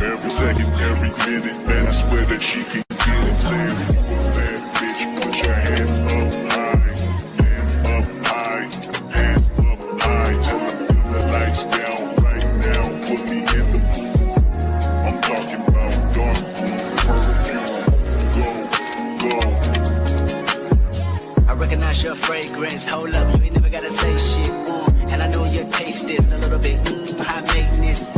every second, every minute, man, I swear that she can get it. Saying you a bad bitch, put your hands up high, hands up high, hands up high. Tell them dim the lights down right now, put me in the mood. I'm talking about dark blue perfume. Go, go. I recognize your fragrance. Hold up, you ain't never gotta say shit. And I know your taste is a little bit high maintenance.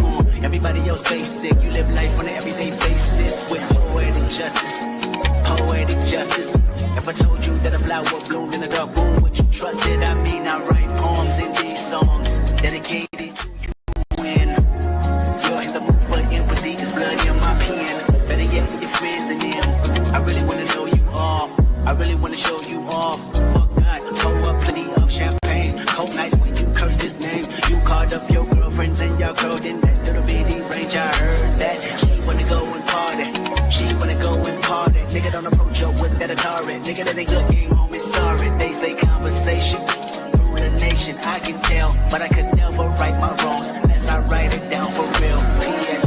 Everybody else basic. You live life on an everyday basis with poetic justice. Poetic justice. If I told you that a flower bloomed in a dark room, would you trust it? I mean, I write poems in these songs dedicated to you. And you're in the mood for empathy, cause blood in my pen. Better yet, with your friends and them. I really wanna know you all. I really wanna show you off. Fuck God, pour up plenty of champagne. Cold nights when you curse this name. You called up your girlfriends and y'all curled in that little bitty range. I heard that she wanna go and party. She wanna go and party. Nigga, don't approach her with that Atari. Nigga, that ain't good game, homie, sorry. They say conversation through the nation. I can tell, but I could never right my wrongs unless I write it down for real. P.S.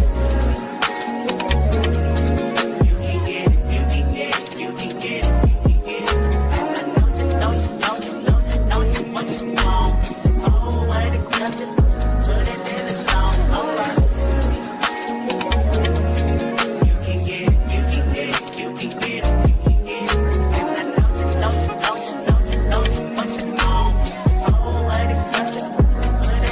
You can get it, you can get it, you can get it, you can get it. And I know you want you want. Oh, why the justice? Put it in the song, alright. You can get it, you can get it, you can get it, you can get it. And I know you want you want. Oh, why the justice? Put it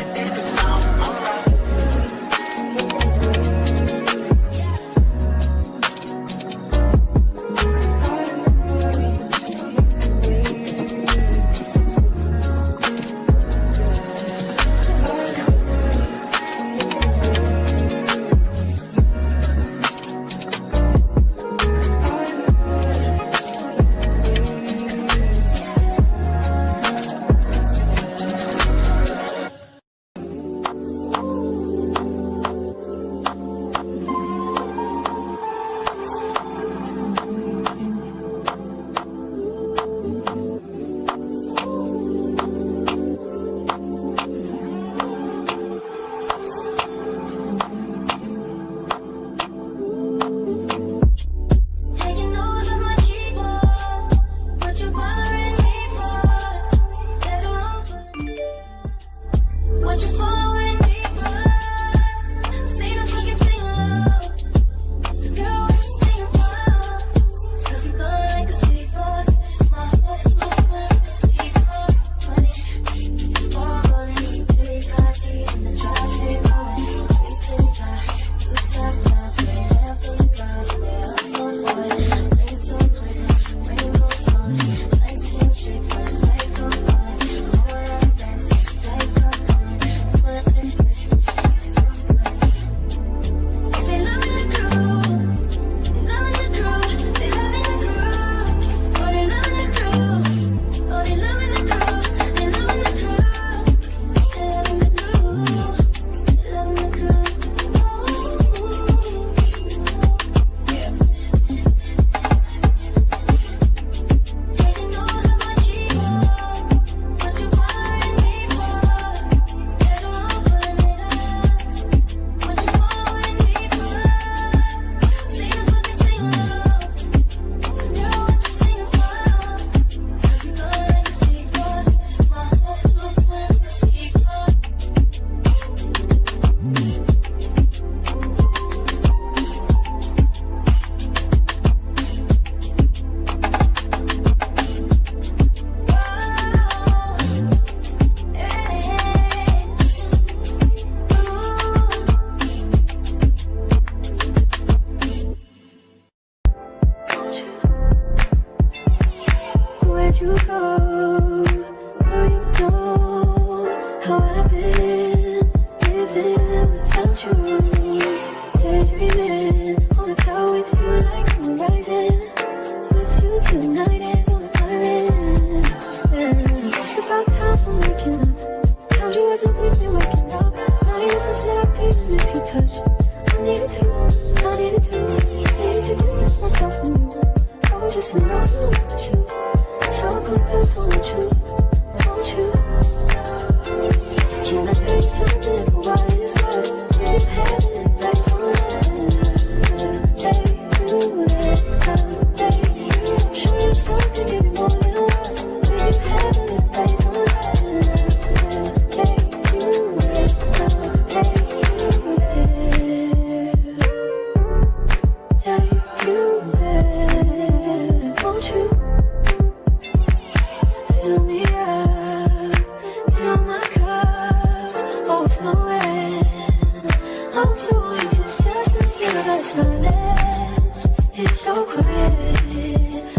the silence. It's so quiet,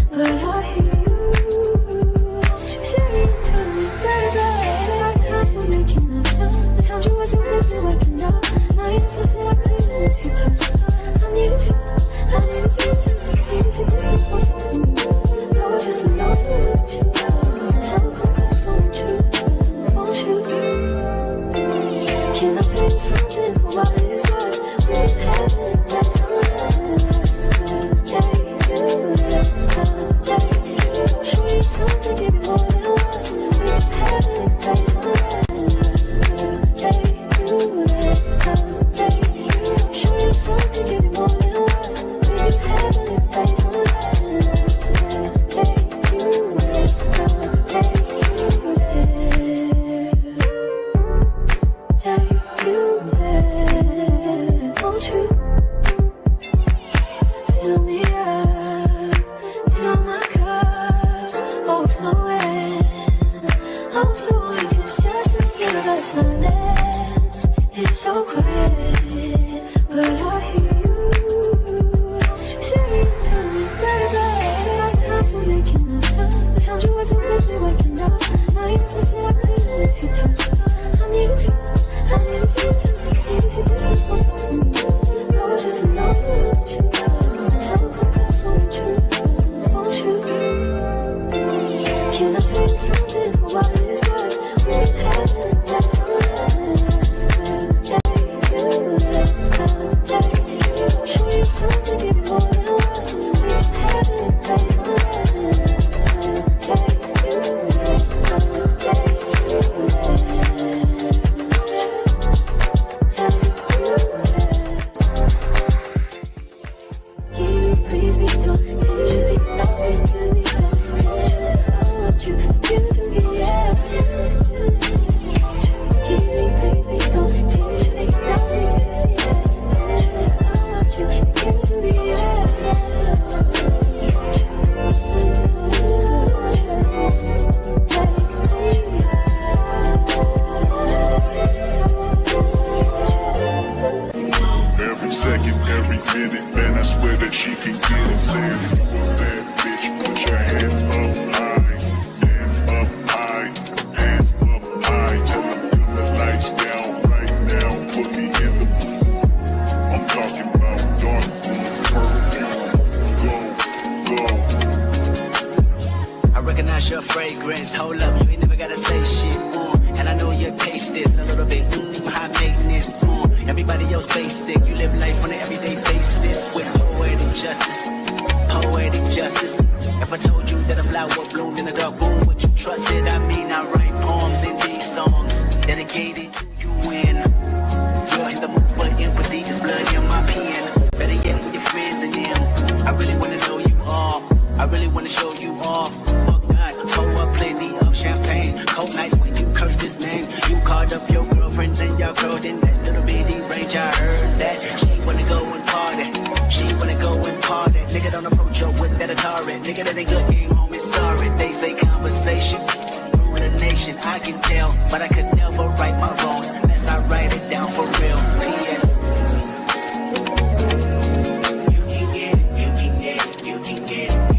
but I hear you saying to me, baby. Said our time we're making up time. The time you wasn't with me waking up. Now you never said I couldn't miss you touch. I needed you, I needed you. Needed to distance myself from you. I was just alone with you. So come won't you? Won't you? Can I tell you something for what it's worth? We have it back on. Take you there, take you. Show you something, give you more than what we have it back on. Take you there, take you. Show you something, give you more than what we have it back on. Take you there, take you there. Take you there, won't you? Fill me up till my cup's overflowing. I'm so anxious just to feel the silence. It's so quiet, but I hear you saying to me, baby. Said our time we're making up time. The time you wasn't with me waking up. Now you never said I couldn't miss you touch. I needed you, I needed you. Needed to distance myself from you. I was just alone with you. So come won't you? Won't you? Can I tell you something for what it's worth? We have it back on. Take you there, take you. Show you something, give you more than what we have it back on. Take you there, take you there. Take you there. Can you please be done? Can you just be done? Can you be done? I want you to give to me, yeah. Can you please be done? Can you just be done? I want you to give to me, Every second, every minute, man, I swear that she can get it. Saying if you a bad bitch, put your hands up high, hands up high, hands up high. Tell them dim the lights down right now, put me in the mood. I'm talking about dark purple, go, go. I recognize your fragrance. Hold up, you ain't never gotta say shit. And I know your taste is a little bit high maintenance. Everybody else basic. You live life on an everyday basis with poetic justice. Poetic justice. If I told you that a flower bloomed in a dark room, would you trust it? I mean, I write poems in these songs dedicated to you when you're in the mood for empathy. There's blood in my pen. Better yet with your friends and them. I really wanna know you all. I really wanna show you off. Fuck God, pour up plenty of champagne. Cold nights when you curse this name. You called up your girlfriends and your girl in that little bitty range. I heard that she wanna go and party. She wanna go and party. Nigga don't approach her with that Atari. Nigga that ain't good game home is sorry. They say conversation ruin a nation. I can tell, but I could never right my wrongs unless I write it down for real. P.S. You can get it, you can get it, you can get it.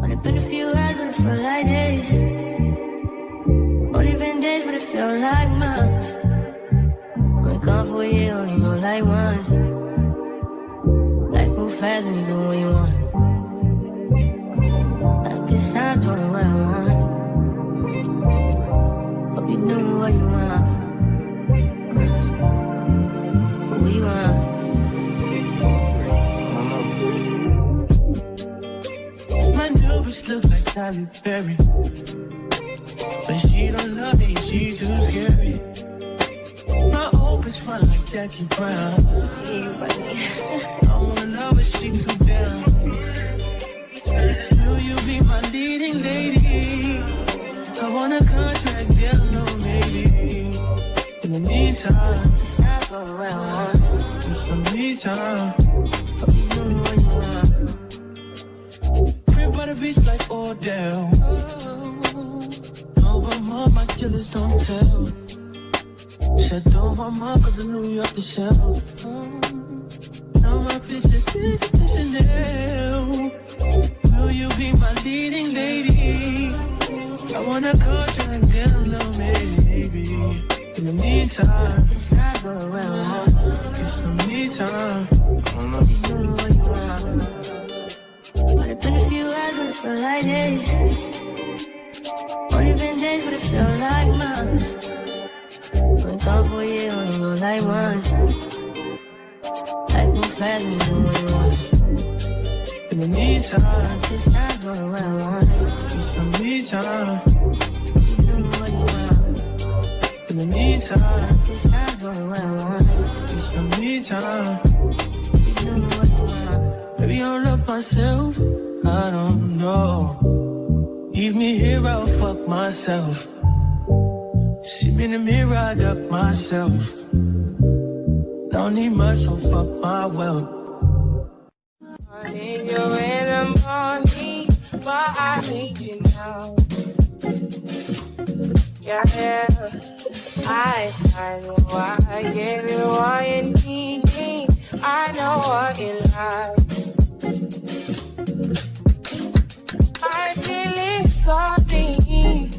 Only been a few hours, but it felt like days. Only been days, but it felt like months. Been gone for a year, only know like once. Life move fast when you do what you want. At this time, doing what I want. Hope you doing what you want. What we want. My new bitch look like Tyler Perry, but she don't love me, she too scary. My old bitch fun like Jackie Brown. I wanna know if she too down. Will you be my leading lady? I want a contract, yeah, no maybe. In the meantime, Decide for what I want. just some me time. Hope you doing what you want. Crib by the beach like Odell. Over my killers don't tell. Shut over my cause I knew you off the shelf. Now my bitch is Chanel. Will you be my leading lady? I wanna contract, get a little maybe. In the meantime, Decide for what I want. get some me time. Hope you doing what you want. Only been a few hours, but it felt like days. Only been days, but it felt like months. Been gone for a year, only know like once. Life move fast when you do what you want. In the meantime, Just not doing what I want. get some me time. You doing what you want. In the meantime, Just not doing what I want. get some me time. You doing what you want. Maybe I'll love myself, I don't know. Leave me here, I'll fuck myself. See me in the mirror, I duck myself. Don't need much, so fuck my wealth. I need you in the morning, but I need you now. Yeah, I know I give you all you need. I know what you like. I feel it coming.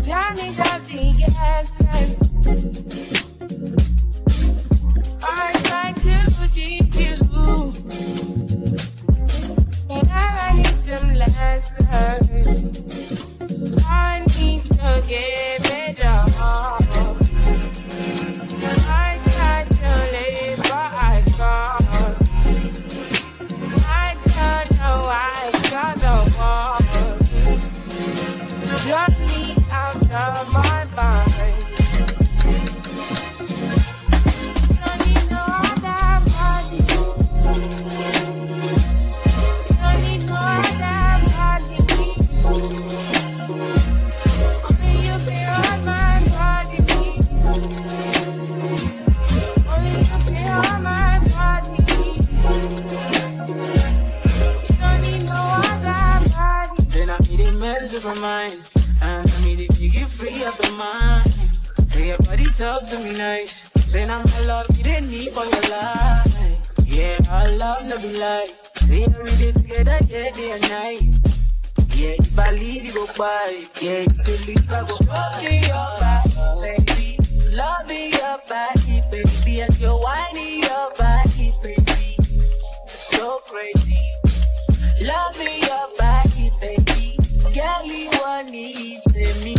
Tell me that the yes. I try to keep you, but I need some lessons. I need to give it all. I tried to live, but I can't. I don't know why I got the wall. Drop me out of my mind. Don't need no other body. Don't need no ease of my mind. And I mean, if you get free up your mind, say your body talk to me nice. Say now my love you didn't need for your life. Yeah, our love no be like. Say every day together, yeah, day and night. Yeah, if I leave, you go by. Yeah, if you leave, I go by. Your body, baby. Loving your body, baby. As you're whining your body, baby. So crazy. Loving your body, baby. Girl, you want need me.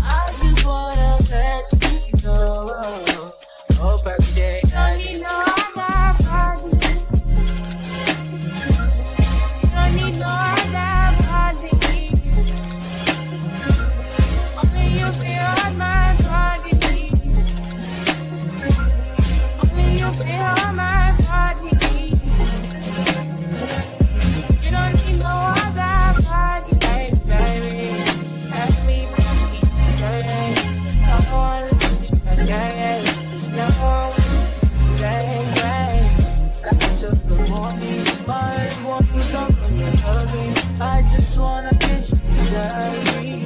I just wanna let you know. Oh, baby, day. Don't need no other body. Don't need no other body. Only you feel on my body. Only you feel on my body. You don't need no other body, baby. Ask me, baby. No one, no one, until the morning, my won't be long from your loving. I just wanna get you beside me.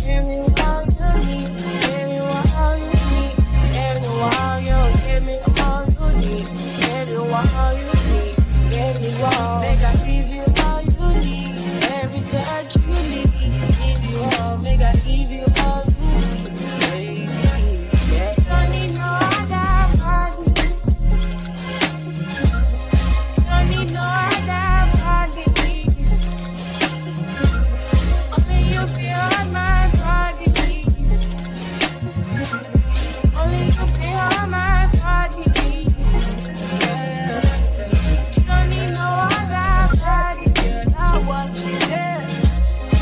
Give me all you need, give me all you need, give me all you, give me all you need, give me all you need, give me all. Make I give you all you need, every touch you need, give you all, make I give you all you need, baby. Yeah. Don't need no other body, don't need no other body. Only you feel on my body. Only you feel on my body. Yeah. You don't need no other body. Girl, I want you there.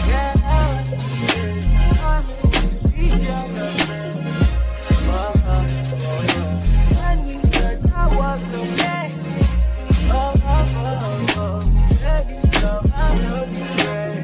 Girl, I want you there. I want to reach your love. When we touch, I walk away. Oh, oh, oh, oh. Baby, love, I know you ready.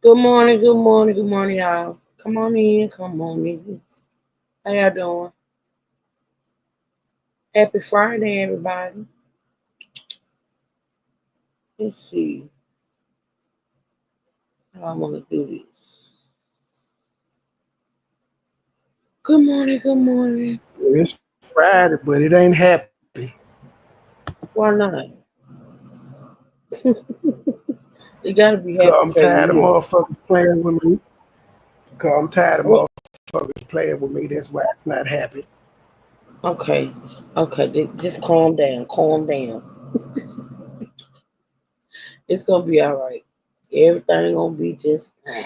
Good morning, good morning, good morning, y'all. Come on in, come on in. How y'all doing? Happy Friday, everybody. Let's see how I want to do this. Good morning, good morning. It's Friday, but it ain't happy. Why not? You gotta be Cause happy I'm for tired of you. motherfuckers playing with me. Cause I'm tired of Oh, motherfuckers playing with me. That's why it's not happy. okay, okay, just calm down, calm down. It's gonna be all right. Everything gonna be just fine.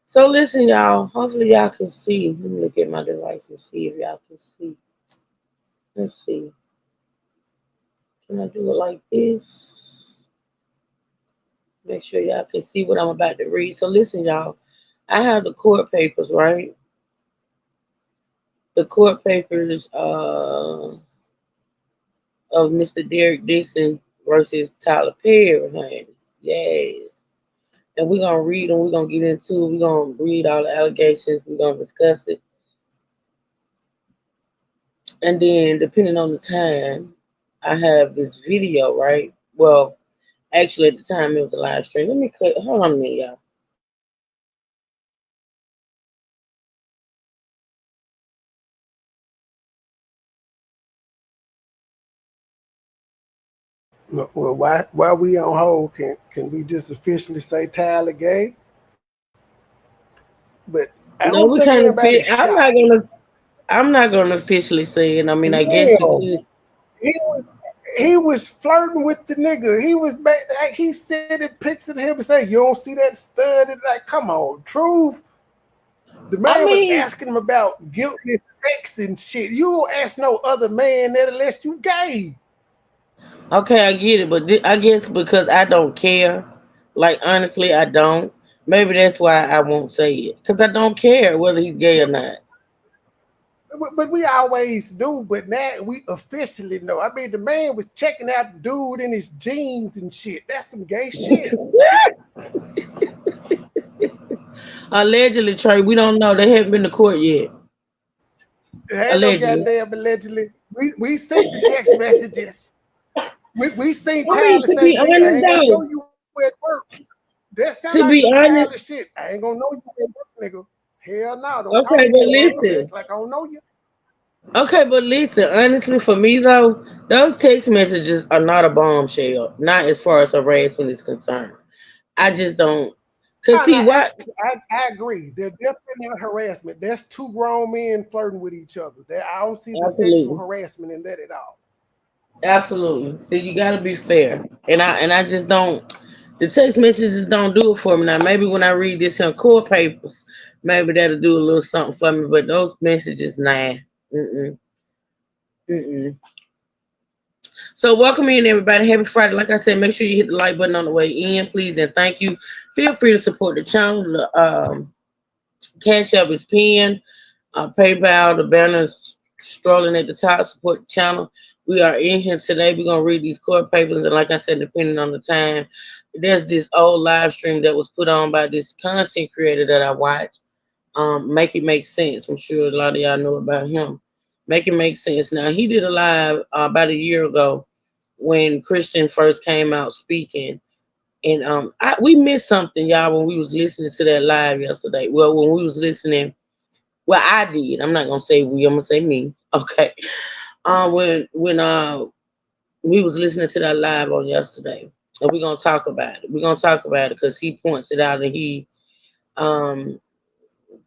So listen, y'all. Hopefully y'all can see. Let me look at my device and see if y'all can see. Let's see. Can I do it like this? Make sure y'all can see what I'm about to read. So listen, y'all. I have the court papers, right? The court papers of Mr. Derek Dixon versus Tyler Perry, honey. Yes. And we're gonna read them, we're gonna get into it, we're gonna read all the allegations, we're gonna discuss it. And then depending on the time, I have this video, right? Well, actually at the time it was a live stream. Let me cut hold on a minute, y'all. Well, while we on hold, can we just officially say Tyler gay? But I don't No, think we can't. anybody's shocked. I'm not gonna officially say it. I mean, I guess you Damn, could. he was he was flirting with the nigga. He was like he sending pictures of him and saying, "You don't see that stud?" And like, come on, truth. The I man was mean, asking him about guilty sex and shit. You don't ask no other man that unless you gay. okay, I get it, but I guess because I don't care. Like honestly, I don't. Maybe that's why I won't say it because I don't care whether he's gay or not. But we always do. But now we officially know. I mean, the man was checking out the dude in his jeans and shit. That's some gay shit. Allegedly, Trey, we don't know. They haven't been to court yet. There ain't no Allegedly. goddamn allegedly. We sent the text messages. We seen I mean, Tyler to say, be "Nigga, I honest ain't gonna know though, you at work." That sound to like be some honest, Tyler shit. I ain't gonna know you at work, nigga. Hell no, don't talk okay, to but me at work. I'm gonna listen. act like I don't know you. Okay, but listen, honestly, for me though, those text messages are not a bombshell. Not as far as harassment is concerned. I just don't. Cause No, no, see what? I agree. They're definitely not harassment. That's two grown men flirting with each other. I don't see the sexual Absolutely, harassment in that at all. absolutely. See, you got to be fair, and I just don't. The text messages don't do it for me now. Maybe when I read this in court papers, maybe that'll do a little something for me. But those messages, nah. Mm-mm, mm-mm. So welcome in everybody. Happy Friday. Like I said, make sure you hit the like button on the way in, please, and thank you. Feel free to support the channel. The Cash App is pinned. PayPal, the banners strolling at the top. Support the channel. We are in here today. We're gonna read these court papers, and like I said, depending on the time, there's this old live stream that was put on by this content creator that I watch. Make it make sense. I'm sure a lot of y'all know about him. Make it make sense. Now he did a live about a year ago when Christian first came out speaking. And we missed something, y'all, when we was listening to that live yesterday. Well, when we was listening, well, I did. I'm not gonna say we. I'm gonna say me. Okay. When we was listening to that live on yesterday, and we're gonna talk about it. We're gonna talk about it because he points it out, and he um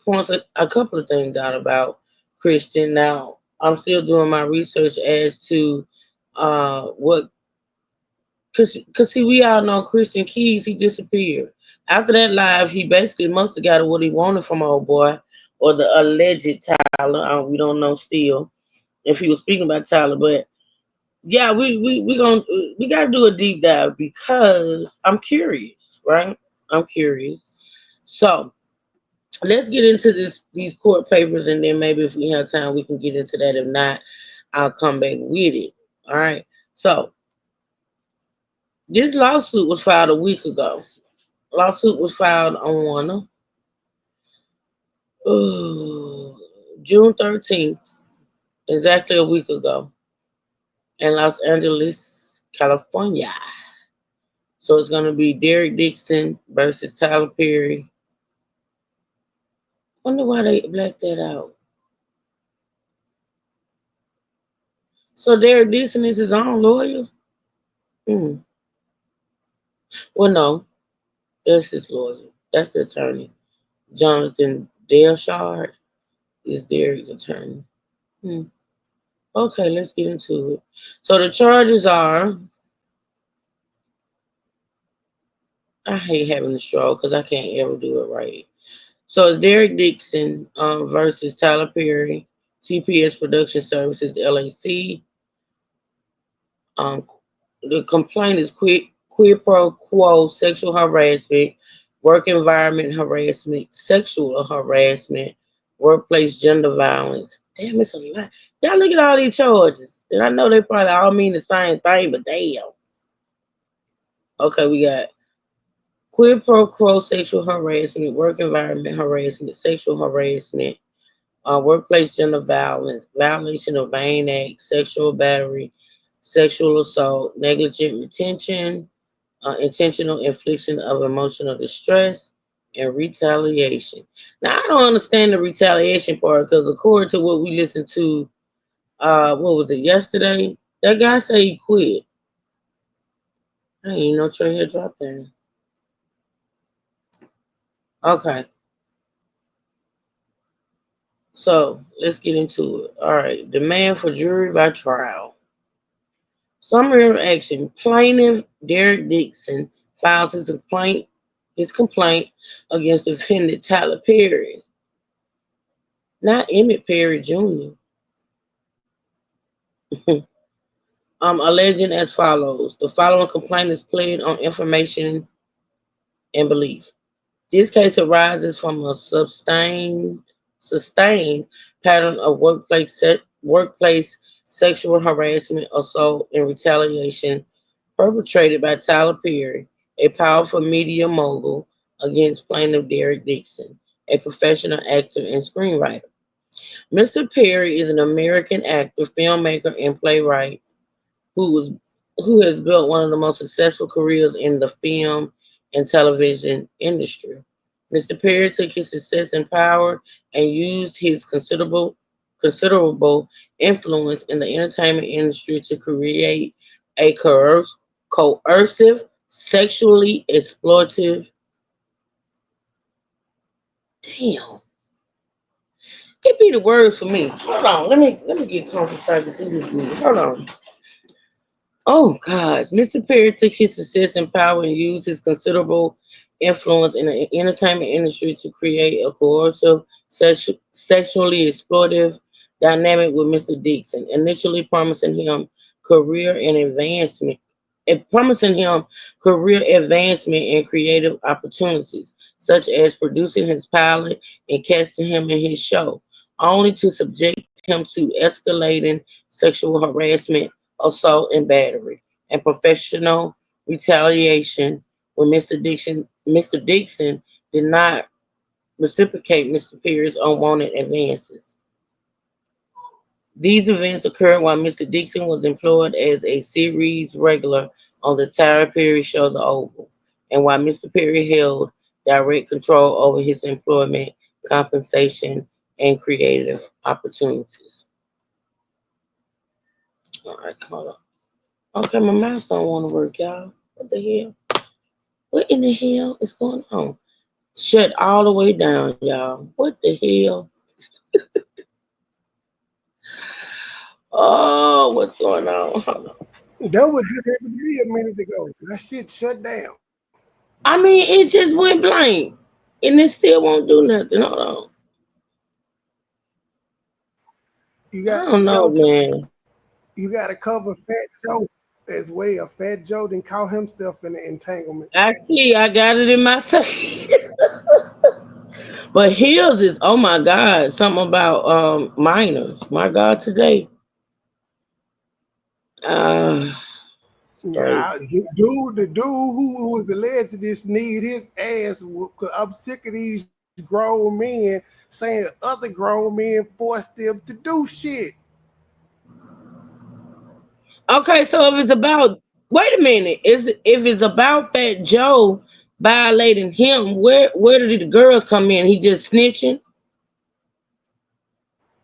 points a couple of things out about Christian. Now, I'm still doing my research as to what. Cause see, we all know Christian Keys. He disappeared after that live. He basically must have got what he wanted from old boy or the alleged Tyler. We don't know still if he was speaking about Tyler, but yeah, we gotta do a deep dive because I'm curious, right? I'm curious. So let's get into these court papers, and then maybe if we have time, we can get into that. If not, I'll come back with it. All right. So this lawsuit was filed a week ago. Lawsuit was filed on June 13th, exactly a week ago, in Los Angeles, California. So it's going to be Derek Dixon versus Tyler Perry. Wonder why they blacked that out. So Derek Dixon is his own lawyer? Hmm. Well, no, that's his lawyer. That's the attorney. Jonathan Delshard is Derek's attorney. Hmm. Okay, let's get into it. So the charges are, I hate having a stroke because I can't ever do it right. So it's Derek Dixon versus Tyler Perry, CPS Production Services LAC. Um, the complaint is quid pro quo sexual harassment, work environment harassment, sexual harassment, workplace gender violence. Damn, it's a lot. Y'all look at all these charges. And I know they probably all mean the same thing, but damn. Okay, we got quid pro quo sexual harassment, work environment harassment, sexual harassment, workplace gender violence, violation of VAIN Act, sexual battery, sexual assault, negligent retention, intentional infliction of emotional distress, and retaliation. Now, I don't understand the retaliation part because according to what we listened to, what was it, yesterday? That guy said he quit. I didn't even know Trey had dropped that. Okay, so let's get into it. All right, demand for jury by trial. Summary of action. Plaintiff Derek Dixon files his complaint against defendant Tyler Perry, not Emmett Perry Jr. Alleging as follows. The following complaint is pled on information and belief. This case arises from a sustained pattern of workplace sexual harassment, assault, and retaliation perpetrated by Tyler Perry, a powerful media mogul, against plaintiff Derek Dixon, a professional actor and screenwriter. Mr. Perry is an American actor, filmmaker, and playwright who was who has built one of the most successful careers in the film and television industry. Mr. Perry took his success and power and used his considerable influence in the entertainment industry to create a coercive, sexually exploitative. Damn, it be the words for me. Hold on, let me get comfortable so I can see this good. Hold on. Oh gosh, Mr. Perry took his success and power and used his considerable influence in the entertainment industry to create a coercive, sexually exploitive dynamic with Mr. Dixon, initially career and advancement, promising him career advancement and creative opportunities, such as producing his pilot and casting him in his show, only to subject him to escalating sexual harassment, assault, and battery, and professional retaliation when Mr. Dixon did not reciprocate Mr. Perry's unwanted advances. These events occurred while Mr. Dixon was employed as a series regular on the Tyler Perry show The Oval, and while Mr. Perry held direct control over his employment, compensation, and creative opportunities. All right, hold on. Okay, my mouse don't want to work, y'all. What the hell? What in the hell is going on? Shut all the way down, y'all. What the hell? Oh, what's going on? Hold on. That was just happened to me a minute ago. That shit shut down. I mean, it just went blank, and it still won't do nothing. Hold on. You I got don't know, Joe. man. You got to cover Fat Joe as well. Fat Joe didn't caught himself in the entanglement. I see. I got it in my face. But his is, oh my God, something about minors. My God, today. It's Yeah, crazy. the dude who was alleged to this need his ass. I'm sick of these grown men saying other grown men forced them to do shit. Okay, so if it's about, wait a minute, is if it's about Fat Joe violating him, where did the girls come in? He just snitching?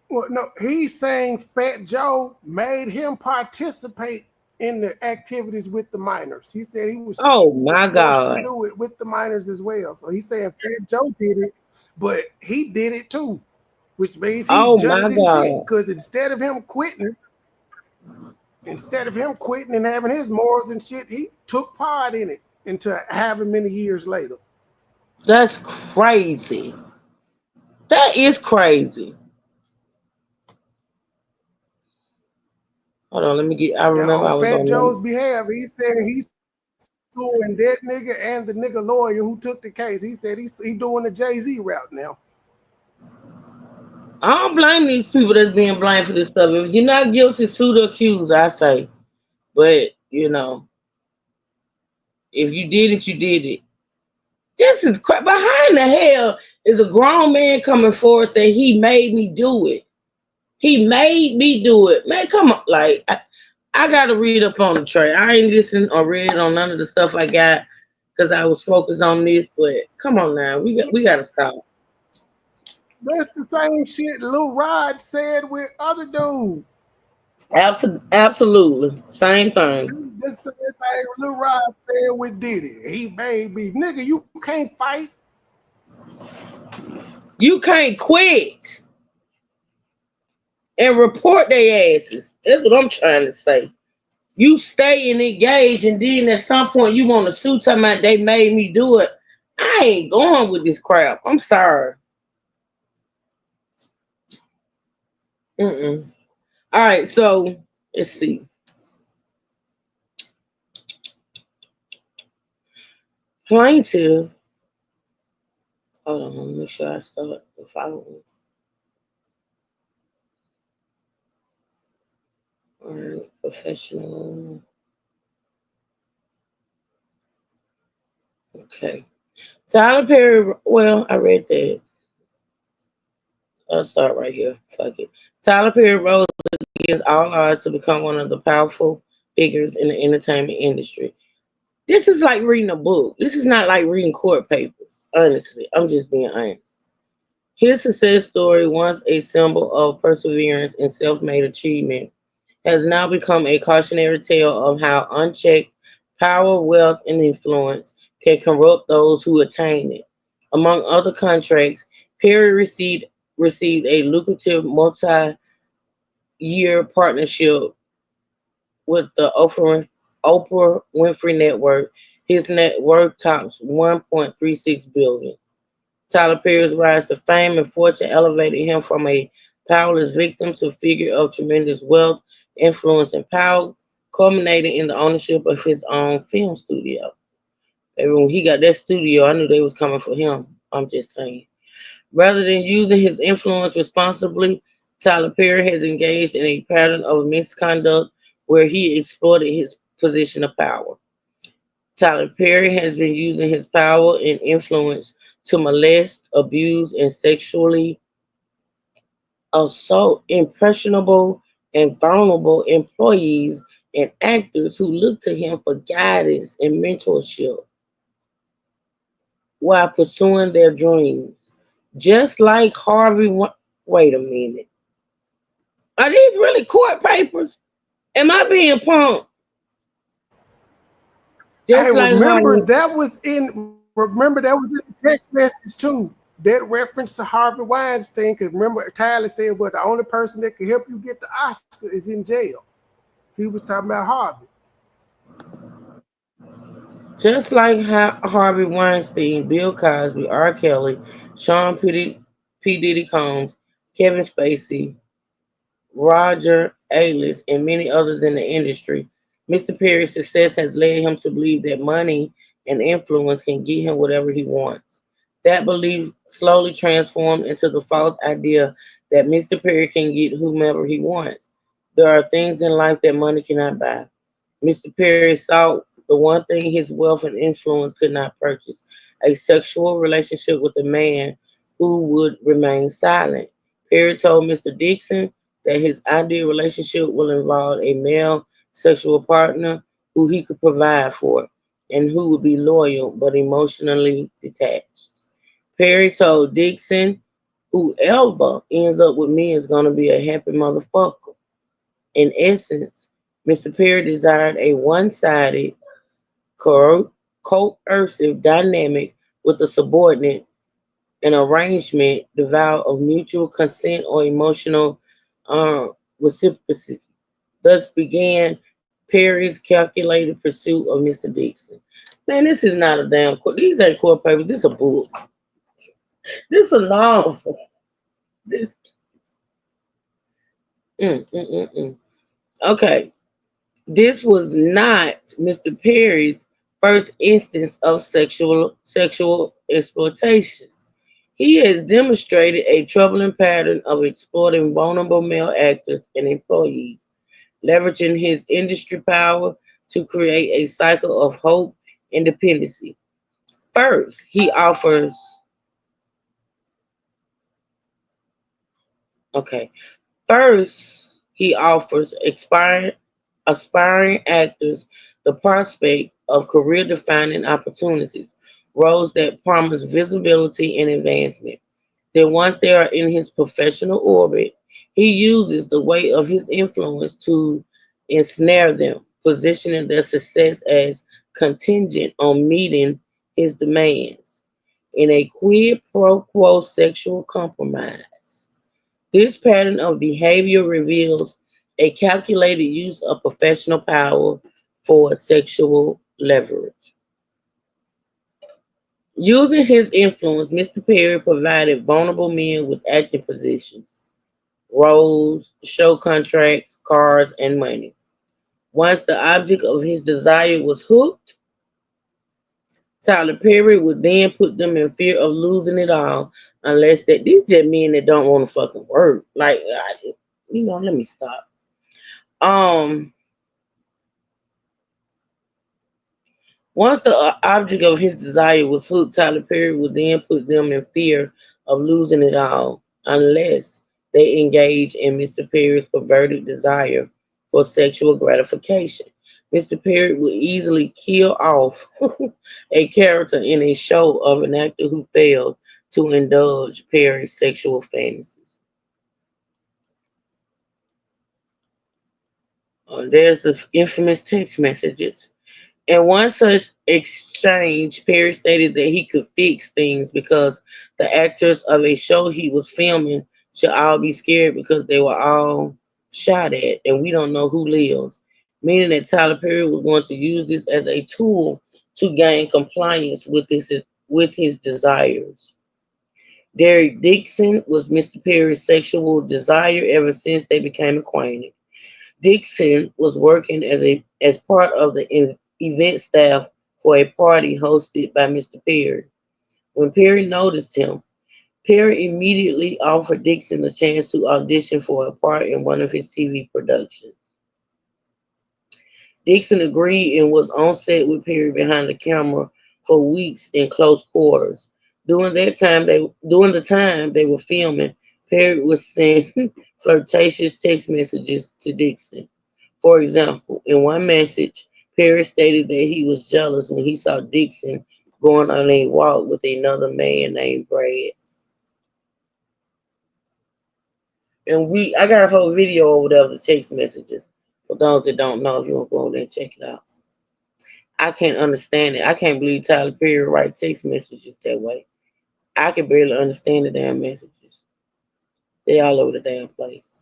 Well, no, he's saying Fat Joe made him participate in the activities with the minors. He said he was Oh forced to my do it God. with the minors as well. So he's saying Fat Joe did it, but he did it too, which means he's Oh just my as sick. God. Because instead of him quitting and having his morals and shit, he took part in it into having many years later. That's crazy. That is crazy. Hold on, let me get, I Now, remember on I was Fat on Joe's number. behalf, he said he's suing that nigga and the nigga lawyer who took the case. He said he doing the Jay-Z route now. I don't blame these people that's being blamed for this stuff. If you're not guilty, sue the accused, I say. But, if you did it, you did it. This is crap. Behind the hell is a grown man coming forward saying he made me do it. He made me do it. Man, come on. Like, I got to read up on the trade. I ain't listened or read on none of the stuff I got because I was focused on this. But come on now. We got to stop. That's the same shit Lil Rod said with other dude. Absolutely. Same thing. This same thing Lil Rod said with Diddy. He made me, nigga, you can't fight. You can't quit and report their asses. That's what I'm trying to say. You stay and engage, and then at some point you want to sue talking about they made me do it. I ain't going with this crap. I'm sorry. Mm-mm. All right, so let's see. Plaintiff. Hold on, let me make sure I start the following. All right, professional. Okay. Tyler Perry. Well, I read that. I'll start right here. Fuck it. Tyler Perry rose against all odds to become one of the powerful figures in the entertainment industry. This is like reading a book. This is not like reading court papers. Honestly, I'm just being honest. His success story, once a symbol of perseverance and self-made achievement, has now become a cautionary tale of how unchecked power, wealth, and influence can corrupt those who attain it. Among other contracts, Perry received a lucrative multi-year partnership with the Oprah Winfrey Network. His net worth tops 1.36 billion. Tyler Perry's rise to fame and fortune elevated him from a powerless victim to a figure of tremendous wealth, influence, and power, culminating in the ownership of his own film studio. And when he got that studio, I knew they was coming for him. I'm just saying. Rather than using his influence responsibly, Tyler Perry has engaged in a pattern of misconduct where he exploited his position of power. Tyler Perry has been using his power and influence to molest, abuse, and sexually assault impressionable and vulnerable employees and actors who look to him for guidance and mentorship while pursuing their dreams. Just like wait a minute. Are these really court papers? Am I being punked? Hey, Just like Harvey. remember that was in the text message too. That reference to Harvey Weinstein, because remember Tyler said, well, the only person that can help you get the Oscar is in jail. He was talking about Harvey. Just like Harvey Weinstein, Bill Cosby, R. Kelly, P. Diddy Combs, Kevin Spacey, Roger Ailes, and many others in the industry, Mr. Perry's success has led him to believe that money and influence can get him whatever he wants. That belief slowly transformed into the false idea that Mr. Perry can get whomever he wants. There are things in life that money cannot buy. Mr. Perry sought the one thing his wealth and influence could not purchase: a sexual relationship with a man who would remain silent. Perry told Mr. Dixon that his ideal relationship will involve a male sexual partner who he could provide for and who would be loyal but emotionally detached. Perry told Dixon, whoever ends up with me is going to be a happy motherfucker. In essence, Mr. Perry desired a one sided, coercive dynamic with a subordinate, an arrangement devoid of mutual consent or emotional uh, reciprocity. Thus began Perry's calculated pursuit of Mr. Dixon. Man, this is not a damn court. These ain't court papers. This is a book. This is a novel. This. Mm. Okay. This was not Mr. Perry's first instance of sexual exploitation. He has demonstrated a troubling pattern of exploiting vulnerable male actors and employees, leveraging his industry power to create a cycle of hope and dependency. First, he offers okay. First, he offers aspiring actors the prospect of career defining opportunities, roles that promise visibility and advancement. Then, once they are in his professional orbit, he uses the weight of his influence to ensnare them. positioning their success as contingent on meeting his demands in a quid pro quo sexual compromise. This pattern of behavior reveals a calculated use of professional power for sexual leverage. Using his influence, Mr. Perry provided vulnerable men with acting positions, roles, show contracts, cars, and money. Once the object of his desire was hooked, Tyler Perry would then put them in fear of losing it all, unless that these just men that don't want to fucking work. Let me stop. Um, Once the object of his desire was hooked, Tyler Perry would then put them in fear of losing it all, unless they engage in Mr. Perry's perverted desire for sexual gratification. Mr. Perry would easily kill off a character in a show of an actor who failed to indulge Perry's sexual fantasies. There's the infamous text messages. In one such exchange, Perry stated that he could fix things because the actors of a show he was filming should all be scared because they were all shot at and we don't know who lives. Meaning that Tyler Perry was going to use this as a tool to gain compliance with his desires. Derek Dixon was Mr. Perry's sexual desire ever since they became acquainted. Dixon was working as part of the event staff for a party hosted by Mr. Perry. When Perry noticed him, Perry immediately offered Dixon a chance to audition for a part in one of his TV productions. Dixon agreed and was on set with Perry behind the camera for weeks in close quarters. During the time they were filming, Perry would send flirtatious text messages to Dixon. For example, in one message, Perry stated that he was jealous when he saw Dixon going on a walk with another man named Brad. I got a whole video over there of the text messages. For those that don't know, if you want to go over there and check it out. I can't understand it. I can't believe Tyler Perry write text messages that way. I can barely understand the damn messages. They all over the damn place.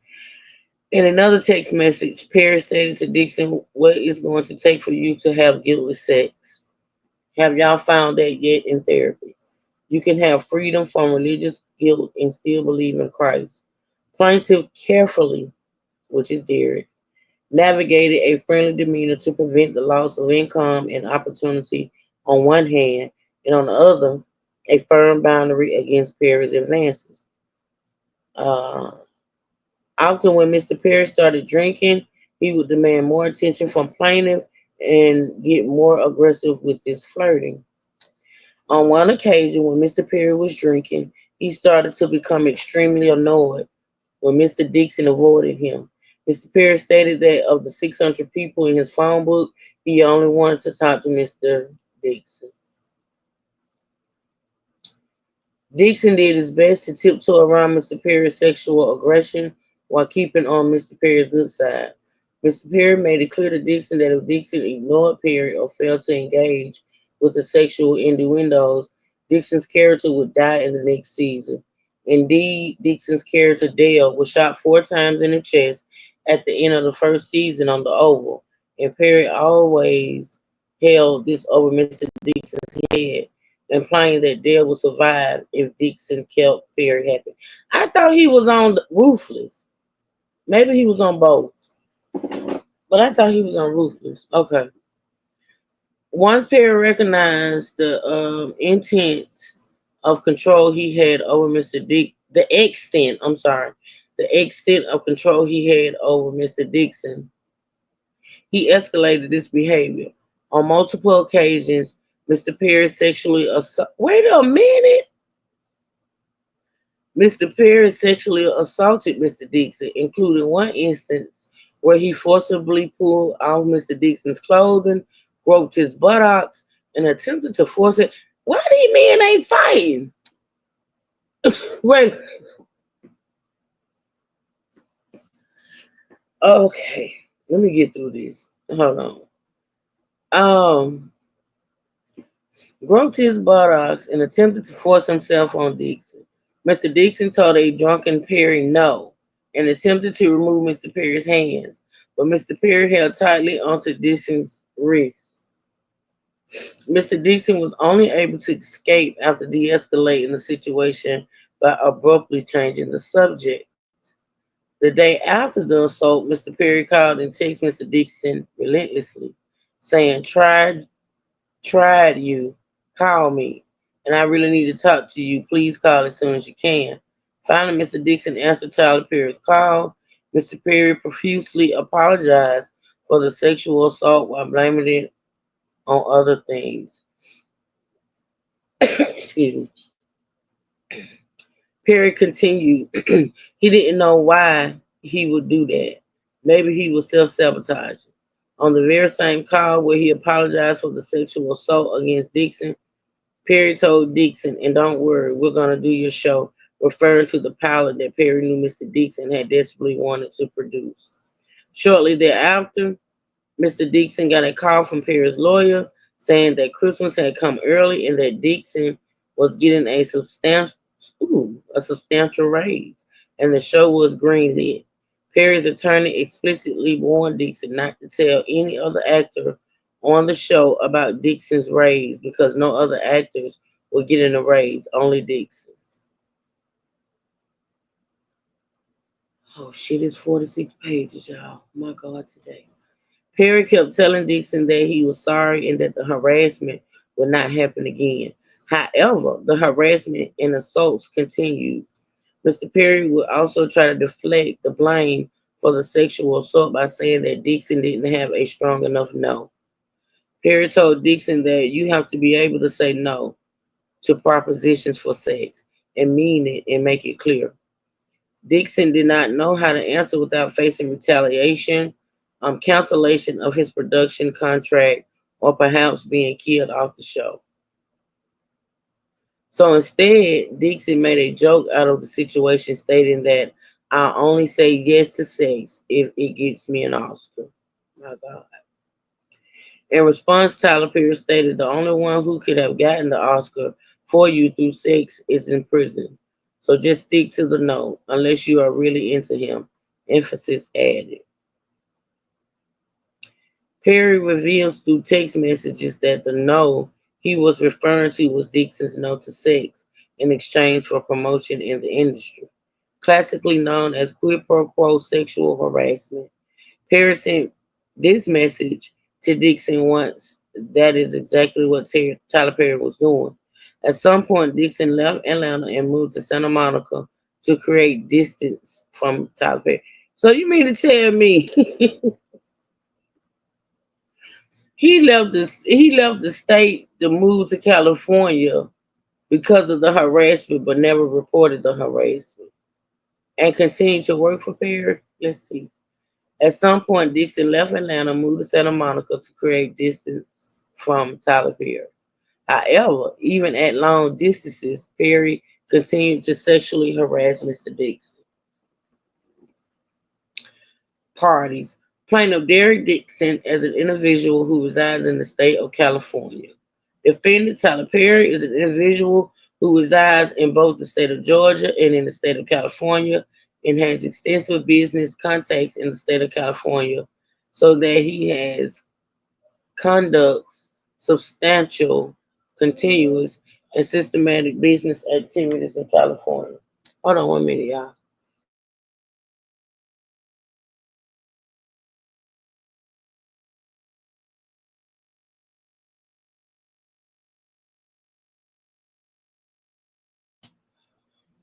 In another text message, Perry stated to Dixon, "What is going to take for you to have guiltless sex? Have y'all found that yet in therapy? You can have freedom from religious guilt and still believe in Christ." Plaintiff carefully, which is Derek, navigated a friendly demeanor to prevent the loss of income and opportunity on one hand, and on the other, a firm boundary against Perry's advances. Uh, Often, when Mr. Perry started drinking, he would demand more attention from plaintiff and get more aggressive with his flirting. On one occasion, when Mr. Perry was drinking, he started to become extremely annoyed when Mr. Dixon avoided him. Mr. Perry stated that of the 600 people in his phone book, he only wanted to talk to Mr. Dixon. Dixon did his best to tiptoe around Mr. Perry's sexual aggression while keeping on Mr. Perry's good side. Mr. Perry made it clear to Dixon that if Dixon ignored Perry or failed to engage with the sexual innuendos, Dixon's character would die in the next season. Indeed, Dixon's character Dale was shot 4 times in the chest at the end of the first season on the Oval, and Perry always held this over Mr. Dixon's head, implying that Dale would survive if Dixon kept Perry happy. I thought he was on Ruthless. Maybe he was on both, but I thought he was on Ruthless. Okay. Once Perry recognized the intent of control he had over Mr. Dick, the extent of control he had over Mr. Dixon, he escalated this behavior. On multiple occasions, Mr. Perry sexually assaulted. Wait a minute. Mr. Perry sexually assaulted Mr. Dixon, including one instance where he forcibly pulled off Mr. Dixon's clothing, groped his buttocks, and attempted to force it. Why these men ain't fighting? Wait. Okay. Let me get through this. Hold on. Um, groped his buttocks and attempted to force himself on Dixon. Mr. Dixon told a drunken Perry no and attempted to remove Mr. Perry's hands, but Mr. Perry held tightly onto Dixon's wrist. Mr. Dixon was only able to escape after de escalating the situation by abruptly changing the subject. The day after the assault, Mr. Perry called and texted Mr. Dixon relentlessly, saying, tried you, call me, and I really need to talk to you. Please call as soon as you can. Finally, Mr. Dixon answered Tyler Perry's call. Mr. Perry profusely apologized for the sexual assault while blaming it on other things. Excuse me. Perry continued, he didn't know why he would do that. Maybe he was self sabotaging. On the very same call where he apologized for the sexual assault against Dixon, Perry told Dixon, and don't worry, we're going to do your show, referring to the pilot that Perry knew Mr. Dixon had desperately wanted to produce. Shortly thereafter, Mr. Dixon got a call from Perry's lawyer saying that Christmas had come early and that Dixon was getting a substantial raise, and the show was greenlit. Perry's attorney explicitly warned Dixon not to tell any other actor on the show about Dixon's raise because no other actors were getting a raise, only Dixon. Oh shit, it's 46 pages, y'all. My God, today. Perry kept telling Dixon that he was sorry and that the harassment would not happen again. However, the harassment and assaults continued. Mr. Perry would also try to deflect the blame for the sexual assault by saying that Dixon didn't have a strong enough no. Perry told Dixon that you have to be able to say no to propositions for sex and mean it and make it clear. Dixon did not know how to answer without facing retaliation, cancellation of his production contract, or perhaps being killed off the show. So instead, Dixon made a joke out of the situation, stating that I'll only say yes to sex if it gets me an Oscar. My God. In response, Tyler Perry stated the only one who could have gotten the Oscar for you through sex is in prison. So just stick to the no, unless you are really into him. Emphasis added. Perry reveals through text messages that the no he was referring to was Dixon's no to sex in exchange for promotion in the industry, classically known as quid pro quo sexual harassment. Perry sent this message to Dixon once. That is exactly what Tyler Perry was doing. At some point, Dixon left Atlanta and moved to Santa Monica to create distance from Tyler Perry. So you mean to tell me he left the state to move to California because of the harassment, but never reported the harassment and continued to work for Perry? Let's see. At some point, Dixon left Atlanta, moved to Santa Monica to create distance from Tyler Perry. However, even at long distances, Perry continued to sexually harass Mr. Dixon. Parties. Plaintiff Derek Dixon as an individual who resides in the state of California. Defendant Tyler Perry is an individual who resides in both the state of Georgia and in the state of California and has extensive business contacts in the state of California so that he has conducts substantial, continuous, and systematic business activities in California. Hold on 1 minute, y'all.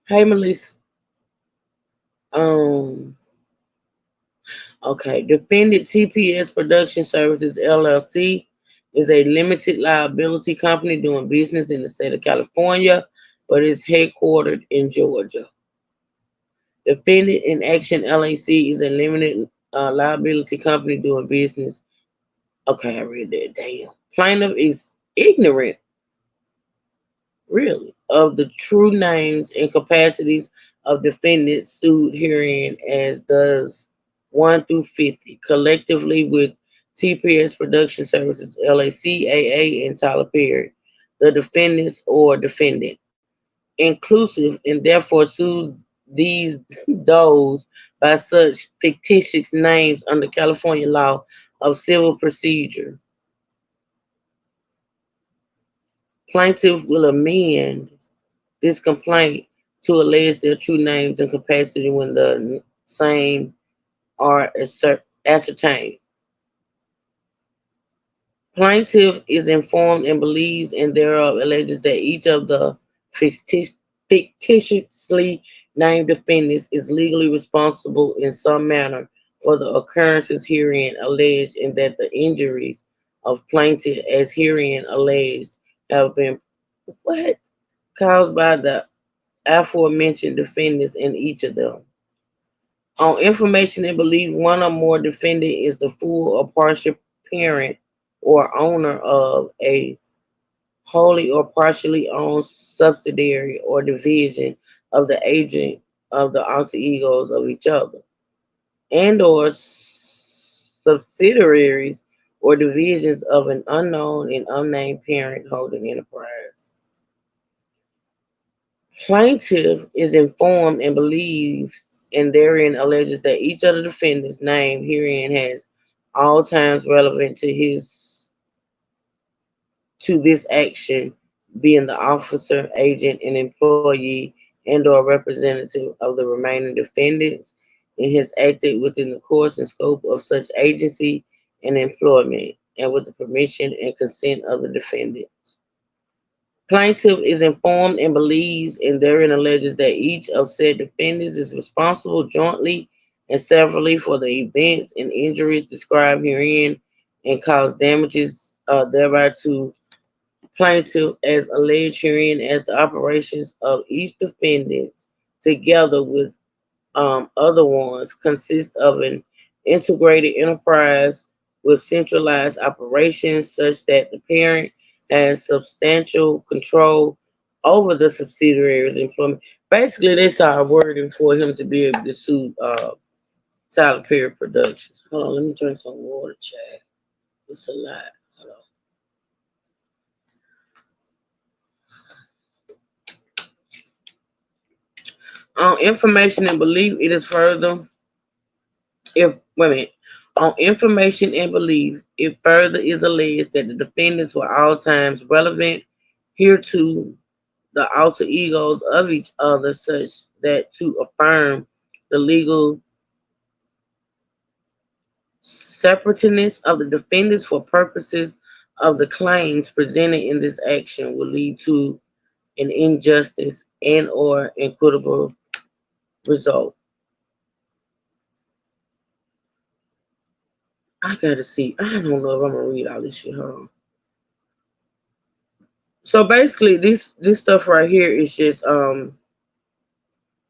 Hey, Melissa. Um, okay. Defendant TPS Production Services LLC is a limited liability company doing business in the state of California, but is headquartered in Georgia. Defendant in Action LAC is a limited liability company doing business. Okay, I read that. Damn. Plaintiff is ignorant, really, of the true names and capacities of defendants sued herein, as does 1 through 50, collectively with TPS Production Services LLC, AA, and Tyler Perry, the defendants or defendant, inclusive, and therefore sues these those by such fictitious names under California law of civil procedure. Plaintiff will amend this complaint to allege their true names and capacity when the same are ascertained. Plaintiff is informed and believes and thereof alleges that each of the fictitiously named defendants is legally responsible in some manner for the occurrences herein alleged and that the injuries of plaintiff as herein alleged have been what caused by the aforementioned defendants in each of them. On information and belief, one or more defendant is the full or partial parent or owner of a wholly or partially owned subsidiary or division of the agent of the alter egos of each other, and or subsidiaries or divisions of an unknown and unnamed parent holding enterprise. Plaintiff is informed and believes and therein alleges that each of the defendants named herein has all times relevant to this action, being the officer, agent, and employee and or representative of the remaining defendants, and has acted within the course and scope of such agency and employment, and with the permission and consent of the defendants. Plaintiff is informed and believes and therein alleges that each of said defendants is responsible jointly and severally for the events and injuries described herein and cause damages thereby to plaintiff as alleged herein as the operations of each defendant together with other ones consist of an integrated enterprise with centralized operations such that the parent has substantial control over the subsidiaries employment. Basically, that's our wording for him to be able to sue Tyler Perry Productions. Hold on, let me drink some water, Chad. It's a lot. Hold on. Information and belief, it is further if wait a minute. On information and belief, it further is alleged that the defendants were all times relevant hereto the alter egos of each other, such that to affirm the legal separateness of the defendants for purposes of the claims presented in this action will lead to an injustice and or equitable result. I gotta see. I don't know if I'm gonna read all this shit. Hold on. So basically, this stuff right here is just them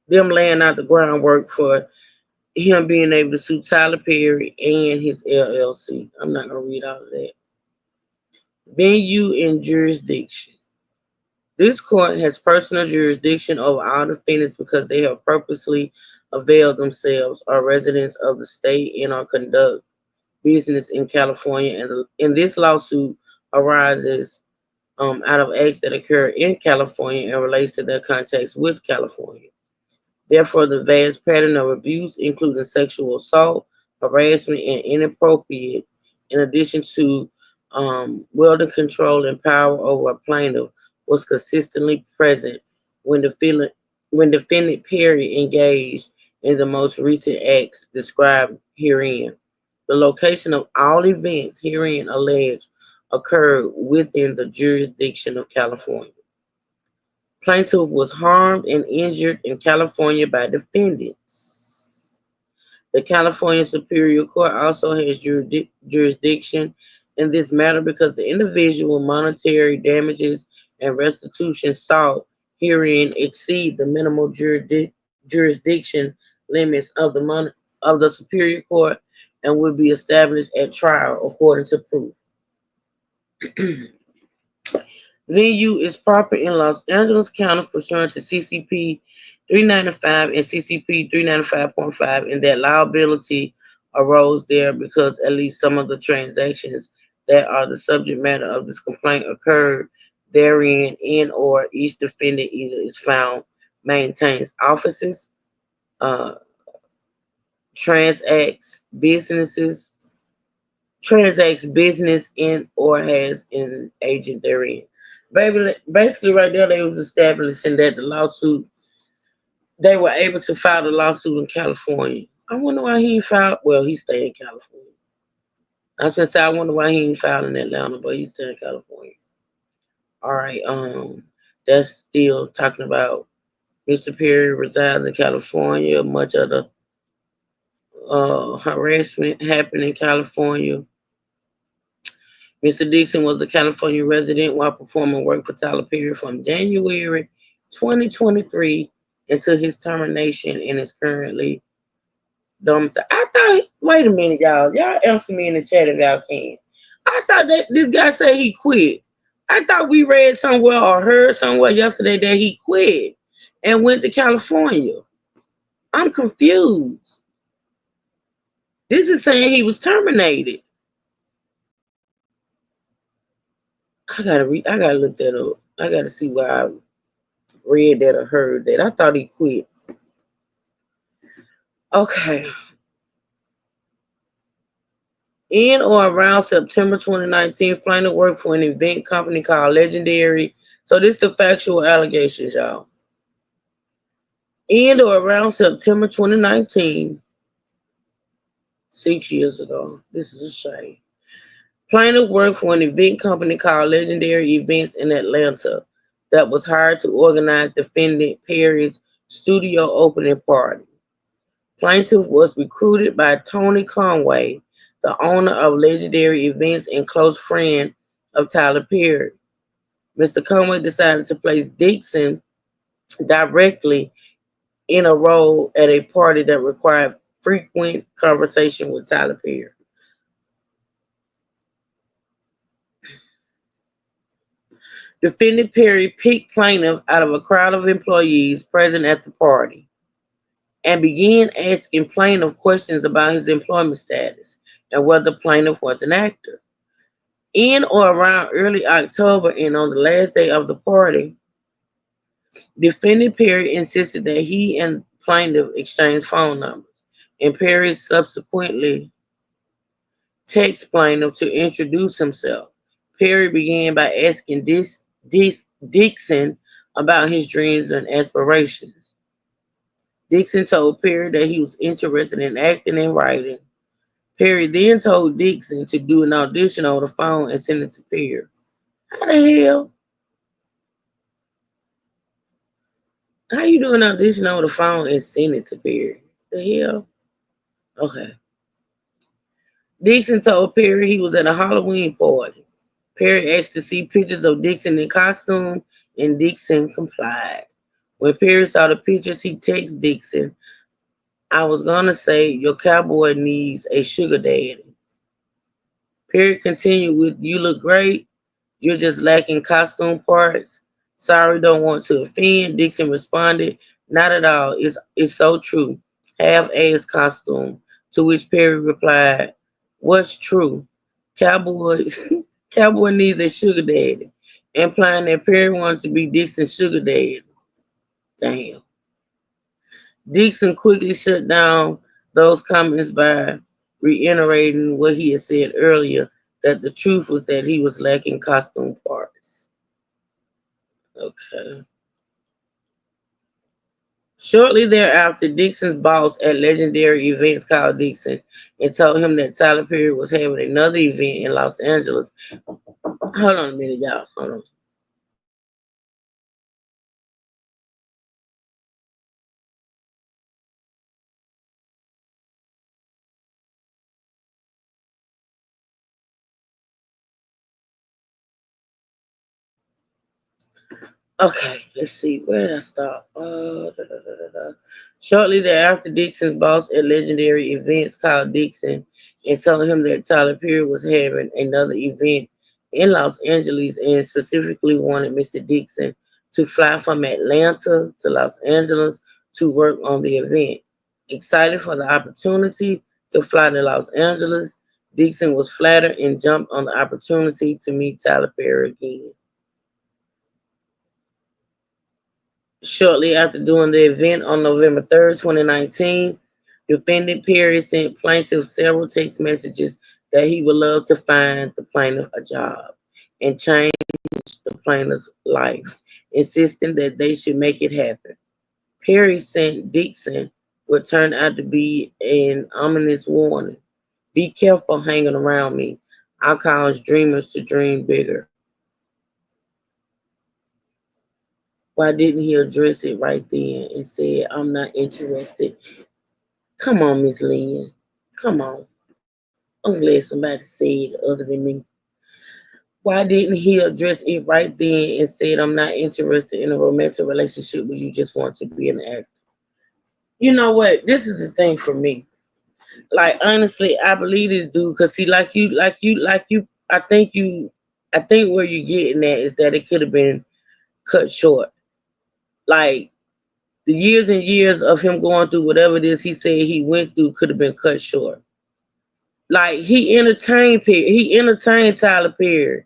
laying out the groundwork for him being able to sue Tyler Perry and his LLC. I'm not gonna read all of that. Venue and jurisdiction. This court has personal jurisdiction over all defendants because they have purposely availed themselves or residents of the state and or conduct business in California. And in this lawsuit arises out of acts that occur in California and relates to their contacts with California. Therefore, the vast pattern of abuse, including sexual assault, harassment, and inappropriate, in addition to wielding control and power over a plaintiff, was consistently present when defendant Perry engaged in the most recent acts described herein. The location of all events herein alleged occurred within the jurisdiction of California. Plaintiff was harmed and injured in California by defendants. The California Superior Court also has jurisdiction in this matter because the individual monetary damages and restitution sought herein exceed the minimal jurisdiction limits of the Superior Court and will be established at trial according to proof. Venue is proper in Los Angeles County pursuant to CCP 395 and CCP 395.5, and that liability arose there because at least some of the transactions that are the subject matter of this complaint occurred therein, in or each defendant either is found maintains offices, uh, transacts businesses, transacts business in or has an agent therein. Basically, right there, they was establishing that the lawsuit, they were able to file the lawsuit in California. I wonder why he ain't filed. Well, he stay in California. I was gonna say I wonder why he ain't filed in Atlanta, but he's still in California. All right, that's still talking about Mr. Perry resides in California. Much of the harassment happened in California. Mr. Dixon was a California resident while performing work for Tyler Perry from January 2023 until his termination and is currently domiciled. I thought, wait a minute, y'all. Y'all answer me in the chat if y'all can. I thought that this guy said he quit. I thought we read somewhere or heard somewhere yesterday that he quit and went to California. I'm confused. This is saying he was terminated. I gotta look that up. I gotta see where I read that or heard that. I thought he quit. Okay. In or around September 2019, plaintiff worked for an event company called Legendary. So this is the factual allegations, y'all. In or around September 2019, 6 years ago. This is a shame. Plaintiff worked for an event company called Legendary Events in Atlanta that was hired to organize defendant Perry's studio opening party. Plaintiff was recruited by Tony Conway, the owner of Legendary Events and close friend of Tyler Perry. Mr. Conway decided to place Dixon directly in a role at a party that required frequent conversation with Tyler Perry. Defendant Perry picked plaintiff out of a crowd of employees present at the party and began asking plaintiff questions about his employment status and whether plaintiff was an actor. In or around early October and on the last day of the party, defendant Perry insisted that he and plaintiff exchange phone numbers, and Perry subsequently texted plaintiff to introduce himself. Perry began by asking Dixon about his dreams and aspirations. Dixon told Perry that he was interested in acting and writing. Perry then told Dixon to do an audition over the phone and send it to Perry. How the hell? How you do an audition over the phone and send it to Perry? The hell? Okay. Dixon told Perry he was at a Halloween party. Perry asked to see pictures of Dixon in costume, and Dixon complied. When Perry saw the pictures, he texted Dixon, I was gonna say your cowboy needs a sugar daddy. Perry continued with, you look great. You're just lacking costume parts. Sorry, don't want to offend. Dixon responded, not at all. It's so true. Half-ass costume. To which Perry replied, what's true? Cowboys, cowboy needs a sugar daddy. Implying that Perry wanted to be Dixon's sugar daddy. Damn. Dixon quickly shut down those comments by reiterating what he had said earlier, that the truth was that he was lacking costume parts. Okay. Shortly thereafter, Dixon's boss at Legendary Events called Dixon and told him that Tyler Perry was having another event in Los Angeles. Hold on a minute, y'all. Hold on. Okay, let's see. Where did I stop? Shortly thereafter, Dixon's boss at Legendary Events called Dixon and told him that Tyler Perry was having another event in Los Angeles and specifically wanted Mr. Dixon to fly from Atlanta to Los Angeles to work on the event. Excited for the opportunity, to fly to Los Angeles. Dixon was flattered and jumped on the opportunity to meet Tyler Perry again. Shortly after doing the event on November 3rd, 2019, defendant Perry sent plaintiffs several text messages that he would love to find the plaintiff a job and change the plaintiff's life, insisting that they should make it happen. Perry sent Dixon what turned out to be an ominous warning. Be careful hanging around me. I cause dreamers to dream bigger. Why didn't he address it right then and said, I'm not interested? Come on, Miss Lynn. Come on. I'm glad somebody said other than me. Why didn't he address it right then and said, I'm not interested in a romantic relationship where you just want to be an actor? You know what? This is the thing for me. Like honestly, I believe this dude because see, I think where you're getting at is that it could have been cut short. Like the years and years of him going through whatever it is he said he went through could have been cut short. Like he entertained Tyler Perry.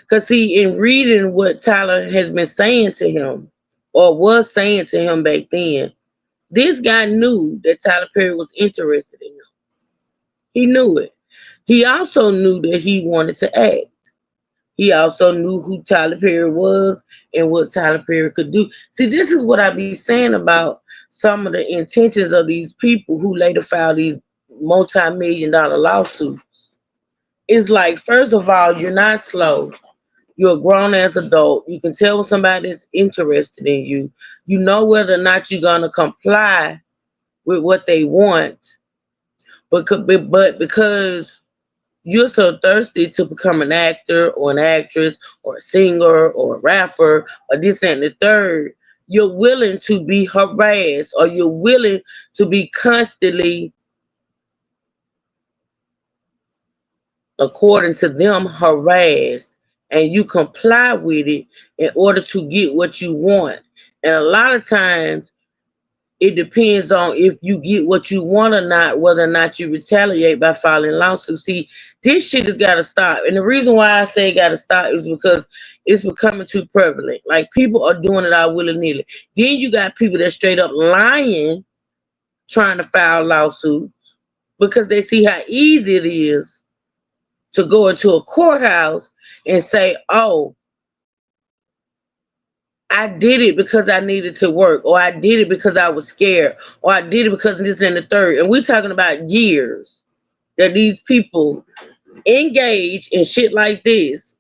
Cause see, in reading what Tyler has been saying to him, or was saying to him back then, this guy knew that Tyler Perry was interested in him. He knew it. He also knew that he wanted to act. He also knew who Tyler Perry was and what Tyler Perry could do. See, this is what I be saying about some of the intentions of these people who later file these multi-million-dollar lawsuits. It's like, first of all, you're not slow. You're a grown ass adult. You can tell when somebody is interested in you. You know whether or not you're gonna comply with what they want. But because you're so thirsty to become an actor or an actress or a singer or a rapper or this and the third, you're willing to be harassed or you're willing to be constantly, according to them, harassed, and you comply with it in order to get what you want. And a lot of times it depends on if you get what you want or not, whether or not you retaliate by filing lawsuits. See, this shit has got to stop. And the reason why I say it got to stop is because it's becoming too prevalent. Like people are doing it all willy nilly. Then you got people that straight up lying, trying to file lawsuits because they see how easy it is to go into a courthouse and say, oh, I did it because I needed to work, or I did it because I was scared, or I did it because of this and the third. And we're talking about years that these people engage in shit like this.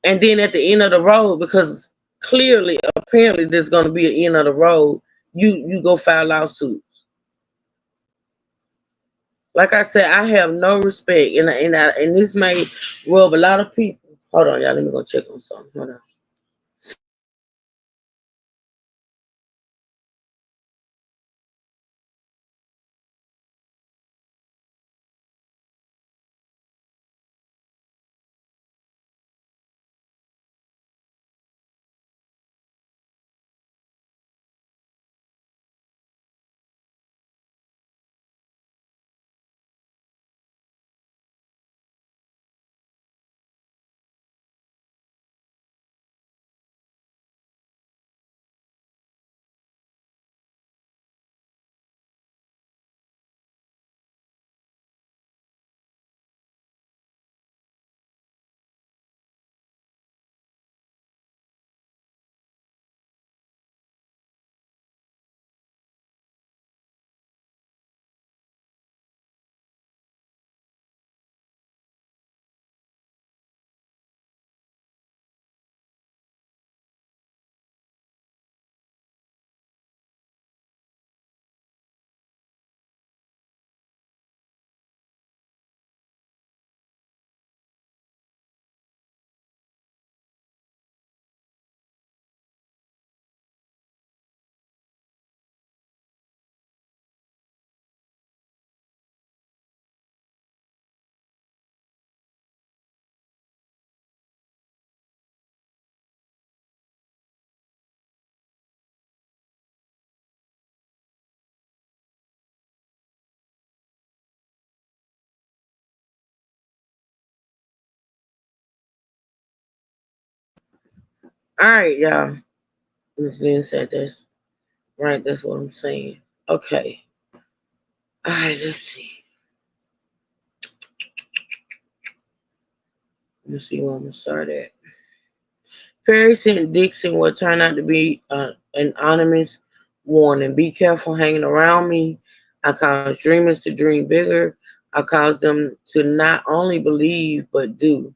And then at the end of the road, because clearly, apparently, there's going to be an end of the road, you go file lawsuits. Like I said, I have no respect, and this may rub a lot of people. Hold on, y'all. Let me go check on something. Hold on. All right, y'all. Miss Lynn said that's right. That's what I'm saying. Okay. All right, let's see. Let's see where I'm gonna start at. Perry sent Dixon what turned out to be an anonymous warning. Be careful hanging around me. I cause dreamers to dream bigger. I cause them to not only believe but do.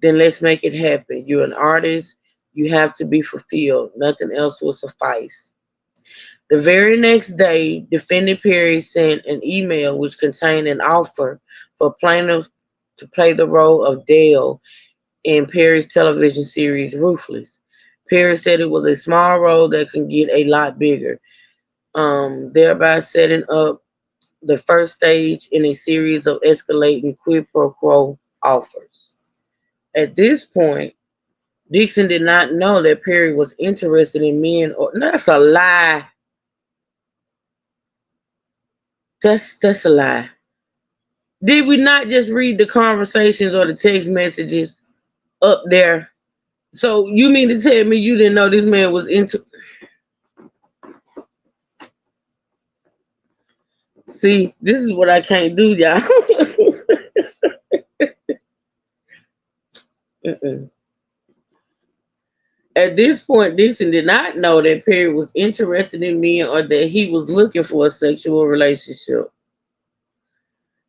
Then let's make it happen. You're an artist. You have to be fulfilled. Nothing else will suffice. The very next day, defendant Perry sent an email which contained an offer for plaintiff to play the role of Dale in Perry's television series Ruthless. Perry said it was a small role that can get a lot bigger, thereby setting up the first stage in a series of escalating quid pro quo offers. At this point, Dixon did not know that Perry was interested in men. Or that's a lie. That's a lie. Did we not just read the conversations or the text messages up there? So you mean to tell me you didn't know this man was into? See, this is what I can't do, y'all. Mm-mm. At this point, Dixon did not know that Perry was interested in men or that he was looking for a sexual relationship.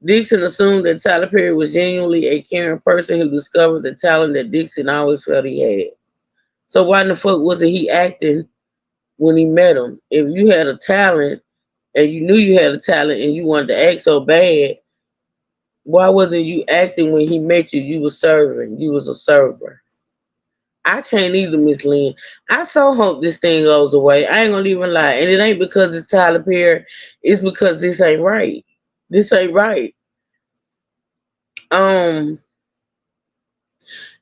Dixon assumed that Tyler Perry was genuinely a caring person who discovered the talent that Dixon always felt he had. So why in the fuck wasn't he acting when he met him? If you had a talent and you knew you had a talent and you wanted to act so bad, why wasn't you acting when he met you? You were serving. You was a server. I can't either, Miss Lynn. I so hope this thing goes away. I ain't gonna even lie. And it ain't because it's Tyler Perry. It's because this ain't right. This ain't right. Um,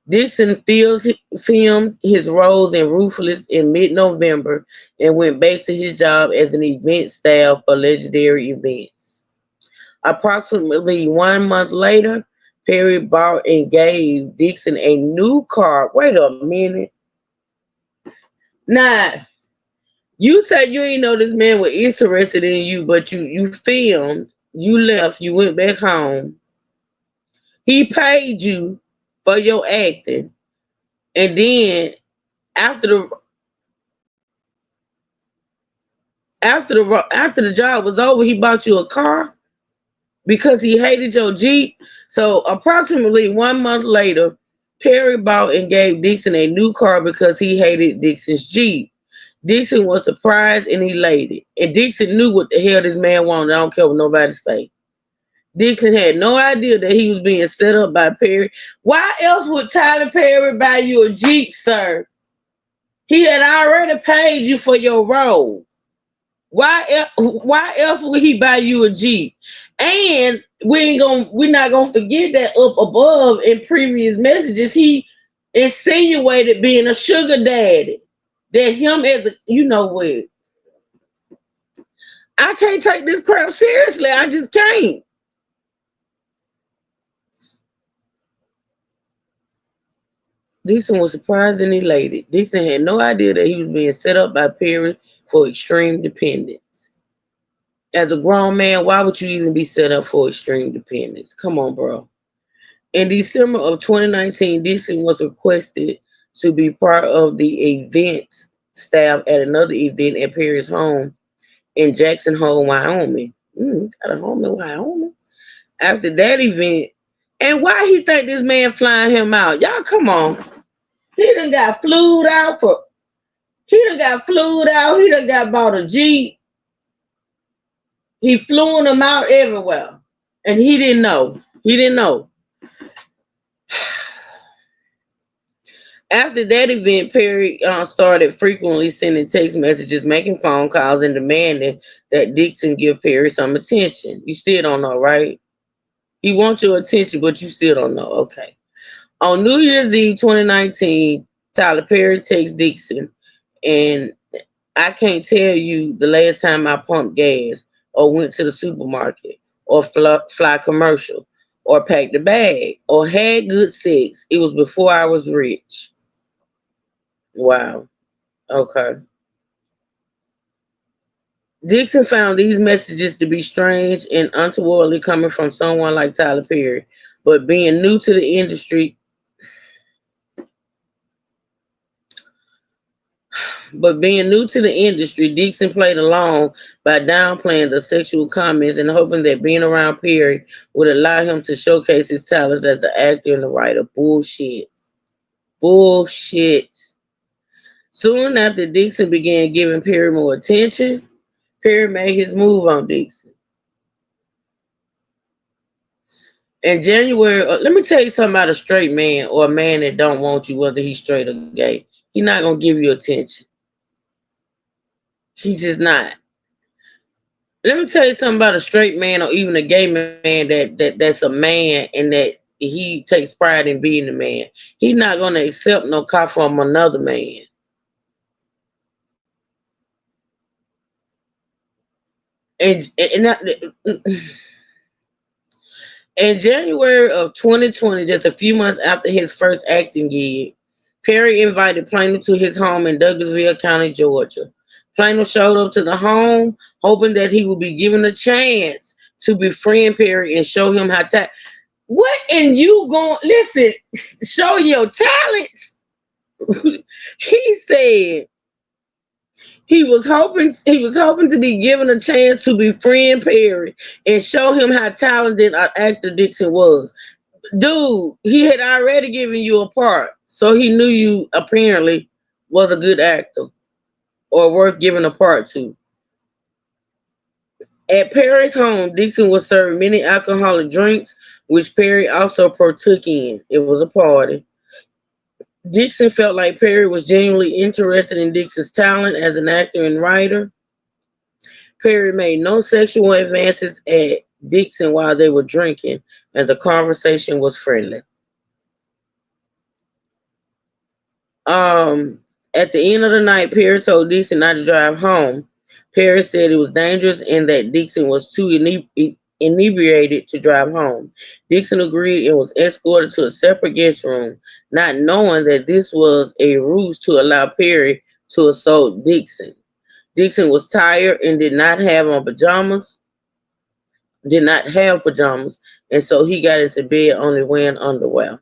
filmed his roles in Ruthless in mid-November and went back to his job as an event staff for legendary events. Approximately 1 month later, Perry bought and gave Dixon a new car. Wait a minute. Nah, you said you ain't know this man was interested in you, but you filmed, you left, you went back home. He paid you for your acting, and then after the after the job was over, he bought you a car because he hated your Jeep. So approximately 1 month later, Perry bought and gave Dixon a new car because he hated Dixon's Jeep. Dixon was surprised and elated. And Dixon knew what the hell this man wanted. I don't care what nobody say. Dixon had no idea that he was being set up by Perry. Why else would Tyler Perry buy you a Jeep, sir? He had already paid you for your role. Why else would he buy you a Jeep? And we're not gonna forget that up above in previous messages, he insinuated being a sugar daddy. That him as a what? I can't take this crap seriously. I just can't. Dixon was surprised and elated. Dixon had no idea that he was being set up by Perry for extreme dependence. As a grown man, why would you even be set up for extreme dependence? Come on, bro. In December of 2019, Dixon was requested to be part of the events staff at another event at Perry's home in Jackson Hole, Wyoming. Got a home in Wyoming. After that event, and why he think this man flying him out? Y'all, come on. He done got flued out for. He done got flued out. He done got bought a Jeep. He flew him out everywhere, and he didn't know. He didn't know. After that event, Perry started frequently sending text messages, making phone calls, and demanding that Dixon give Perry some attention. You still don't know, right? He wants your attention, but you still don't know. Okay. On New Year's Eve 2019, Tyler Perry texts Dixon, and I can't tell you the last time I pumped gas or went to the supermarket or fly commercial or packed a bag or had good sex. It was before I was rich. Wow. Okay. Dixon found these messages to be strange and untowardly coming from someone like Tyler Perry, but being new to the industry, Dixon played along by downplaying the sexual comments and hoping that being around Perry would allow him to showcase his talents as an actor and a writer. Bullshit. Bullshit. Soon after Dixon began giving Perry more attention, Perry made his move on Dixon. In January, let me tell you something about a straight man or a man that don't want you, whether he's straight or gay. He's not gonna give you attention. He's just not. Let me tell you something about a straight man or even a gay man that's a man and that he takes pride in being a man. He's not gonna accept no cop from another man. And in January of 2020, just a few months after his first acting gig, Perry invited Plano to his home in Douglasville County, Georgia. Plano showed up to the home, hoping that he would be given a chance to befriend Perry and show him how to. What and you going? Listen, show your talents. He said he was hoping to be given a chance to befriend Perry and show him how talented an actor Dixon was. Dude, he had already given you a part, so he knew you apparently was a good actor or worth giving a part to. At Perry's home, Dixon was served many alcoholic drinks, which Perry also partook in. It was a party. Dixon felt like Perry was genuinely interested in Dixon's talent as an actor and writer. Perry made no sexual advances at Dixon while they were drinking, and the conversation was friendly. Um, at the end of the night, Perry told Dixon not to drive home. Perry said it was dangerous and that Dixon was too inebriated to drive home. Dixon agreed and was escorted to a separate guest room, not knowing that this was a ruse to allow Perry to assault Dixon. Dixon was tired and did not have pajamas, and so he got into bed only wearing underwear.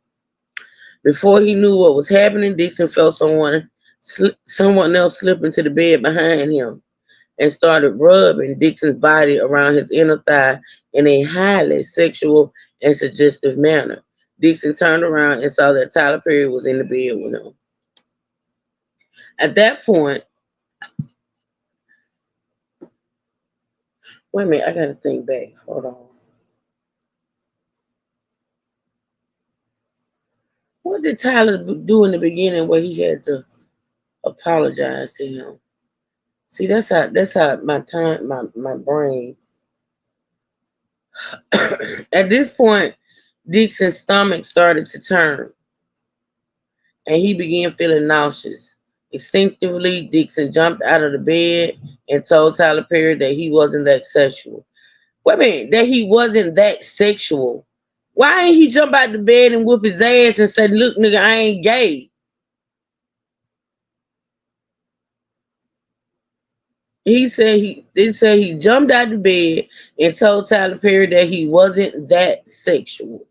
Before he knew what was happening, Dixon felt someone else slip into the bed behind him and started rubbing Dixon's body around his inner thigh in a highly sexual and suggestive manner. Dixon turned around and saw that Tyler Perry was in the bed with him. At that point, wait a minute, I gotta think back. Hold on. What did Tyler do in the beginning where he had to apologize to him? See, that's how my brain. At this point, Dixon's stomach started to turn and he began feeling nauseous. Instinctively, Dixon jumped out of the bed and told Tyler Perry that he wasn't that sexual. Wait a minute, that he wasn't that sexual. Why ain't he jump out the bed and whoop his ass and say, "Look, nigga, I ain't gay"? They said he jumped out the bed and told Tyler Perry that he wasn't that sexual.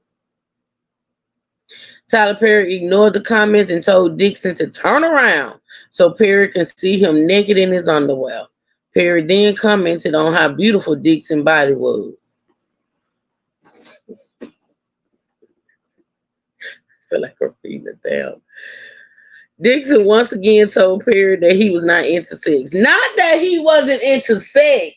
Tyler Perry ignored the comments and told Dixon to turn around so Perry can see him naked in his underwear. Perry then commented on how beautiful Dixon's body was. I feel like I'm reading it down. Dixon once again told Perry that he was not into sex. Not that he wasn't into sex.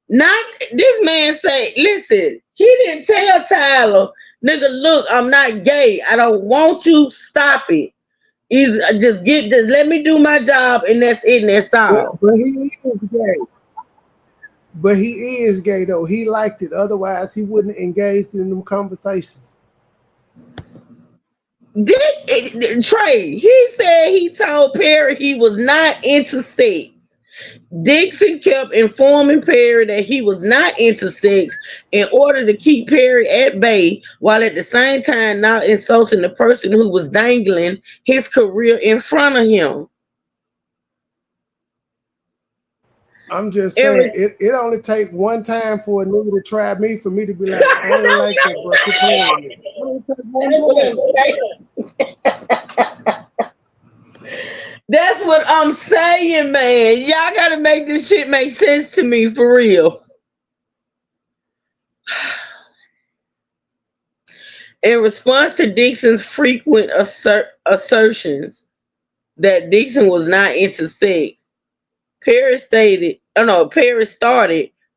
Not this man say, listen, he didn't tell Tyler, nigga, look, I'm not gay. I don't want you. Stop it. Either just let me do my job and that's it and that's all. But he is gay. But he is gay though. He liked it. Otherwise, he wouldn't engage in them conversations. Trey, he said he told Perry he was not into sex. Dixon kept informing Perry that he was not into sex in order to keep Perry at bay, while at the same time not insulting the person who was dangling his career in front of him. I'm just It saying, was it only take one time for a nigga to try me for me to be like, I ain't like that, bro. Quit playing with me. It only take one that's what I'm time. saying. That's what I'm saying, man. Y'all gotta make this shit make sense to me for real. In response to Dixon's frequent assertions that Dixon was not into sex, Perry started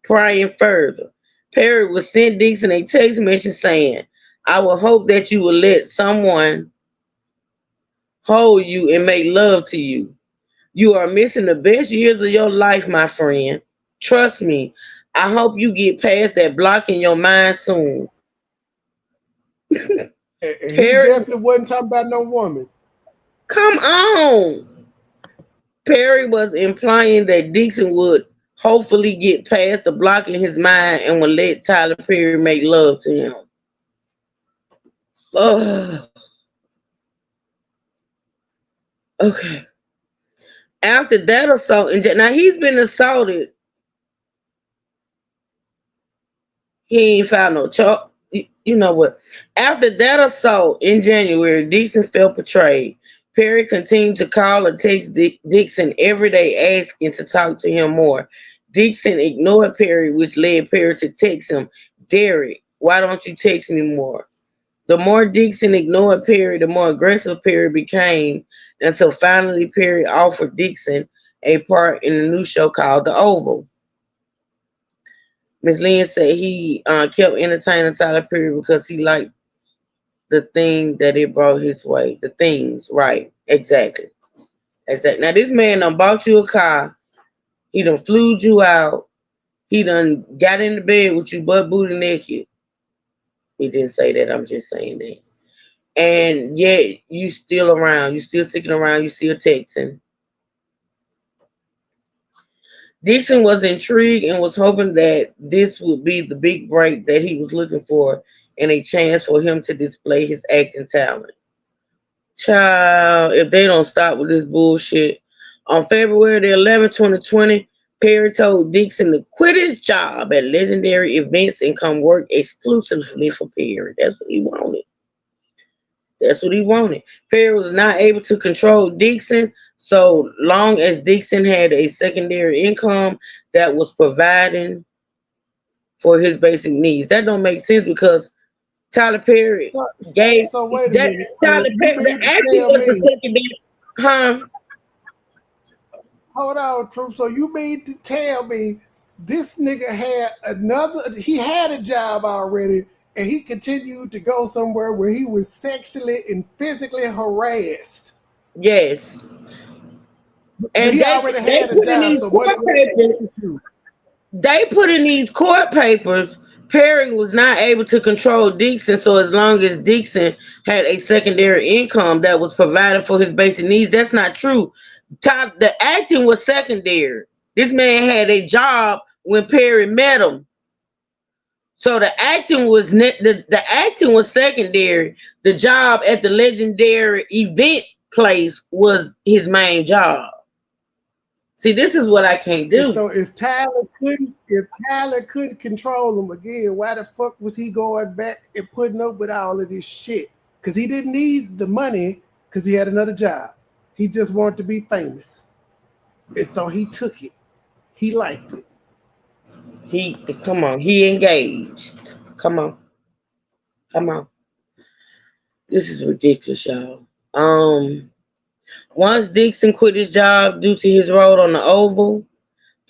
prying further. Perry would send Dixon a text message saying, I will hope that you will let someone hold you and make love to you. You are missing the best years of your life, my friend. Trust me. I hope you get past that block in your mind soon. And he Perry, definitely wasn't talking about no woman. come on. Perry was implying that Dixon would hopefully get past the block in his mind and would let Tyler Perry make love to him. Oh, okay. After that assault, now he's been assaulted. He ain't found no charge. You know what? After that assault in January, Dixon felt betrayed. Perry continued to call or text Dixon every day, asking to talk to him more. Dixon ignored Perry, which led Perry to text him, Derek, why don't you text me more? The more Dixon ignored Perry, the more aggressive Perry became, until finally Perry offered Dixon a part in a new show called The Oval. Miss Lynn said he kept entertaining Tyler Perry because he liked the thing that it brought his way. The things, right? Exactly. Exactly. Now this man done bought you a car. He done flew you out. He done got in the bed with you butt booty naked. He didn't say that. I'm just saying that. And yet you still around. You still sticking around. You still texting. Dixon was intrigued and was hoping that this would be the big break that he was looking for and a chance for him to display his acting talent. Child, if they don't stop with this bullshit. On February the 11th, 2020, Perry told Dixon to quit his job at Legendary Events and come work exclusively for Perry. That's what he wanted. That's what he wanted. Perry was not able to control Dixon so long as Dixon had a secondary income that was providing for his basic needs. That don't make sense because Tyler Perry So, gave so wait a that minute. Tyler So you Perry mean the to acting tell was the me, secondary, huh? hold on, Truth. So you mean to tell me this nigga had he had a job already and he continued to go somewhere where he was sexually and physically harassed. Yes, But and he already they had a put in job, these so money court wasn't papers. an issue. They put in these court papers. Perry was not able to control Dixon, so as long as Dixon had a secondary income that was provided for his basic needs, that's not true. The acting was secondary. This man had a job when Perry met him, so the acting was secondary. The job at the legendary event place was his main job. See, this is what I can't And do. so if Tyler couldn't control him again, why the fuck was he going back and putting up with all of this shit? Because he didn't need the money because he had another job. He just wanted to be famous. And so he took it. He liked it. He come on, he engaged. Come on, come on. This is ridiculous, y'all. Once Dixon quit his job due to his role on the Oval,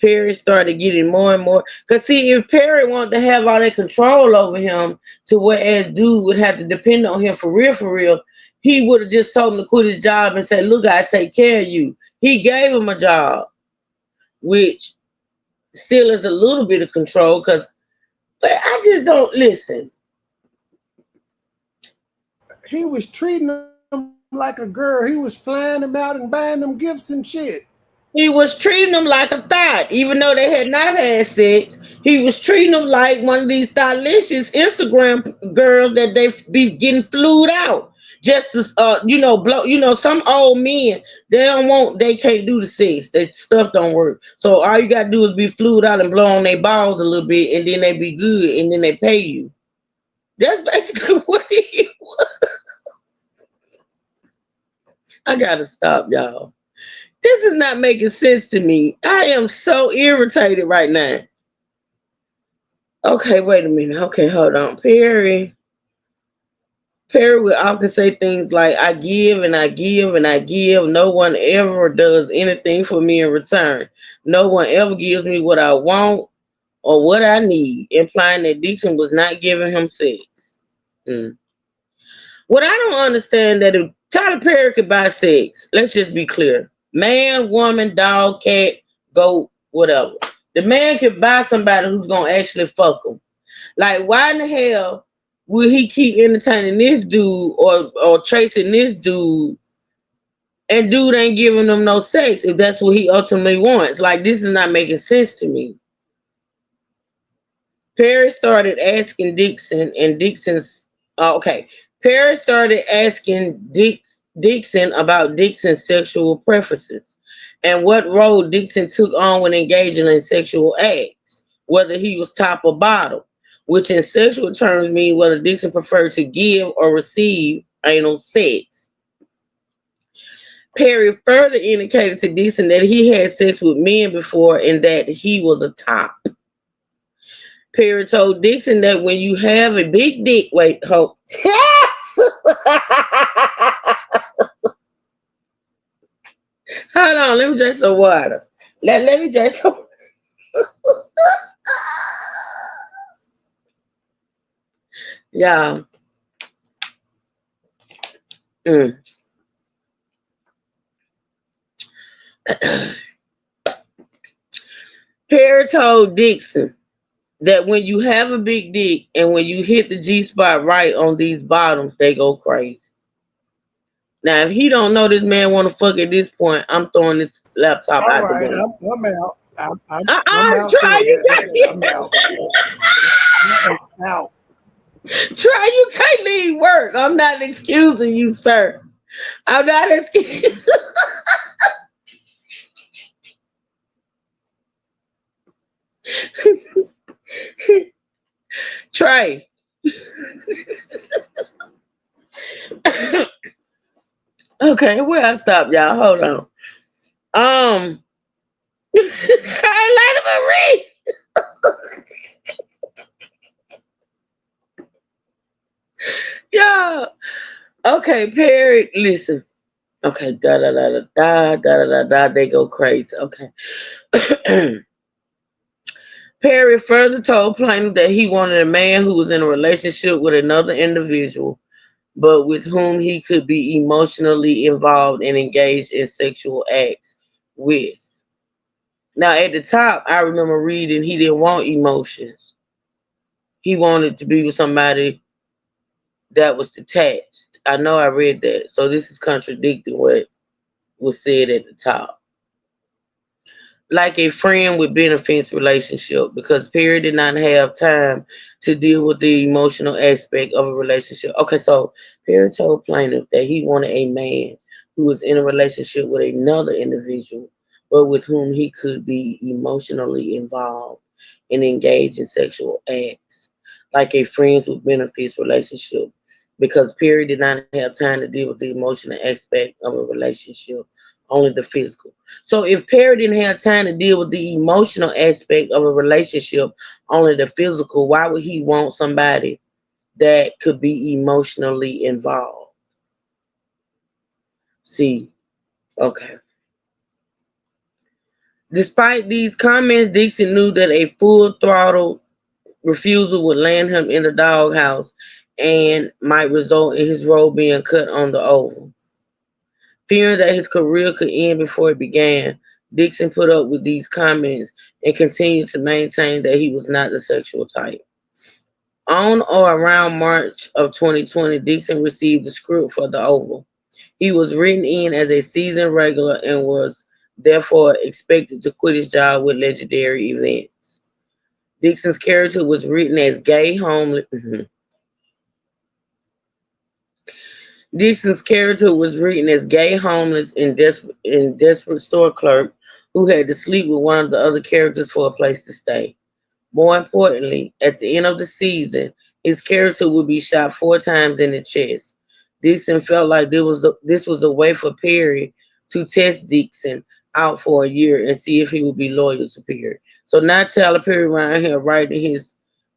Perry started getting more and more. Cause see, if Perry wanted to have all that control over him, to whereas dude would have to depend on him for real, he would have just told him to quit his job and said, "Look, I take care of you." He gave him a job, which still is a little bit of control. But I just don't listen. He was treating him like a girl. He was flying him out and buying them gifts and shit. He was treating them like a thought, even though they had not had sex. He was treating them like one of these stylicious Instagram girls that they be getting flued out just to, blow. Some old men they can't do the sex. That stuff don't work. So all you gotta do is be flued out and blow on their balls a little bit, and then they be good, and then they pay you. That's basically what he. I gotta stop, y'all. This is not making sense to me. I am so irritated right now. Okay, wait a minute. Okay, hold on. Perry would often say things like, I give and I give and I give. No one ever does anything for me in return. No one ever gives me what I want or what I need, implying that Dixon was not giving him sex. Mm. What I don't understand that if Tyler Perry could buy sex, let's just be clear. Man, woman, dog, cat, goat, whatever. The man could buy somebody who's gonna actually fuck him. Like, why in the hell would he keep entertaining this dude or chasing this dude and dude ain't giving him no sex if that's what he ultimately wants? Like, this is not making sense to me. Perry started asking Dixon and Dixon's okay. Perry started asking Dixon about Dixon's sexual preferences and what role Dixon took on when engaging in sexual acts, whether he was top or bottom, which in sexual terms mean whether Dixon preferred to give or receive anal sex. Perry further indicated to Dixon that he had sex with men before and that he was a top. Perry told Dixon that when you have a big dick, wait, hold. Hold on, let me drink some water. Let me drink some. Yeah. Mm. Perry told Dixon that when you have a big dick and when you hit the G spot right on these bottoms, they go crazy. Now, if he don't know this man want to fuck at this point, I'm throwing this laptop All out the right, window. I'm out. I'm out Try there. you I'm out. I'm out. Try you can't leave work. I'm not excusing you, sir. I'm not excusing. Trey. Okay, where I stop, y'all? Hold on. Hey, Lady Marie. Yeah. Okay, Perry. Listen. Okay, da da da da da da da da. They go crazy. Okay. Perry further told plaintiff that he wanted a man who was in a relationship with another individual, but with whom he could be emotionally involved and engaged in sexual acts with. Now, at the top, I remember reading he didn't want emotions. He wanted to be with somebody that was detached. I know I read that. So this is contradicting what was said at the top. Like a friend with benefits relationship, because Perry did not have time to deal with the emotional aspect of a relationship. Okay, so Perry told plaintiff that he wanted a man who was in a relationship with another individual, but with whom he could be emotionally involved and engage in sexual acts, like a friends with benefits relationship, because Perry did not have time to deal with the emotional aspect of a relationship, only the physical. So if Perry didn't have time to deal with the emotional aspect of a relationship, only the physical, why would he want somebody that could be emotionally involved? See, okay. Despite these comments, Dixon knew that a full throttle refusal would land him in the doghouse and might result in his role being cut on the oval. Fearing that his career could end before it began, Dixon put up with these comments and continued to maintain that he was not the sexual type. On or around March of 2020, Dixon received the script for the Oval. He was written in as a season regular and was therefore expected to quit his job with legendary events. Dixon's character was written as gay homeless. Dixon's character was written as gay homeless and desperate store clerk who had to sleep with one of the other characters for a place to stay. More importantly, at the end of the season, his character would be shot 4 times in the chest. Dixon felt like this was a way for Perry to test Dixon out for a year and see if he would be loyal to Perry. So now Tyler Perry around here writing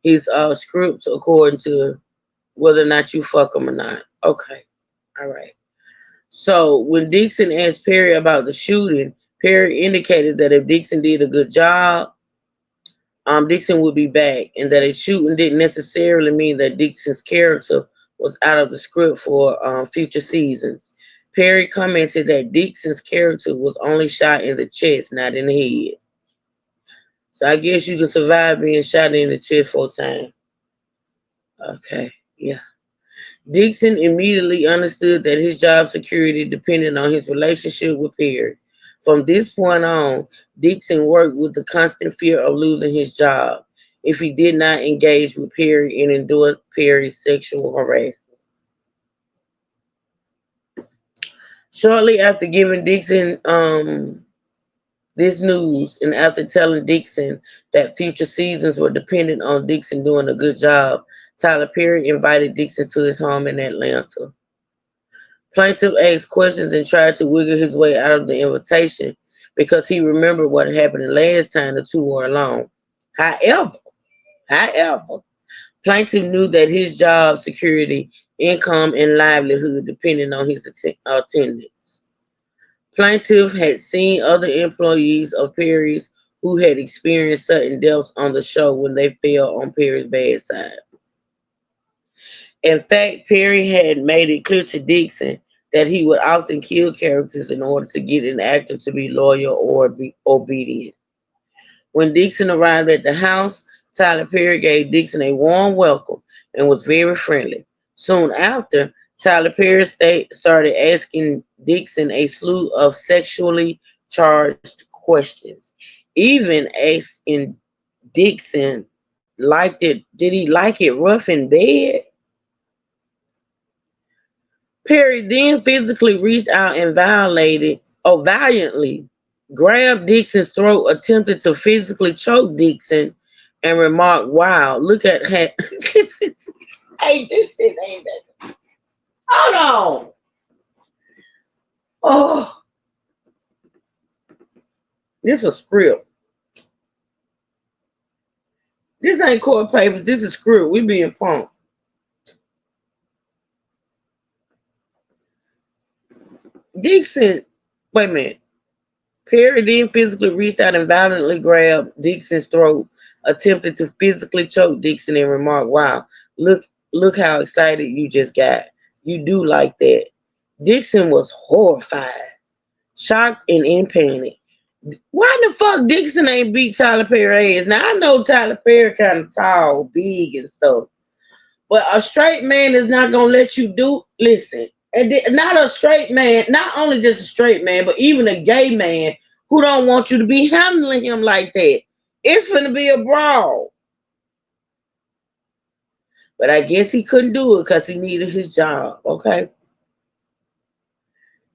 his scripts according to whether or not you fuck him or not. Okay, all right. So when Dixon asked Perry about the shooting, Perry indicated that if Dixon did a good job, Dixon would be back, and that a shooting didn't necessarily mean that Dixon's character was out of the script for future seasons. Perry commented that Dixon's character was only shot in the chest, not in the head. So I guess you can survive being shot in the chest 4 times. Okay, yeah. Dixon immediately understood that his job security depended on his relationship with Perry. From this point on, Dixon worked with the constant fear of losing his job if he did not engage with Perry and endure Perry's sexual harassment. Shortly after giving Dixon this news and after telling Dixon that future seasons were dependent on Dixon doing a good job, Tyler Perry invited Dixon to his home in Atlanta. Plaintiff asked questions and tried to wiggle his way out of the invitation because he remembered what happened the last time the two were alone. However, however, Plaintiff knew that his job security, income, and livelihood depended on his attendance. Plaintiff had seen other employees of Perry's who had experienced sudden deaths on the show when they fell on Perry's bad side. In fact, Perry had made it clear to Dixon that he would often kill characters in order to get an actor to be loyal or be obedient. When Dixon arrived at the house, Tyler Perry gave Dixon a warm welcome and was very friendly. Soon after, Tyler Perry started asking Dixon a slew of sexually charged questions, even asking Dixon did he like it rough in bed? Perry then physically reached out and valiantly grabbed Dixon's throat, attempted to physically choke Dixon, and remarked, "Wow, look at her." Hey, this shit ain't that. Hold on. Oh, this is a script. This ain't court papers. This is script. We being punked. Dixon, wait a minute. Perry then physically reached out and violently grabbed Dixon's throat, attempted to physically choke Dixon, and remarked, "Wow, look, look how excited you just got. You do like that." Dixon was horrified, shocked, and in panic. Why the fuck Dixon ain't beat Tyler Perry ass? Now I know Tyler Perry kind of tall, big, and stuff, but a straight man is not gonna let you do. Listen, and not a straight man, not only just a straight man, but even a gay man who don't want you to be handling him like that. It's gonna be a brawl. But I guess he couldn't do it because he needed his job. Okay.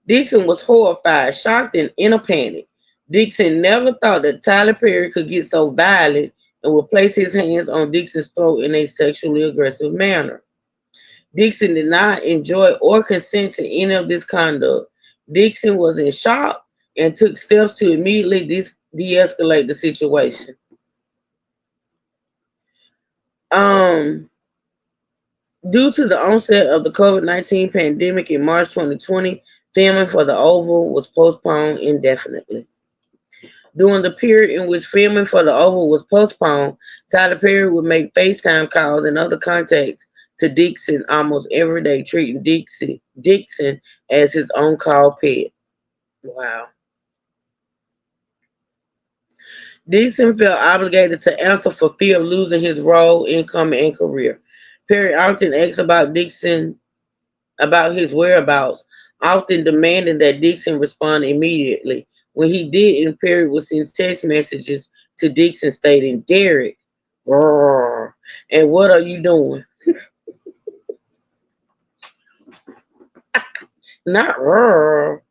Dixon was horrified, shocked, and in a panic. Dixon never thought that Tyler Perry could get so violent and would place his hands on Dixon's throat in a sexually aggressive manner. Dixon did not enjoy or consent to any of this conduct. Dixon was in shock and took steps to immediately de-escalate the situation. Um, Due to the onset of the COVID-19 pandemic in March 2020, filming for The Oval was postponed indefinitely. During the period in which filming for The Oval was postponed, Tyler Perry would make FaceTime calls and other contacts to Dixon almost every day, treating Dixon as his on-call pet. Wow. Dixon felt obligated to answer for fear of losing his role, income, and career. Perry often asked about his whereabouts, often demanding that Dixon respond immediately. When he didn't, Perry would send text messages to Dixon stating, Derek, "Roar, and what are you doing?" Not roar.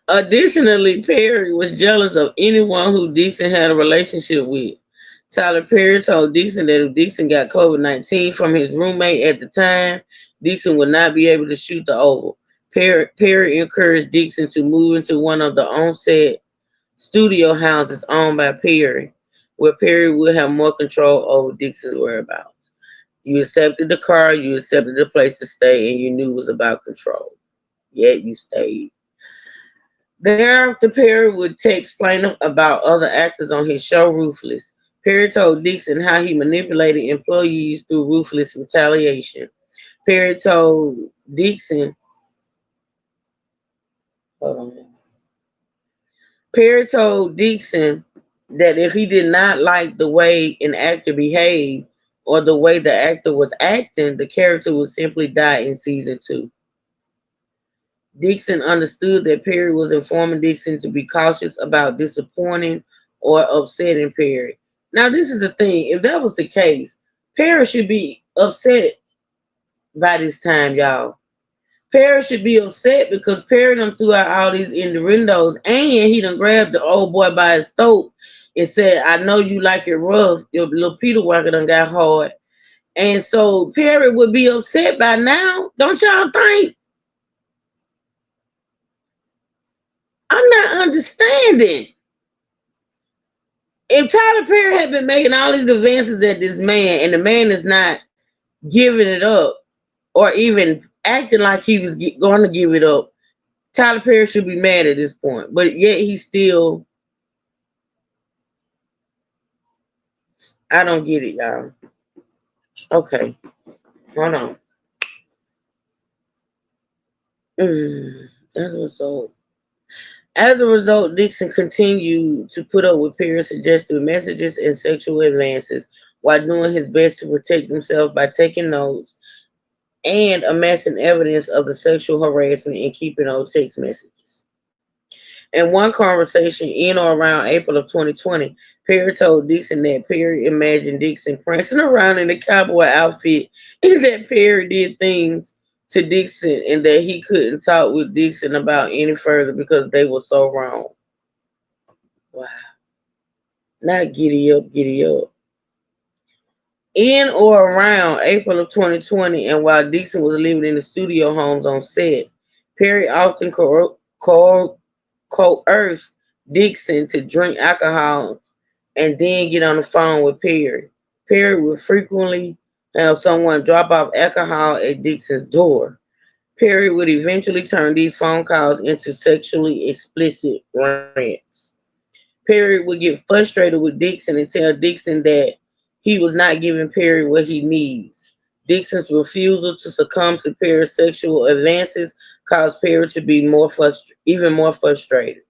Additionally, Perry was jealous of anyone who Dixon had a relationship with. Tyler Perry told Dixon that if Dixon got COVID-19 from his roommate at the time, Dixon would not be able to shoot the oval. Perry encouraged Dixon to move into one of the on-set studio houses owned by Perry, where Perry would have more control over Dixon's whereabouts. You accepted the car, you accepted the place to stay, and you knew it was about control. Yet you stayed. Thereafter, Perry would text plaintiff about other actors on his show, Ruthless. Perry told Dixon how he manipulated employees through ruthless retaliation. Perry told Dixon, hold on. Perry told Dixon that if he did not like the way an actor behaved or the way the actor was acting, the character would simply die in season 2. Dixon understood that Perry was informing Dixon to be cautious about disappointing or upsetting Perry. Now, this is the thing. If that was the case, Perry should be upset by this time, y'all. Perry should be upset because Perry done threw out all these innuendos and he done grabbed the old boy by his throat and said, I know you like it rough. Your little Peter Walker done got hard. And so Perry would be upset by now. Don't y'all think? I'm not understanding. If Tyler Perry had been making all these advances at this man and the man is not giving it up or even acting like he was going to give it up, Tyler Perry should be mad at this point. But yet he's still, I don't get it, y'all. Okay, hold on. That's what's so. As a result, Dixon continued to put up with Perry's suggestive messages and sexual advances while doing his best to protect himself by taking notes and amassing evidence of the sexual harassment and keeping old text messages. In one conversation in or around April of 2020, Perry told Dixon that Perry imagined Dixon prancing around in a cowboy outfit and that Perry did things to Dixon and that he couldn't talk with Dixon about any further because they were so wrong. Wow. Not giddy up, giddy up. In or around April of 2020, and while Dixon was living in the studio homes on set, Perry often coerced Dixon to drink alcohol and then get on the phone with Perry. Perry would frequently have someone drop off alcohol at Dixon's door. Perry would eventually turn these phone calls into sexually explicit rants. Perry would get frustrated with Dixon and tell Dixon that he was not giving Perry what he needs. Dixon's refusal to succumb to Perry's sexual advances caused Perry to be even more frustrated.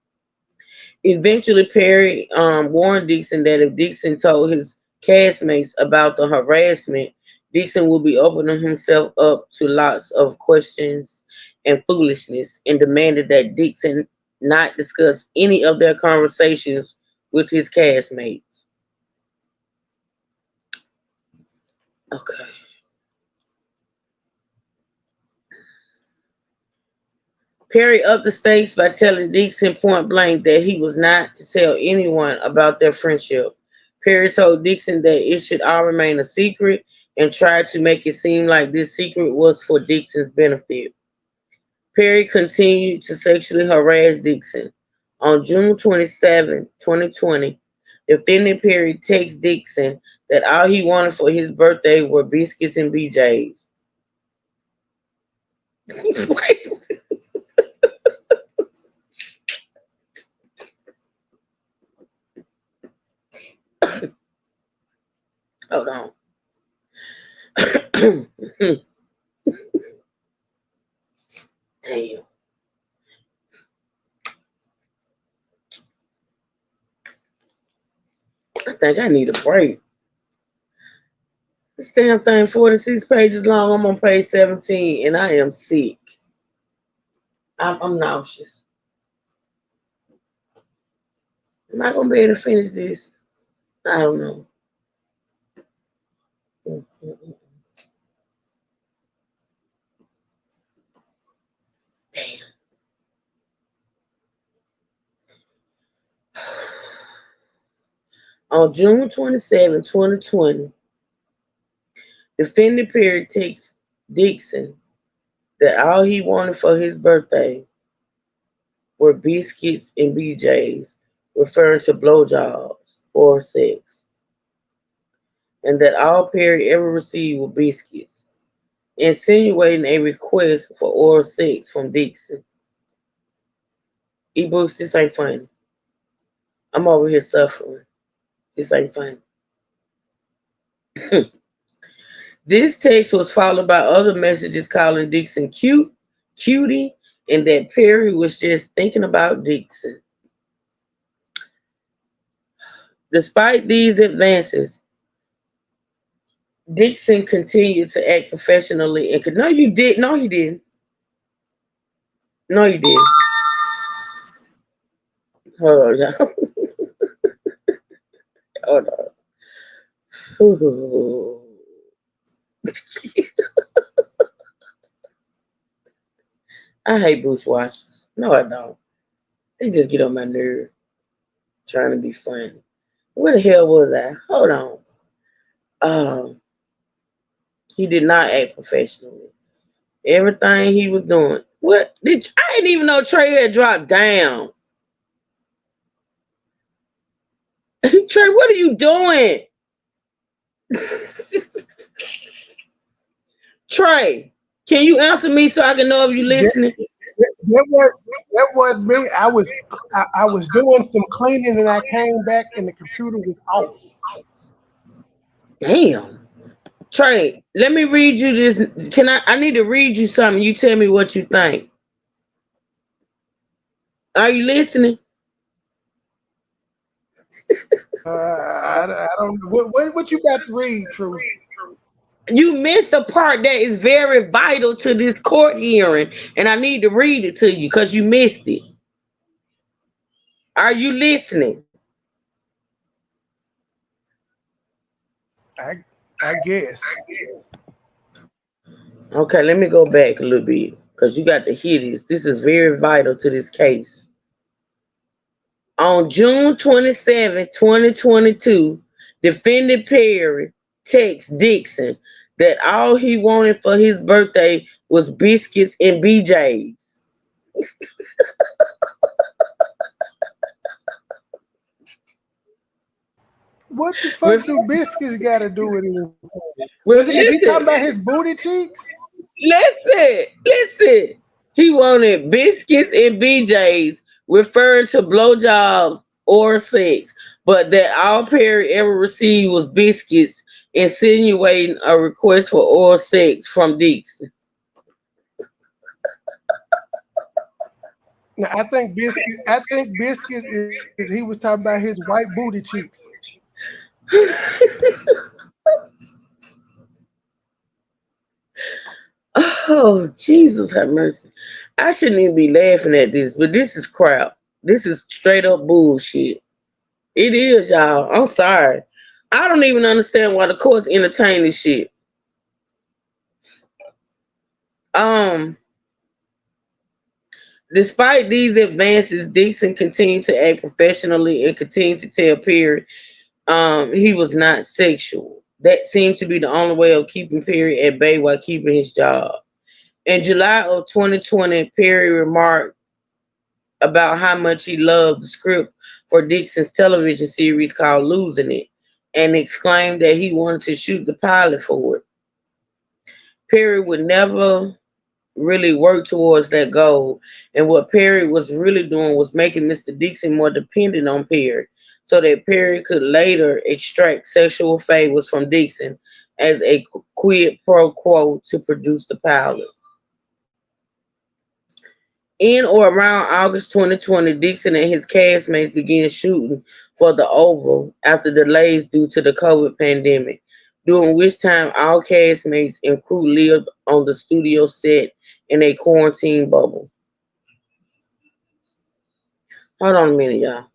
Eventually, Perry warned Dixon that if Dixon told his castmates about the harassment, Dixon would be opening himself up to lots of questions and foolishness, and demanded that Dixon not discuss any of their conversations with his castmates. Okay. Perry upped the stakes by telling Dixon point blank that he was not to tell anyone about their friendship. Perry told Dixon that it should all remain a secret and tried to make it seem like this secret was for Dixon's benefit. Perry continued to sexually harass Dixon. On June 27, 2020, defendant Perry texted Dixon that all he wanted for his birthday were biscuits and BJs. Wait. Hold on. Damn. I think I need a break. This damn thing 46 pages long. I'm on page 17 and I am sick. I'm nauseous. Am I gonna be able to finish this? I don't know. Mm, mm, mm. Damn. On June 27, 2020, defendant Perry texts Dixon that all he wanted for his birthday were biscuits and BJs, referring to blowjobs or sex, and that all Perry ever received were biscuits, insinuating a request for oral sex from Dixon. E-books, this ain't funny. I'm over here suffering. This ain't funny. This text was followed by other messages calling Dixon cute, cutie, and that Perry was just thinking about Dixon. Despite these advances, Dixon continued to act professionally and could. No, you did. No, he didn't. No, you didn't. Hold on, y'all. Hold on. I hate bushwhackers. No, I don't. They just get on my nerve trying to be funny. Where the hell was I? Hold on. Um, he did not act professionally. Everything he was doing. What did I didn't even know Trey had dropped down. Trey, what are you doing? Trey, can you answer me so I can know if you're That, listening? that was me. I was doing some cleaning and I came back and the computer was off. Damn. Trey, let me read you this. I need to read you something. You tell me what you think. Are you listening? I don't know what you got to read, Truth. You missed a part that is very vital to this court hearing, and I need to read it to you because you missed it. Are you listening? I guess. Okay, let me go back a little bit because you got to hear this. This is very vital to this case. On June 27, 2022, defendant Perry texts Dixon that all he wanted for his birthday was biscuits and BJs. What the fuck Ref- do biscuits got to do with it? Is he talking Listen, about his booty cheeks? listen. He wanted biscuits and BJs, referring to blowjobs or sex, but that all Perry ever received was biscuits, insinuating a request for oral sex from Dixon. Now I think biscuits is he was talking about his white booty cheeks. Oh, Jesus have mercy. I shouldn't even be laughing at this, but this is crap. This is straight up bullshit. It is, y'all. I'm sorry. I don't even understand why the courts entertain this shit. Um, Despite these advances, Dixon continued to act professionally and continued to tell Perry he was not sexual. That seemed to be the only way of keeping Perry at bay while keeping his job. In July of 2020, Perry remarked about how much he loved the script for Dixon's television series called Losing It and exclaimed that he wanted to shoot the pilot for it. Perry would never really work towards that goal, and what Perry was really doing was making Mr. Dixon more dependent on Perry so that Perry could later extract sexual favors from Dixon as a quid pro quo to produce the pilot. In or around August 2020, Dixon and his castmates began shooting for the Oval after delays due to the COVID pandemic. during which time all castmates and crew lived on the studio set in a quarantine bubble. Hold on a minute, y'all.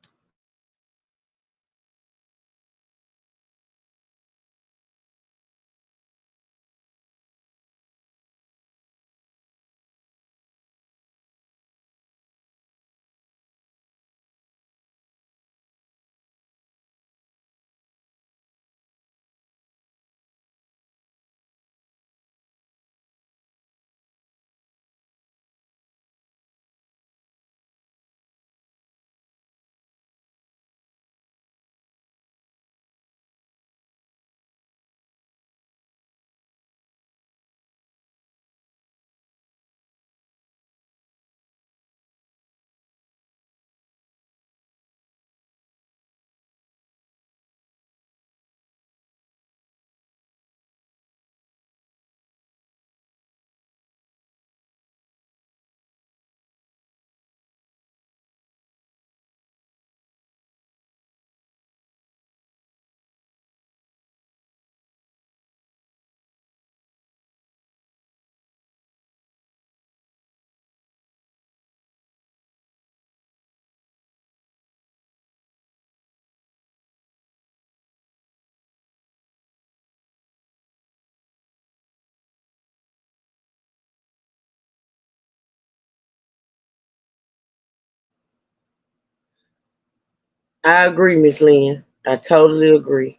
I agree, Miss Lynn. I totally agree.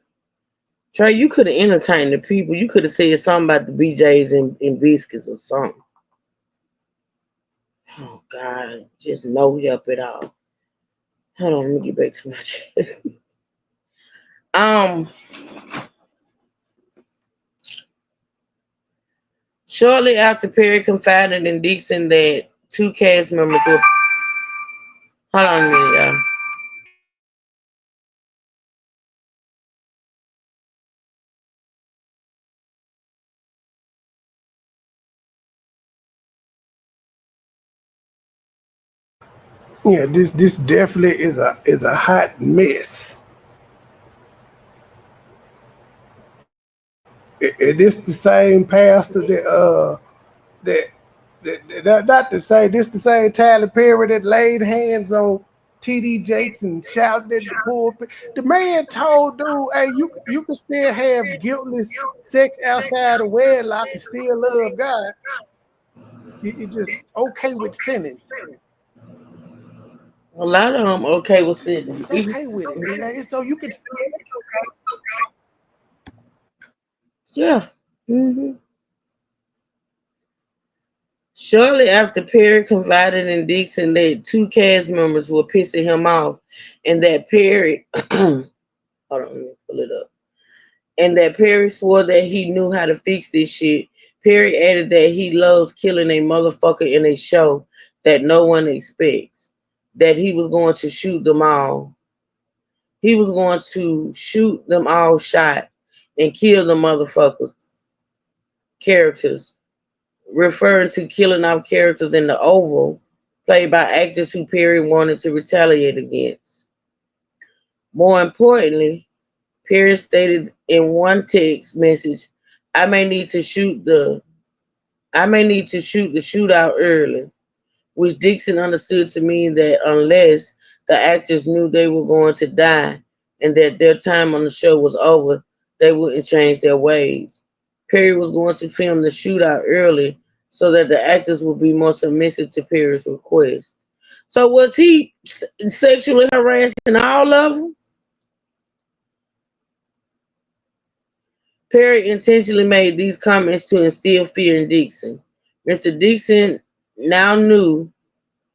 Trey, you could have entertained the people. You could have said something about the BJs and biscuits or something. Oh God, just no help at all. Hold on, let me get back to my chat. um, Shortly after Perry confided in Dixon that two cast members were. Hold on a minute, y'all. Yeah, this definitely is a hot mess. And this the same pastor that, not to say this the same Tyler Perry that laid hands on TD Jakes and shouted at the pulpit. The man told dude, "Hey, you can still have guiltless sex outside of wedlock and still love God. You just okay with sinning. A lot of them okay with Just sitting. okay with it. Okay? So you can Yeah. hmm Shortly after Perry confided in Dixon that two cast members were pissing him off, and that Perry, hold on, let me pull it up, and that Perry swore that he knew how to fix this shit. Perry added that he loves killing a motherfucker in a show that no one expects. That he was going to shoot them all. He was going to shoot them all shot and kill the motherfuckers characters, referring to killing off characters in the Oval, played by actors who Perry wanted to retaliate against. More importantly, Perry stated in one text message, "I may need to shoot the I may need to shoot the shootout early," which Dixon understood to mean that unless the actors knew they were going to die and that their time on the show was over, they wouldn't change their ways. Perry was going to film the shootout early so that the actors would be more submissive to Perry's request. So was he sexually harassing all of them? Perry intentionally made these comments to instill fear in Dixon. Mr. Dixon now knew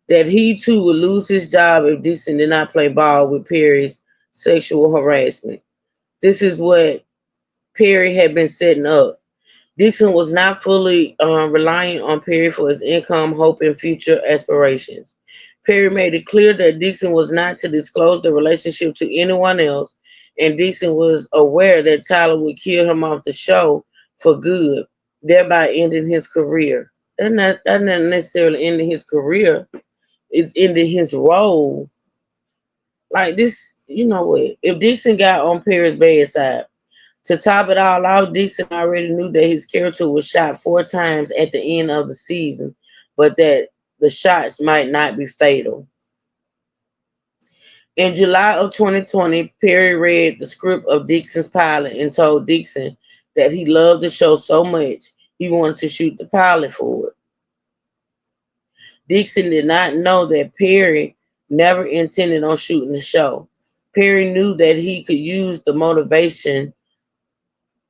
that he too would lose his job if Dixon did not play ball with Perry's sexual harassment. This is what Perry had been setting up. Dixon was not fully reliant on Perry for his income, hope, and future aspirations. Perry made it clear that Dixon was not to disclose the relationship to anyone else, and Dixon was aware that Tyler would kill him off the show for good, thereby ending his career. That not necessarily ending his career, it's ending his role. Like this, you know what? If Dixon got on Perry's bad side, To top it all off, Dixon already knew that his character was shot 4 times at the end of the season, but that the shots might not be fatal. In July of 2020, Perry read the script of Dixon's pilot and told Dixon that he loved the show so much he wanted to shoot the pilot for it. Dixon did not know that Perry never intended on shooting the show. Perry knew that he could use the motivation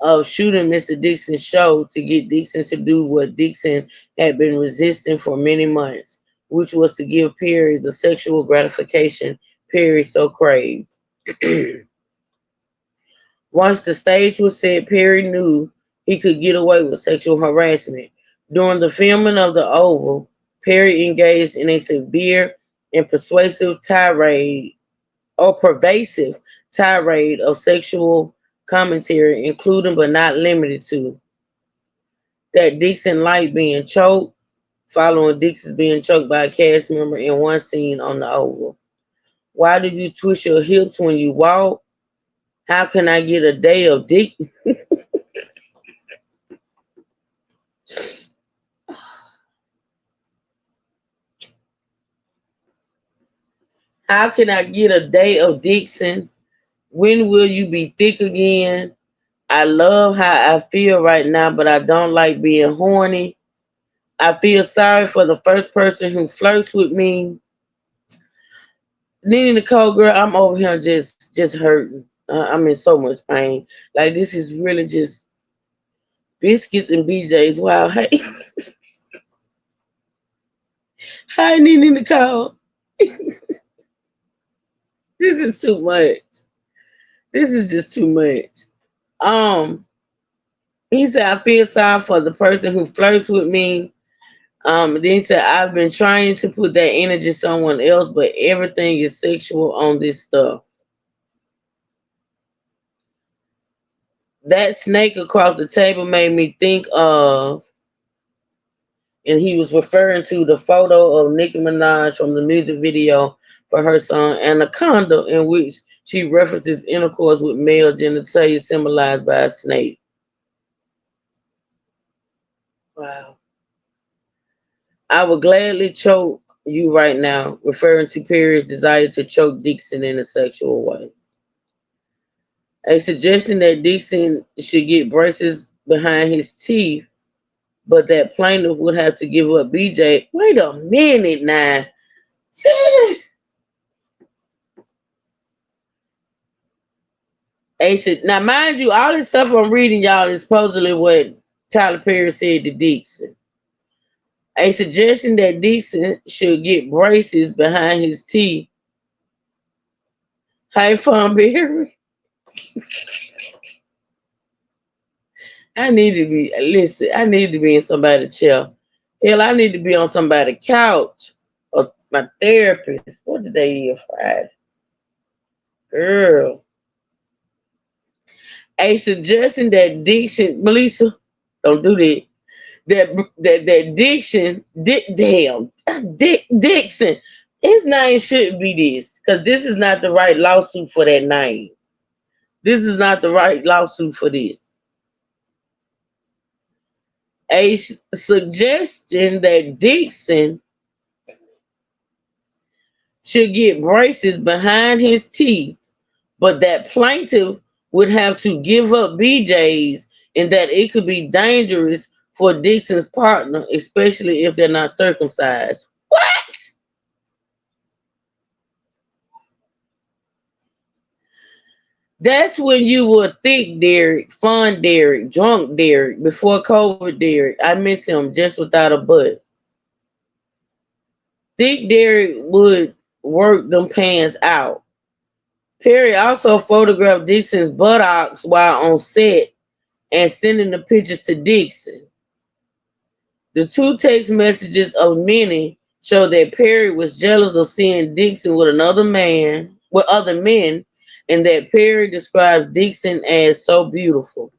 of shooting Mr. Dixon's show to get Dixon to do what Dixon had been resisting for many months, which was to give Perry the sexual gratification Perry so craved. Once the stage was set, Perry knew he could get away with sexual harassment. During the filming of The Oval, Perry engaged in a severe and pervasive tirade of sexual commentary, including but not limited to that Dixon liked being choked, following Dixon being choked by a cast member in one scene on The Oval. Why do you twist your hips when you walk? How can I get a day of dick? How can I get a day of Dixon? When will you be thick again? I love how I feel right now, but I don't like being horny. I feel sorry for the first person who flirts with me. Nene Nicole, girl, I'm over here just hurting. I'm in so much pain. Like this is really just biscuits and BJ's. Wow, hey, hi, Nene Nicole. This is too much. This is just too much. Um, he said I feel sorry for the person who flirts with me. Then he said I've been trying to put that energy someone else, but everything is sexual on this stuff. That snake across the table made me think of, and he was referring to the photo of Nicki Minaj from the music video for her song Anaconda, in which she references intercourse with male genitalia symbolized by a snake. Wow. I would gladly choke you right now, referring to Perry's desire to choke Dixon in a sexual way. A suggestion that Dixon should get braces behind his teeth, but that plaintiff would have to give up BJ. Wait a minute now. Now, mind you, all this stuff I'm reading, y'all, is supposedly what Tyler Perry said to Dixon. A suggestion that Dixon should get braces behind his teeth. Hey, Fun Berry. I need to be, listen, I need to be in somebody's chair. Hell, I need to be on somebody's couch or my therapist. What did they eat Friday? Girl. A suggestion that Dixon, Melissa, don't do that. That Dixon, his name shouldn't be this, because this is not the right lawsuit for that name. This is not the right lawsuit for this. A suggestion that Dixon should get braces behind his teeth, but that plaintiff would have to give up BJ's and that it could be dangerous for Dixon's partner, especially if they're not circumcised. What? That's when you were thick Derek, fun Derek, drunk Derek, before COVID Derek. I miss him just without a butt. Thick Derek would work them pants out. Perry also photographed Dixon's buttocks while on set and sending the pictures to Dixon. The two text messages of many show that Perry was jealous of seeing Dixon with another man, with other men, and that Perry describes Dixon as so beautiful.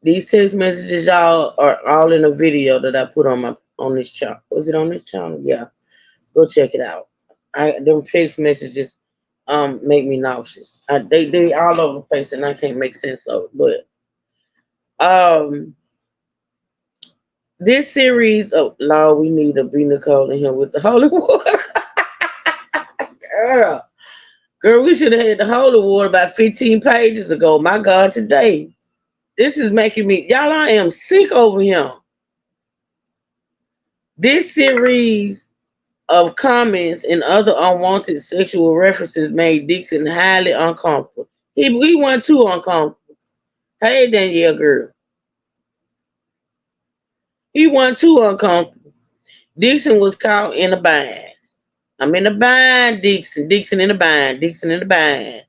These text messages, y'all, are all in a video that I put on this channel. Was it on this channel? Yeah. Go check it out. Them text messages make me nauseous. They all over the place and I can't make sense of it. But this series of Lord, we need to be Nicole in here with the holy water. Girl. Girl, we should have had the holy water about 15 pages ago. My God, today. This is making me y'all, I am sick over here. This series of comments and other unwanted sexual references made Dixon highly uncomfortable. He wasn't too uncomfortable. Hey, Danielle girl. He wasn't too uncomfortable. Dixon was caught in a bind. I'm in a bind, Dixon. Dixon in a bind. Dixon in a bind.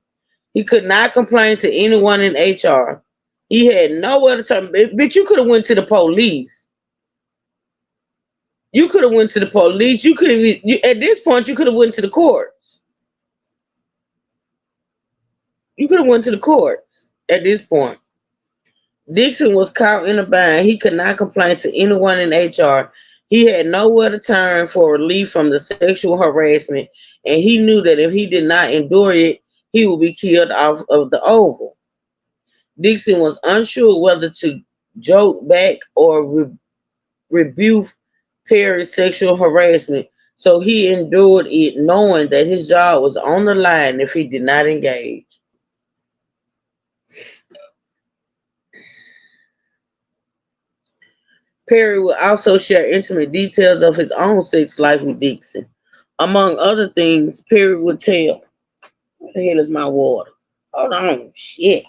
He could not complain to anyone in HR. He had nowhere to turn. Bitch, you could have went to the police. You could have went to the police. You could have. At this point, you could have went to the courts. You could have went to the courts at this point. Dixon was caught in a bind. He could not complain to anyone in HR. He had nowhere to turn for relief from the sexual harassment, and he knew that if he did not endure it, he would be killed off of the Oval. Dixon was unsure whether to joke back or rebuke Perry's sexual harassment, so he endured it knowing that his job was on the line if he did not engage. Perry would also share intimate details of his own sex life with Dixon. Among other things, Perry would tell, what the hell is my water? Hold on, shit.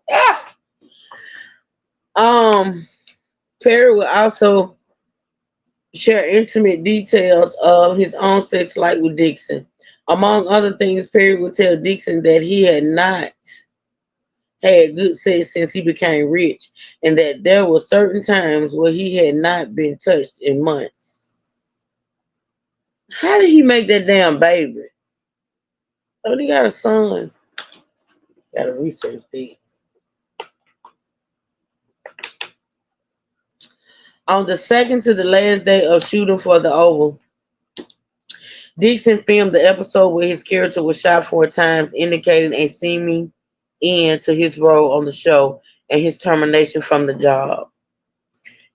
Ah! Um, Perry would also share intimate details of his own sex life with Dixon. Among other things, Perry would tell Dixon that he had not had good sex since he became rich, and that there were certain times where he had not been touched in months. How did he make that damn baby? Oh, he got a son. Gotta research this. On the second to the last day of shooting for the Oval, Dixon filmed the episode where his character was shot 4 times, indicating a seeming end to his role on the show and his termination from the job.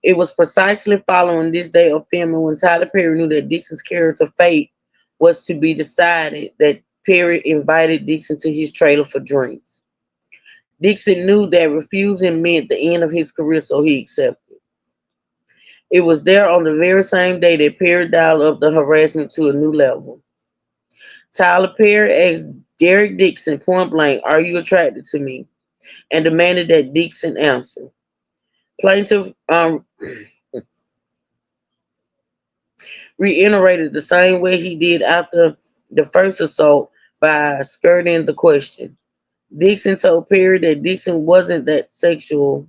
It was precisely following this day of filming when Tyler Perry knew that Dixon's character fate was to be decided that Perry invited Dixon to his trailer for drinks. Dixon knew that refusing meant the end of his career, so he accepted. It was there on the very same day that Perry dialed up the harassment to a new level. Tyler Perry asked Derek Dixon point blank, "Are you attracted to me?" and demanded that Dixon answer. Plaintiff reiterated the same way he did after the first assault by skirting the question. Dixon told Perry that Dixon wasn't that sexual.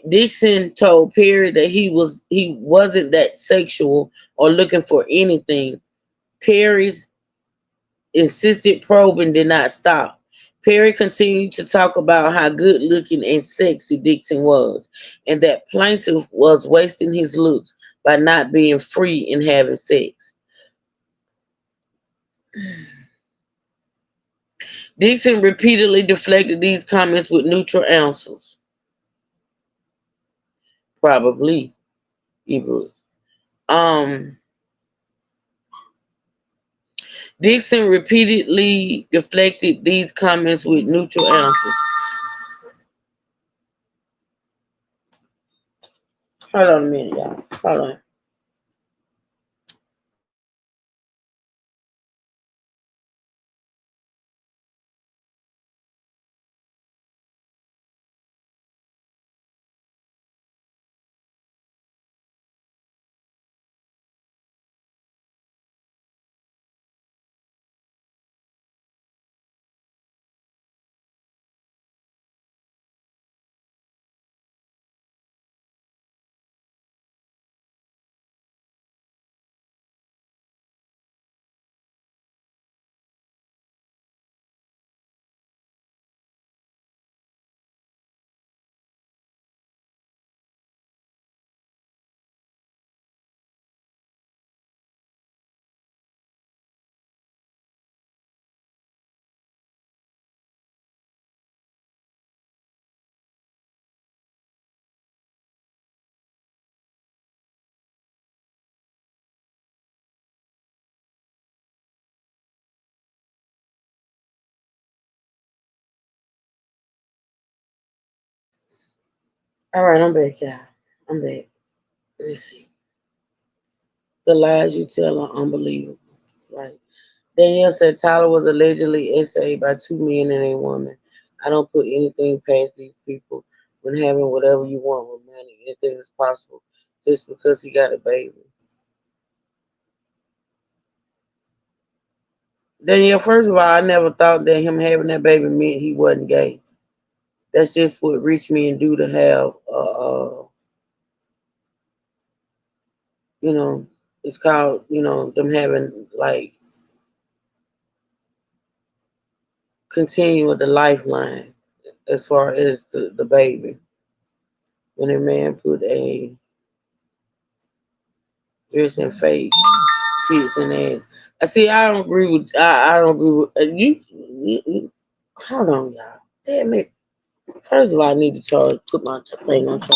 Dixon told Perry that he wasn't that sexual or looking for anything. Perry's insistent probing did not stop. Perry continued to talk about how good looking and sexy Dixon was, and that plaintiff was wasting his looks by not being free and having sex. Dixon repeatedly deflected these comments with neutral answers. Probably he was. Um, Dixon repeatedly deflected these comments with neutral answers. Hold on a minute, y'all. Hold on. All right, I'm back, y'all. I'm back. Let's see. The lies you tell are unbelievable. Right. Danielle said Tyler was allegedly essayed by two men and a woman. I don't put anything past these people when having whatever you want with money. Anything is possible just because he got a baby. Danielle, first of all, I never thought that him having that baby meant he wasn't gay. That's just what rich men do to have, you know, it's called, them having like continue with the lifeline as far as the baby. When a man put a dress and fake tits and ass. I see. I don't agree with. I don't agree with you. Hold on, y'all. Damn it. First of all, I need to charge. Put my thing on charge.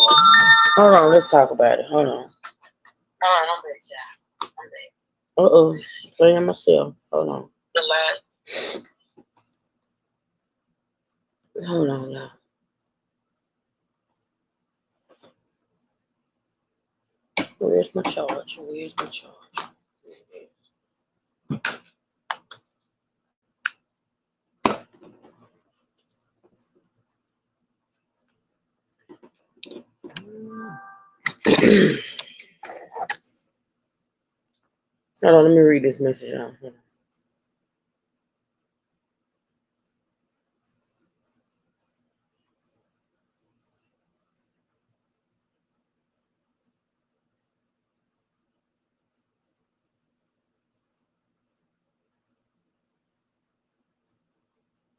Hold on. Let's talk about it. Hold on. All right, I'm back, y'all. I'm back. Uh-oh. Playing myself. Hold on. The last. Hold on, y'all. Where's my charge? Where's my charge? Hold on, let me read this message out.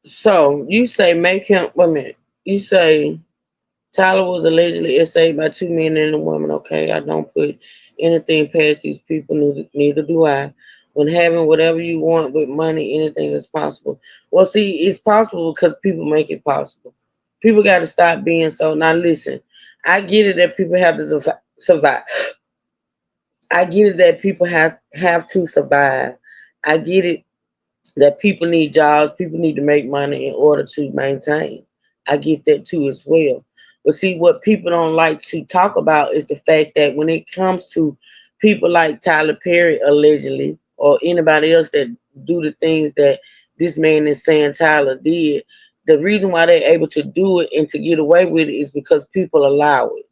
So you say make him. Wait a minute. You say Tyler was allegedly essayed by two men and a woman. Okay, I don't put anything past these people. Neither do I. When having whatever you want with money, anything is possible. Well, see, it's possible because people make it possible. People got to stop being so. Now, listen, I get it that people have to survive. I get it that people have to survive. I get it that people need jobs, people need to make money in order to maintain. I get that too as well. But see, what people don't like to talk about is the fact that when it comes to people like Tyler Perry, allegedly, or anybody else that do the things that this man is saying Tyler did, the reason why they're able to do it and to get away with it is because people allow it.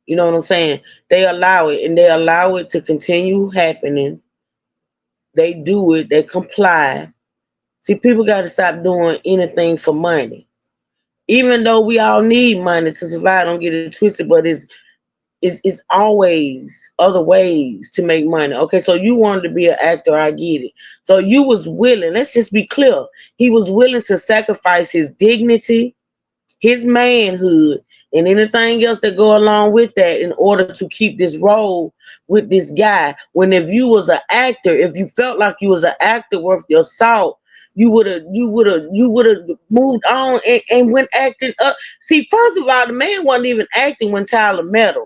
You know what I'm saying? They allow it and they allow it to continue happening. They do it, they comply. See, people got to stop doing anything for money. Even though we all need money to survive, don't get it twisted, but it's always other ways to make money. Okay, so you wanted to be an actor, I get it. So you was willing, let's just be clear. He was willing to sacrifice his dignity, his manhood, and anything else that go along with that in order to keep this role with this guy. When if you was an actor, if you felt like you was an actor worth your salt, you would have moved on and went acting up. See, first of all, the man wasn't even acting when Tyler met him.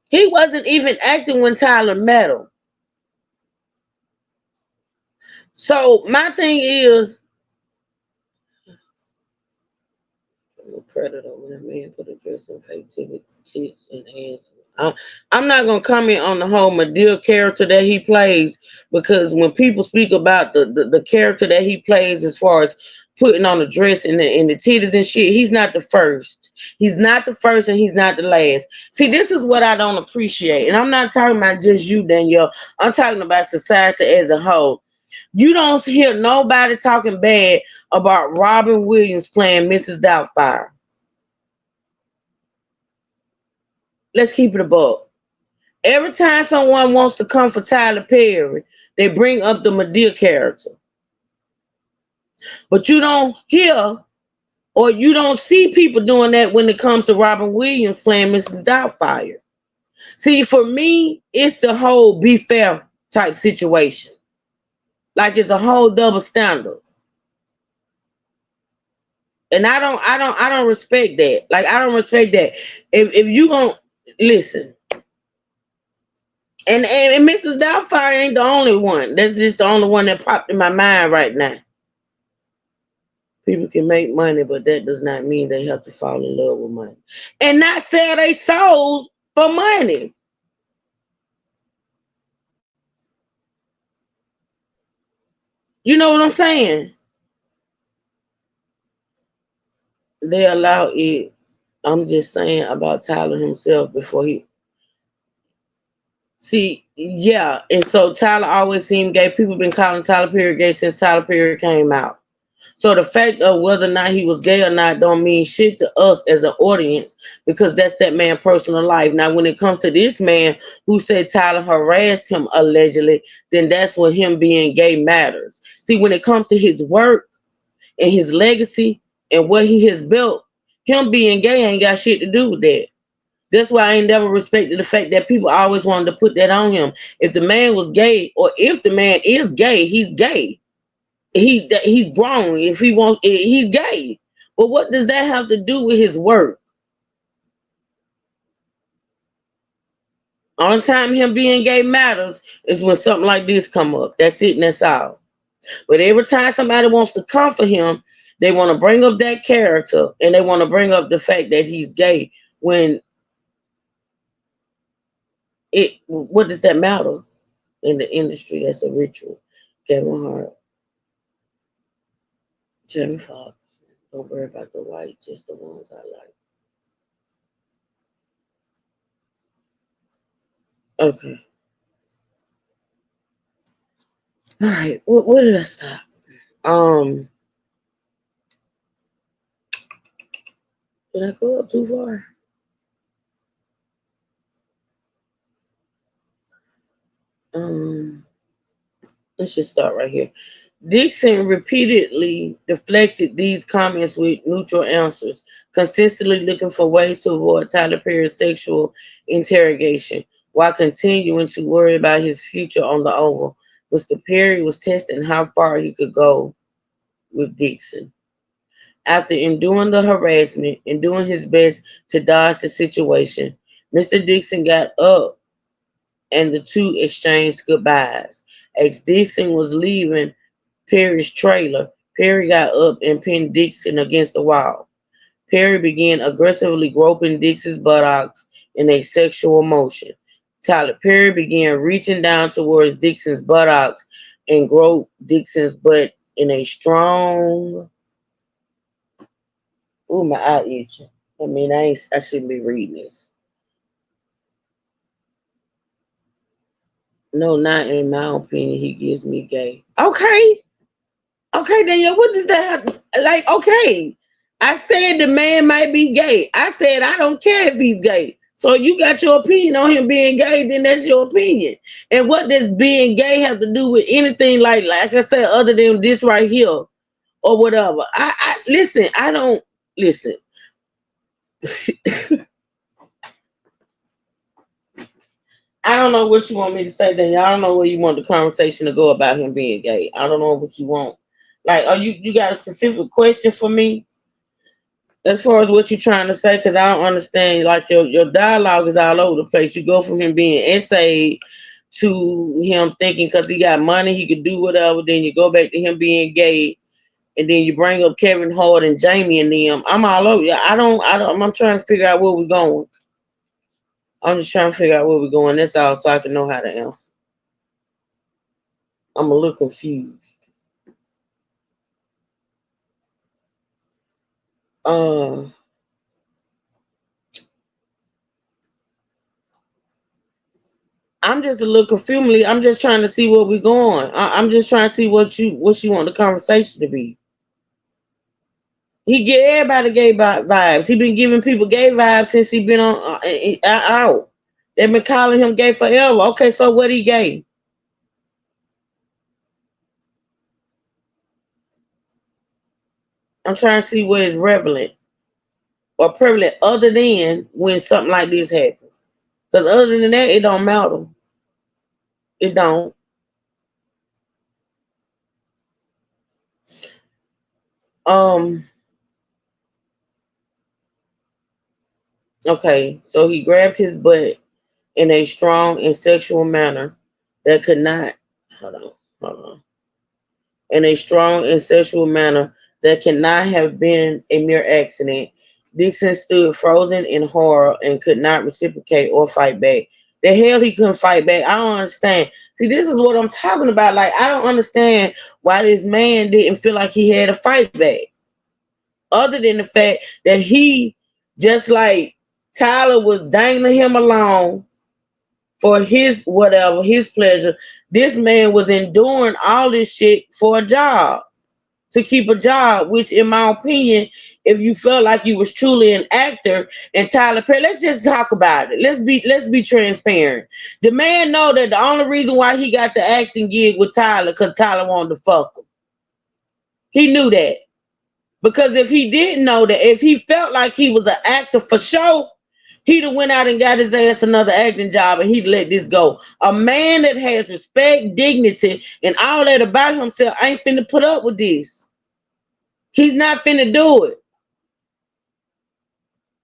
He wasn't even acting when Tyler met him. So my thing is, a predator when a man put a dress and fake tits and ass. I'm not gonna comment on the whole Madea character that he plays because when people speak about the character that he plays as far as putting on the dress and the titties and shit, he's not the first. He's not the first and he's not the last. See, this is what I don't appreciate. And I'm not talking about just you, Danielle. I'm talking about society as a whole. You don't hear nobody talking bad about Robin Williams playing Mrs. Doubtfire. Let's keep it a buck. Every time someone wants to come for Tyler Perry, they bring up the Madea character. But you don't hear or you don't see people doing that when it comes to Robin Williams playing Mrs. Doubtfire. See, for me, it's the whole be fair type situation. Like it's a whole double standard. And I don't respect that. Like I don't respect that. If you gonna listen, and Mrs. Doubtfire ain't the only one. That's just the only one that popped in my mind right now. People can make money, but that does not mean they have to fall in love with money and not sell their souls for money. You know what I'm saying? They allow it. I'm just saying about Tyler himself before he see, yeah. And so Tyler always seemed gay. People been calling Tyler Perry gay since Tyler Perry came out. So the fact of whether or not he was gay or not don't mean shit to us as an audience because that's that man's personal life. Now, when it comes to this man who said Tyler harassed him allegedly, then that's when him being gay matters. See, when it comes to his work and his legacy and what he has built, him being gay ain't got shit to do with that. That's why I ain't never respected the fact that people always wanted to put that on him. If the man was gay, or if the man is gay, he's gay. He's grown. If he wants, he's gay. But what does that have to do with his work? Only time him being gay matters is when something like this come up. That's it, and that's all. But every time somebody wants to come for him, they want to bring up that character and they want to bring up the fact that he's gay. When what does that matter in the industry? That's a ritual. Kevin Hart, Jamie Foxx. Don't worry about the white, just the ones I like. Okay. All right. Where did I stop? Um, did I go up too far? Um, let's just start right here. Dixon repeatedly deflected these comments with neutral answers, consistently looking for ways to avoid Tyler Perry's sexual interrogation while continuing to worry about his future on the Oval. Mr. Perry was testing how far he could go with Dixon. After enduring the harassment and doing his best to dodge the situation, Mr. Dixon got up and the two exchanged goodbyes. As Dixon was leaving Perry's trailer, Perry got up and pinned Dixon against the wall. Perry began aggressively groping Dixon's buttocks in a sexual motion. Tyler Perry began reaching down towards Dixon's buttocks and groped Dixon's butt in a strong. Ooh, my eye itching. I mean, I shouldn't be reading this. No, not in my opinion. He gives me gay. Okay. Okay, Danielle, what does that have, like, okay. I said the man might be gay. I said I don't care if he's gay. So you got your opinion on him being gay, then that's your opinion. And what does being gay have to do with anything like I said, other than this right here or whatever? I listen, I don't listen. I don't know what you want me to say, Danielle. I don't know where you want the conversation to go about him being gay. I don't know what you want. Like, are you got a specific question for me as far as what you're trying to say? Because I don't understand. Like your dialogue is all over the place. You go from him being essayed to him thinking because he got money he could do whatever. Then you go back to him being gay, and then you bring up Kevin Hart and Jamie and them. I'm all over. I don't. I'm trying to figure out where we're going. I'm just trying to figure out where we're going. That's all, so I can know how to answer. I'm a little confused. Uh, I'm just a little confused. I'm just trying to see where we're going. I'm just trying to see what you want the conversation to be. He get everybody gay vibes. He been giving people gay vibes since he been on out. They've been calling him gay forever. Okay, so what he gay? I'm trying to see where it's relevant or prevalent other than when something like this happens. Because other than that, it don't matter. It don't. Um. Okay, so he grabbed his butt in a strong and sexual manner that could not. Hold on. In a strong and sexual manner That cannot have been a mere accident. Dixon stood frozen in horror and could not reciprocate or fight back. The hell he couldn't fight back. I don't understand. See, this is what I'm talking about. Like, I don't understand why this man didn't feel like he had to fight back. Other than the fact that he, just like Tyler was dangling him along for his whatever, his pleasure, this man was enduring all this shit for a job, to keep a job, which in my opinion, if you felt like you was truly an actor and Tyler Perry, let's just talk about it. Let's be transparent. The man know that the only reason why he got the acting gig with Tyler, because Tyler wanted to fuck him. He knew that. Because if he didn't know that, if he felt like he was an actor for show, he'd have went out and got his ass another acting job and he'd let this go. A man that has respect, dignity, and all that about himself ain't finna put up with this. He's not finna do it.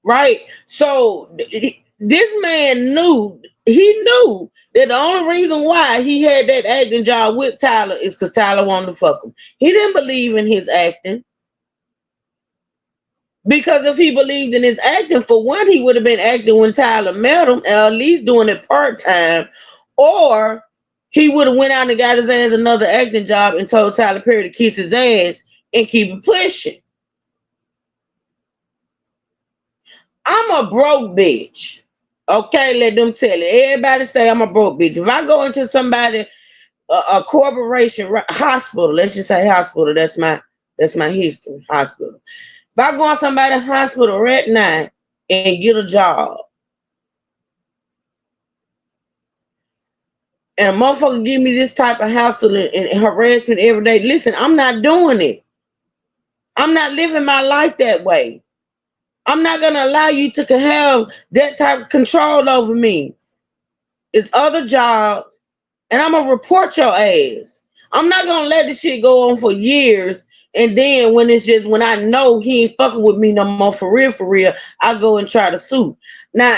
Right? So this man knew that the only reason why he had that acting job with Tyler is because Tyler wanted to fuck him. He didn't believe in his acting. Because if he believed in his acting, for one, he would have been acting when Tyler met him, at least doing it part-time, or he would have went out and got his ass another acting job and told Tyler Perry to kiss his ass and keep it pushing. I'm a broke bitch. Okay, let them tell it. Everybody say I'm a broke bitch. If I go into somebody, a corporation, hospital, let's just say hospital, that's my history, hospital. If I go in somebody's hospital right now and get a job, and a motherfucker give me this type of hassle and harassment every day, listen, I'm not doing it. I'm not living my life that way. I'm not going to allow you to have that type of control over me. It's other jobs, and I'm going to report your ass. I'm not going to let this shit go on for years, and then when I know he ain't fucking with me no more for real, I go and try to sue. Now,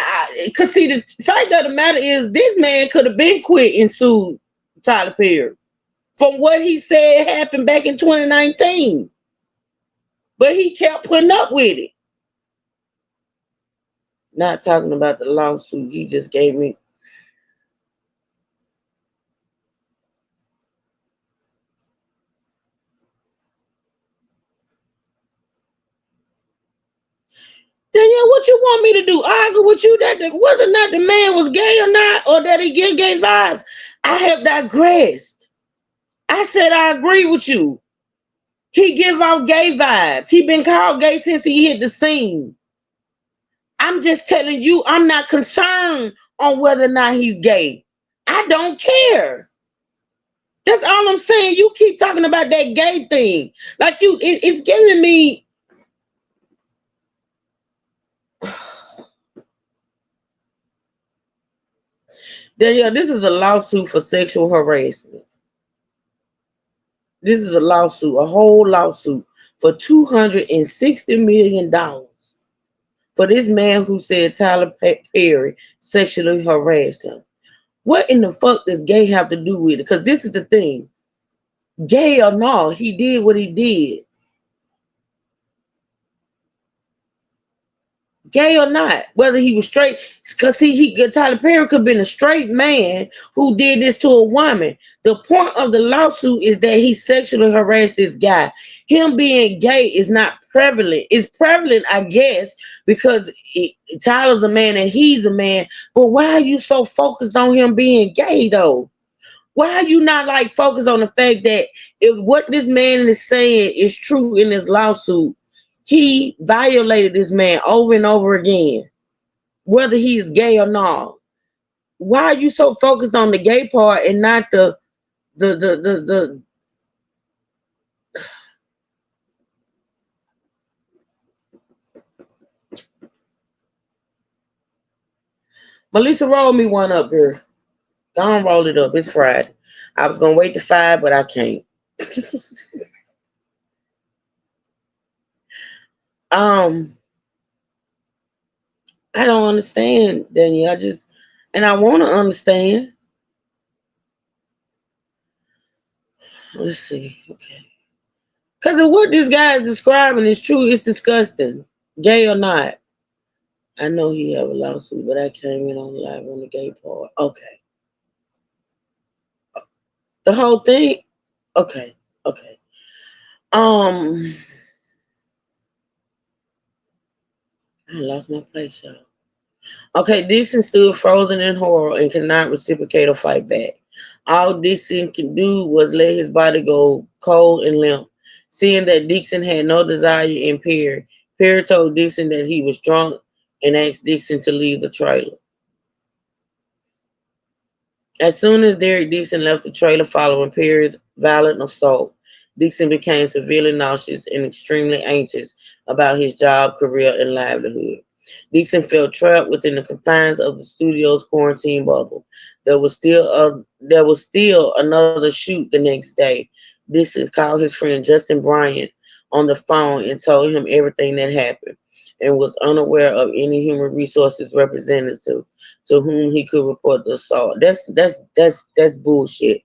cause see, the fact of the matter is, this man could have been quit and sued Tyler Perry from what he said happened back in 2019, but he kept putting up with it. Not talking about the lawsuit he just gave me. Danielle, what you want me to do? Argue with you that whether or not the man was gay or not, or that he get gay vibes? I have digressed. I said I agree with you. He give off gay vibes. He been called gay since he hit the scene. I'm just telling you, I'm not concerned on whether or not he's gay. I don't care. That's all I'm saying. You keep talking about that gay thing. Like it's giving me. Danielle, this is a lawsuit for sexual harassment. This is a lawsuit, a whole lawsuit for $260 million for this man who said Tyler Perry sexually harassed him. What in the fuck does gay have to do with it? Because this is the thing. Gay or not, he did what he did. Gay or not, whether he was straight, because Tyler Perry could have been a straight man who did this to a woman. The point of the lawsuit is that he sexually harassed this guy. Him being gay is not prevalent. It's prevalent, I guess, because Tyler's a man and he's a man. But why are you so focused on him being gay, though? Why are you not like focused on the fact that if what this man is saying is true in this lawsuit, he violated this man over and over again, whether he is gay or not? Why are you so focused on the gay part and not the Melissa, roll me one up, girl. Go on, roll it up. It's Friday. I was gonna wait to 5, but I can't. um, I don't understand, Danielle. And I want to understand. Let's see. Okay. Because of what this guy is describing is true. It's disgusting. Gay or not. I know he have a lawsuit, but I came in on live on the gay part. Okay. The whole thing. Okay. Okay. Um, I lost my place, y'all. Okay, Dixon stood frozen in horror and could not reciprocate or fight back. All Dixon could do was let his body go cold and limp. Seeing that Dixon had no desire in Perry told Dixon that he was drunk and asked Dixon to leave the trailer. As soon as Derek Dixon left the trailer following Perry's violent assault, Dixon became severely nauseous and extremely anxious about his job, career, and livelihood. Dixon felt trapped within the confines of the studio's quarantine bubble. There was still another shoot the next day. Dixon called his friend Justin Bryant on the phone and told him everything that happened, and was unaware of any human resources representatives to whom he could report the assault. That's bullshit.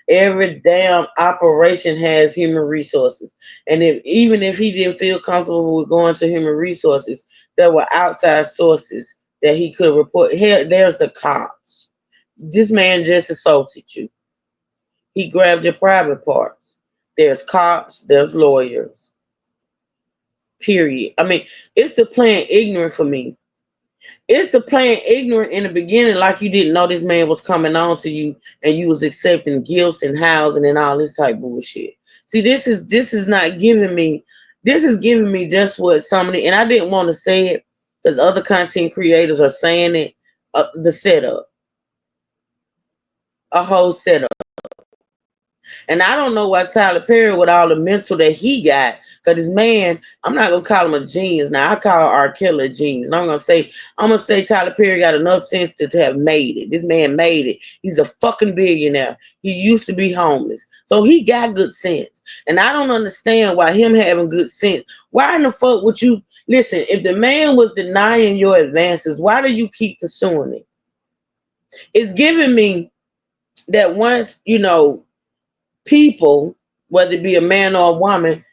Every damn operation has human resources, and even if he didn't feel comfortable with going to human resources, there were outside sources that he could report. Here, there's the cops. This man just assaulted you. He grabbed your private parts. There's cops. There's lawyers. Period. I mean, it's the plain ignorant for me. It's the plain ignorant in the beginning, like you didn't know this man was coming on to you, and you was accepting gifts and housing and all this type bullshit. See, this is not giving me. This is giving me just what somebody, and I didn't want to say it because other content creators are saying it. The setup, a whole setup. And I don't know why Tyler Perry, with all the mental that he got, because this man, I'm not gonna call him a genius now. I call R. Kelly a genius. I'm gonna say Tyler Perry got enough sense to have made it. This man made it. He's a fucking billionaire. He used to be homeless. So he got good sense. And I don't understand why him having good sense. Why in the fuck would you listen, if the man was denying your advances, why do you keep pursuing it? It's giving me that once, people, whether it be a man or a woman,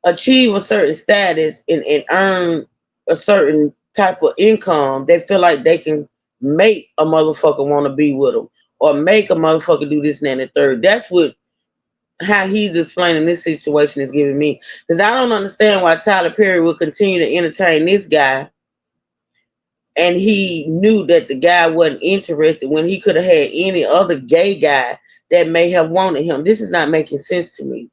achieve a certain status and earn a certain type of income, they feel like they can make a motherfucker want to be with them or make a motherfucker do this and that and the third. That's what how he's explaining this situation is giving me. Because I don't understand why Tyler Perry will continue to entertain this guy, and he knew that the guy wasn't interested when he could have had any other gay guy that may have wanted him. This is not making sense to me.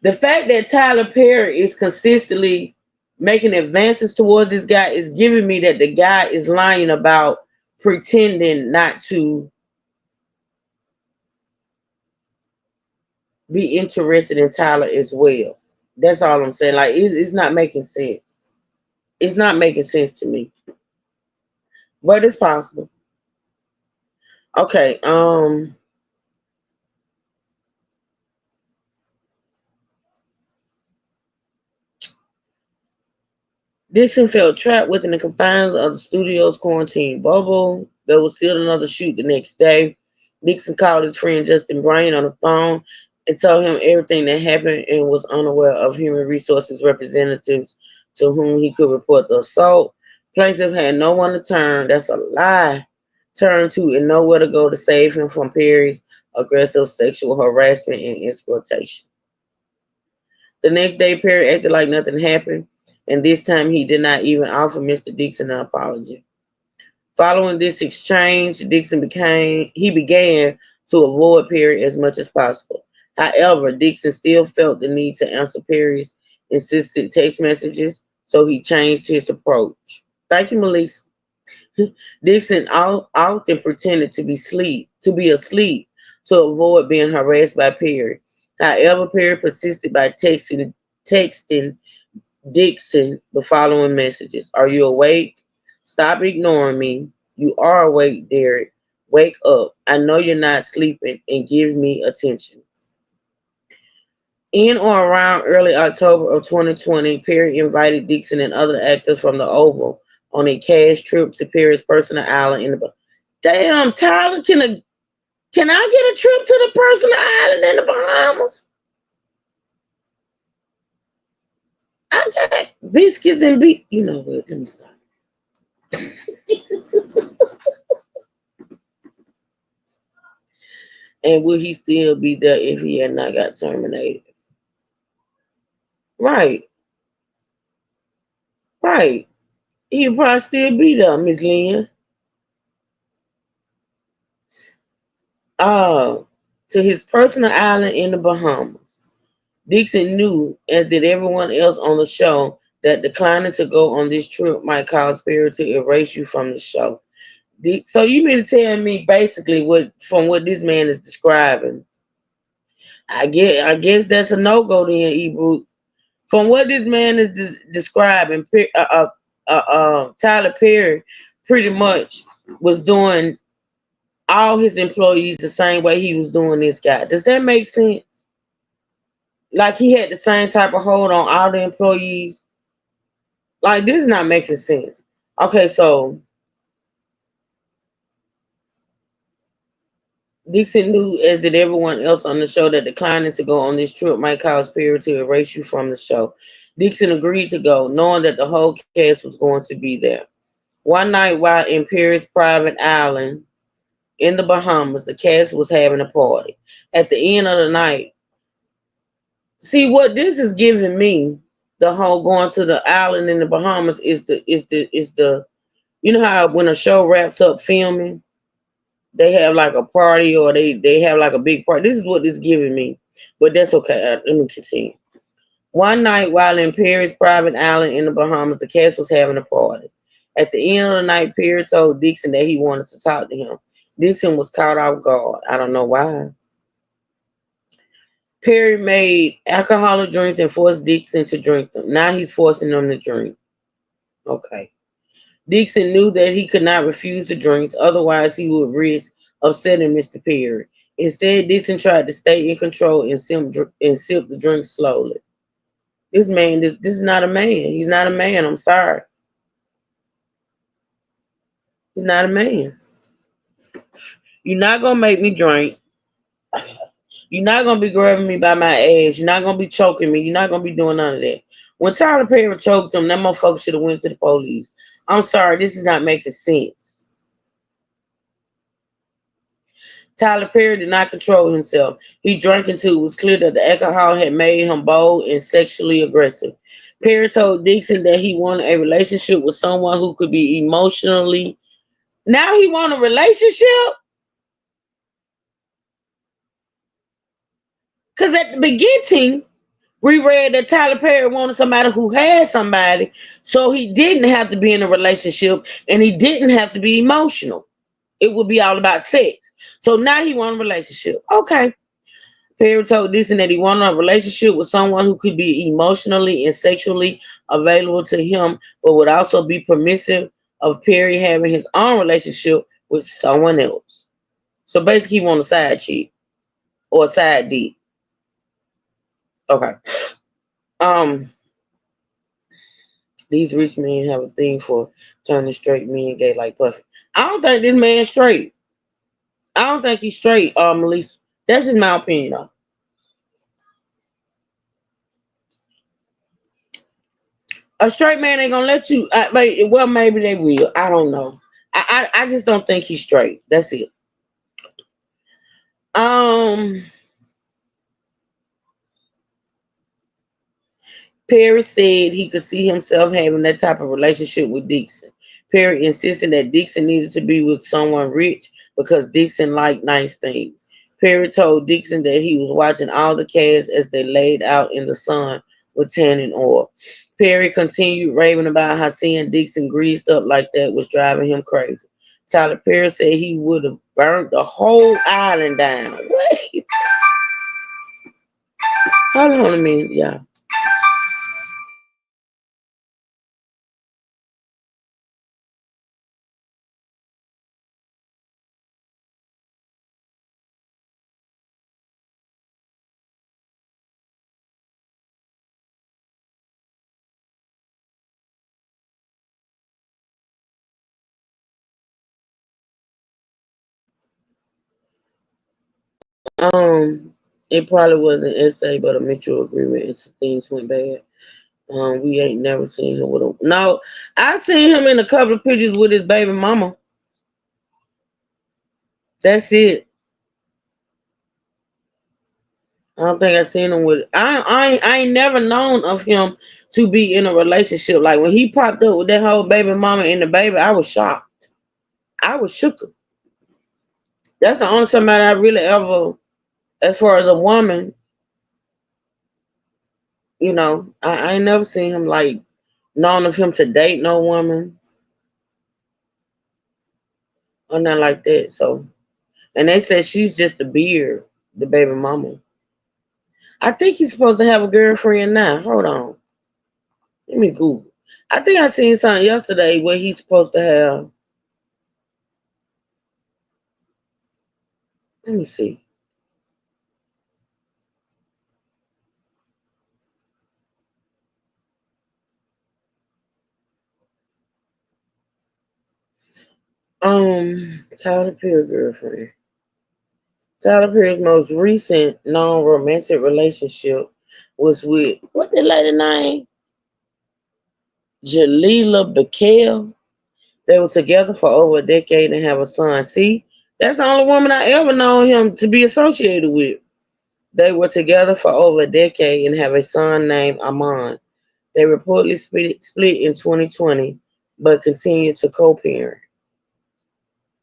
The fact that Tyler Perry is consistently making advances towards this guy is giving me that the guy is lying about pretending not to be interested in Tyler as well. That's all I'm saying. Like it's not making sense. It's not making sense to me, but it's possible. Okay. Dixon felt trapped within the confines of the studio's quarantine bubble. There was still another shoot the next day. Dixon called his friend Justin Bryant on the phone and told him everything that happened and was unaware of human resources representatives to whom he could report the assault. Plaintiff had no one to turn, that's a lie, turn to and nowhere to go to save him from Perry's aggressive sexual harassment and exploitation. The next day, Perry acted like nothing happened, and this time he did not even offer Mr. Dixon an apology. Following this exchange, began to avoid Perry as much as possible. However, Dixon still felt the need to answer Perry's insistent text messages, so he changed his approach. Thank you, Melissa. Dixon often pretended to be asleep to avoid being harassed by Perry. However, Perry persisted by texting Dixon the following messages. Are you awake? Stop ignoring me. You are awake, Derek. Wake up. I know you're not sleeping and give me attention. In or around early October of 2020, Perry invited Dixon and other actors from the Oval on a cash trip to Perry's personal island in the. Damn, Tyler, Can I get a trip to the personal island in the Bahamas? I got biscuits and beef. You know what? Let me stop. And will he still be there if he had not got terminated? Right, right. He'll probably still be there, Miss Lynn. Uh, to his personal island in the Bahamas. Dixon knew, as did everyone else on the show, that declining to go on this trip might cause Spirit to erase you from the show. So you mean to tell me basically what from what this man is describing? I guess that's a no go then, Ebru. From what this man is describing, Tyler Perry pretty much was doing all his employees the same way he was doing this guy. Does that make sense? Like he had the same type of hold on all the employees. Like this is not making sense. Okay, so Dixon knew, as did everyone else on the show, that declining to go on this trip might cause Perry to erase you from the show. Dixon agreed to go, knowing that the whole cast was going to be there. One night while in Perry's private island in the Bahamas, the cast was having a party. At the end of the night, see what this is giving me, the whole going to the island in the Bahamas is the you know how when a show wraps up filming, they have like a party or they have like a big party. This is what this giving me, but that's okay. Let me continue. One night while in Perry's private island in the Bahamas, the cast was having a party. At the end of the night, Perry told Dixon that he wanted to talk to him. Dixon was caught off guard. I don't know why. Perry made alcoholic drinks and forced Dixon to drink them. Now he's forcing them to drink. Okay. Dixon knew that he could not refuse the drinks, otherwise he would risk upsetting Mr. Perry. Instead, Dixon tried to stay in control and sip the drink slowly. This man, this is not a man. He's not a man. I'm sorry. He's not a man. You're not gonna make me drink. You're not gonna be grabbing me by my ass. You're not gonna be choking me. You're not gonna be doing none of that. When Tyler Perry choked him, that motherfucker should have went to the police. I'm sorry, this is not making sense. Tyler Perry did not control himself. He drank until it was clear that the alcohol had made him bold and sexually aggressive. Perry told Dixon that he wanted a relationship with someone who could be emotionally. Now he want a relationship? Because at the beginning, we read that Tyler Perry wanted somebody who had somebody, so he didn't have to be in a relationship and he didn't have to be emotional. It would be all about sex. So now he wanted a relationship. Okay. Perry told Dixon that he wanted a relationship with someone who could be emotionally and sexually available to him, but would also be permissive of Perry having his own relationship with someone else. So basically, he wanted a side chick or a side dick. Okay. Um, these rich men have a thing for turning straight men gay like Puffy. I don't think this man's straight. I don't think he's straight, Melissa. That's just my opinion, though. A straight man ain't gonna let you. Well, maybe they will. I don't know. I just don't think he's straight. That's it. Um, Perry said he could see himself having that type of relationship with Dixon. Perry insisted that Dixon needed to be with someone rich because Dixon liked nice things. Perry told Dixon that he was watching all the cast as they laid out in the sun with tanning oil. Perry continued raving about how seeing Dixon greased up like that was driving him crazy. Tyler Perry said he would have burnt the whole island down. Wait, hold on a minute, y'all. It probably wasn't essay, but a mutual agreement until things went bad. We ain't never seen him with a no. I seen him in a couple of pictures with his baby mama. That's it. I don't think I seen him with. I ain't never known of him to be in a relationship. Like when he popped up with that whole baby mama and the baby, I was shocked. I was shook. That's the only somebody I really ever, as far as a woman, I ain't never seen him like known of him to date no woman or nothing like that. So, and they said she's just the beard, the baby mama. I think he's supposed to have a girlfriend now. Hold on, let me Google. I think I seen something yesterday where he's supposed to have. Let me see. Tyler Perry girlfriend. Tyler Perry's most recent non-romantic relationship was with what the lady name? Jalila Bakel. They were together for over a decade and have a son. See, that's the only woman I ever known him to be associated with. They were together for over a decade and have a son named Amon. They reportedly split in 2020, but continue to co-parent.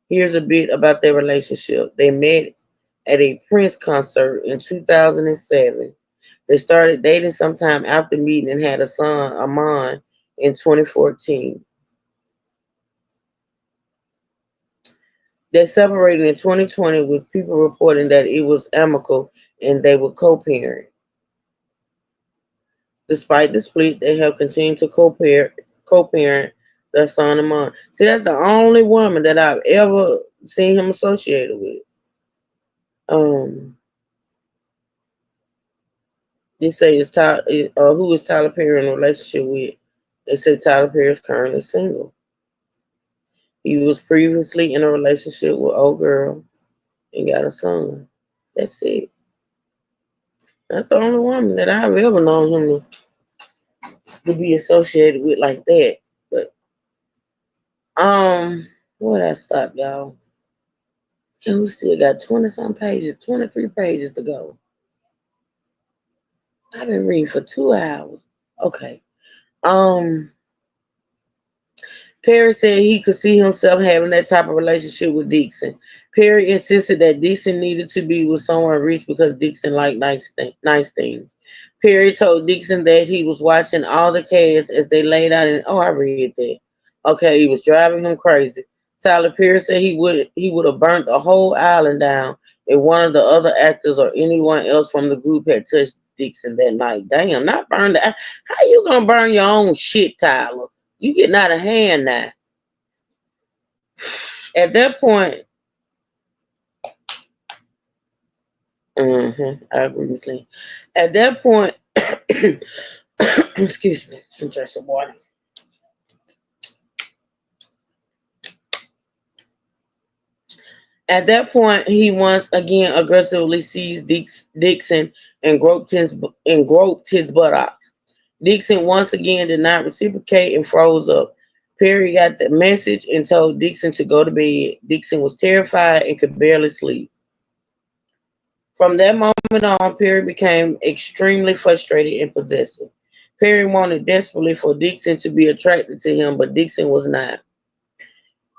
Here's a bit about their relationship. They met at a Prince concert in 2007. They started dating sometime after meeting and had a son, Amon, in 2014. They separated in 2020 with people reporting that it was amicable and they would co-parent. Despite the split, they have continued to co-parent their son Amon. See, that's the only woman that I've ever seen him associated with. Um, they say who is Tyler Perry in a relationship with? They say Tyler Perry is currently single. He was previously in a relationship with old girl and got a son. That's it. That's the only woman that I've ever known him to be associated with like that. But where I stop, y'all? And we still got 20 some pages, 23 pages to go. I've been reading for 2 hours. Okay. Um Perry said he could see himself having that type of relationship with Dixon. Perry insisted that Dixon needed to be with someone rich because Dixon liked nice things. Perry told Dixon that he was watching all the cast as they laid out and I read that. Okay, he was driving him crazy. Tyler Perry said he would have burnt the whole island down if one of the other actors or anyone else from the group had touched Dixon that night. Damn, not burn the how you gonna burn your own shit, Tyler? You getting out of hand now. At that point, I agree with Lee. At that point, excuse me, I'm drink some water. At that point, he once again aggressively seized Dixon and groped his buttocks. Dixon once again did not reciprocate and froze up. Perry got the message and told Dixon to go to bed. Dixon was terrified and could barely sleep. From that moment on, Perry became extremely frustrated and possessive. Perry wanted desperately for Dixon to be attracted to him, but Dixon was not.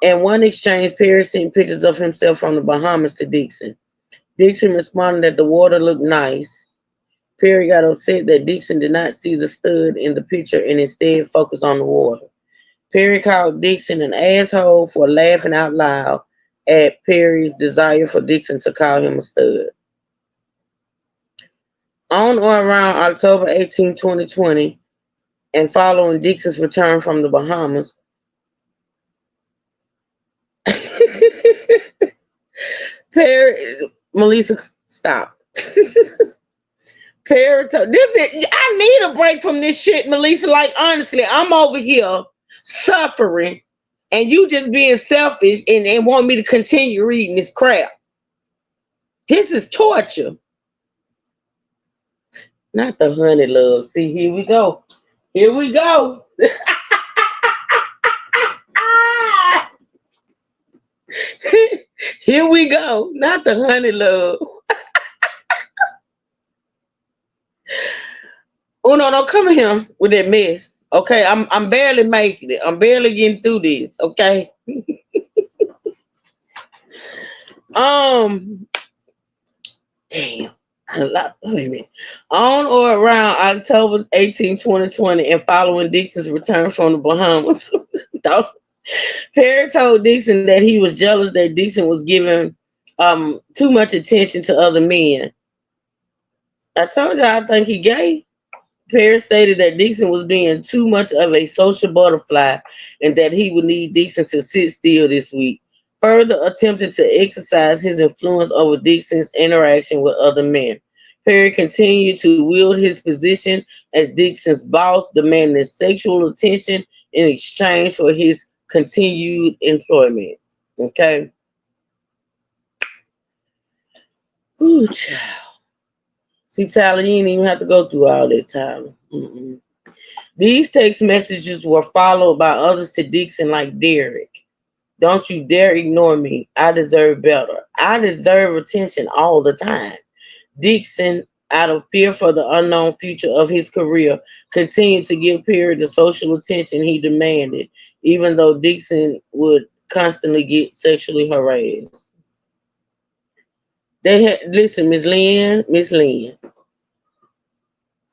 In one exchange, Perry sent pictures of himself from the Bahamas to Dixon. Dixon responded that the water looked nice. Perry got upset that Dixon did not see the stud in the picture and instead focused on the water. Perry called Dixon an asshole for laughing out loud at Perry's desire for Dixon to call him a stud. On or around October 18, 2020, and following Dixon's return from the Bahamas, Melissa, stop. Perry, I need a break from this shit, Melissa. Like, honestly, I'm over here suffering, and you just being selfish and want me to continue reading this crap. This is torture. Not the honey love. See, here we go. Here we go. Ah! Here we go. Not the honey love. Oh no, don't come here with that mess. Okay, I'm barely making it. I'm barely getting through this. Okay. Um, damn. Wait a minute. On or around October 18, 2020, and following Dixon's return from the Bahamas, Perry told Dixon that he was jealous that Dixon was giving too much attention to other men. I told you I think he gay. Perry stated that Dixon was being too much of a social butterfly and that he would need Dixon to sit still this week. Further attempted to exercise his influence over Dixon's interaction with other men. Perry continued to wield his position as Dixon's boss, demanding sexual attention in exchange for his continued employment. Okay. Ooh, child. See, Tyler, you didn't even have to go through all that, Tyler. Mm-mm. These text messages were followed by others to Dixon like Derek. Don't you dare ignore me. I deserve better. I deserve attention all the time. Dixon, out of fear for the unknown future of his career, continued to give Perry the social attention he demanded, even though Dixon would constantly get sexually harassed. They had listen, Miss Lynn.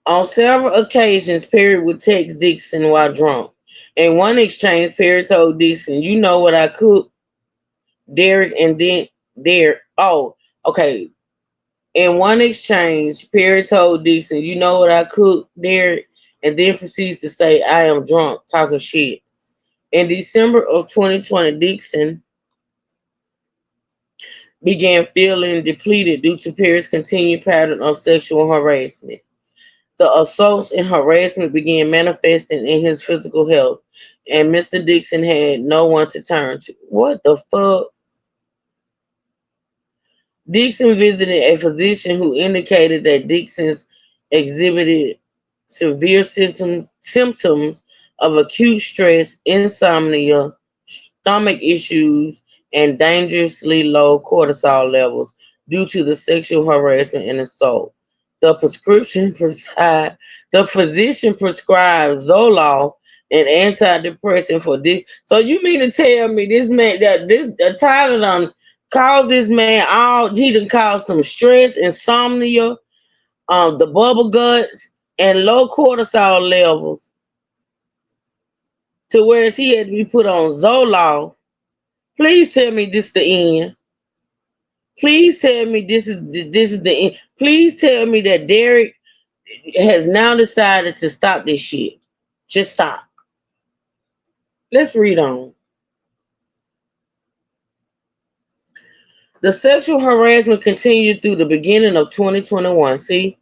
On several occasions, Perry would text Dixon while drunk. In one exchange, Perry told Dixon, "You know what I cook, Derek," and then Derek. Oh, okay. In one exchange, Perry told Dixon, "You know what I cook, Derek," and then proceeds to say, "I am drunk, talking shit." In December of 2020, Dixon began feeling depleted due to Perry's continued pattern of sexual harassment. The assaults and harassment began manifesting in his physical health, and Mr. Dixon had no one to turn to. What the fuck? Dixon visited a physician who indicated that Dixon's exhibited severe symptoms of acute stress, insomnia, stomach issues, and dangerously low cortisol levels due to the sexual harassment and assault. The prescription prescribed, the physician prescribed Zoloft, an antidepressant for this. So you mean to tell me this man that this Tylenol caused this man all he done caused some stress, insomnia, the bubble guts, and low cortisol levels to whereas he had to be put on Zoloft. Please tell me this the end. Please tell me this is the end. Please tell me that Derek has now decided to stop this shit. Just stop. Let's read on. The sexual harassment continued through the beginning of 2021. See,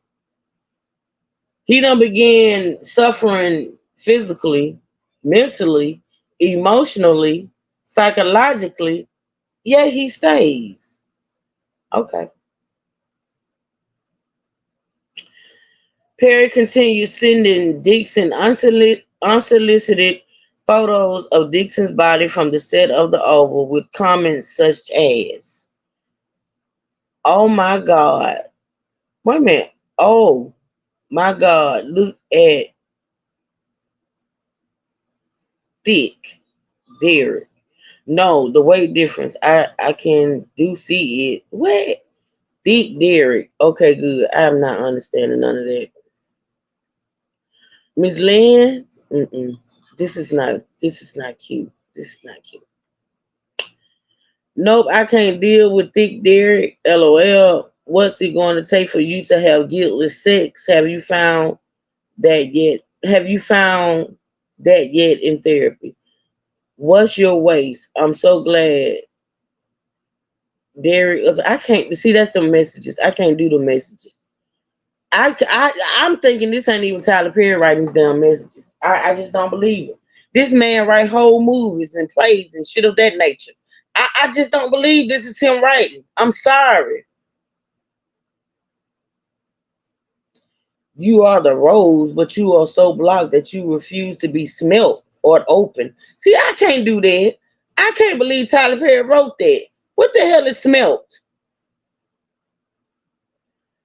he done began suffering physically, mentally, emotionally, psychologically. Yeah, he stays. Okay. Perry continued sending Dixon unsolicited photos of Dixon's body from the set of the Oval with comments such as, "Oh my God. Wait a minute. Oh my God. Look at thick Derek. No, the weight difference. I can do see it. What? Thick Derek. Okay, good. I'm not understanding none of that. Miss Lynn, this is not cute. This is not cute. Nope, I can't deal with thick Derek. LOL. What's it going to take for you to have guiltless sex? Have you found that yet? Have you found that yet in therapy? What's your waist? I'm so glad Derek. I can't see that's the messages. I can't do the messages. I'm thinking this ain't even Tyler Perry writing these damn messages. I just don't believe it. This man write whole movies and plays and shit of that nature. I just don't believe this is him writing. I'm sorry. You are the rose, but you are so blocked that you refuse to be smelt or open. See, I can't do that. I can't believe Tyler Perry wrote that. What the hell is smelt?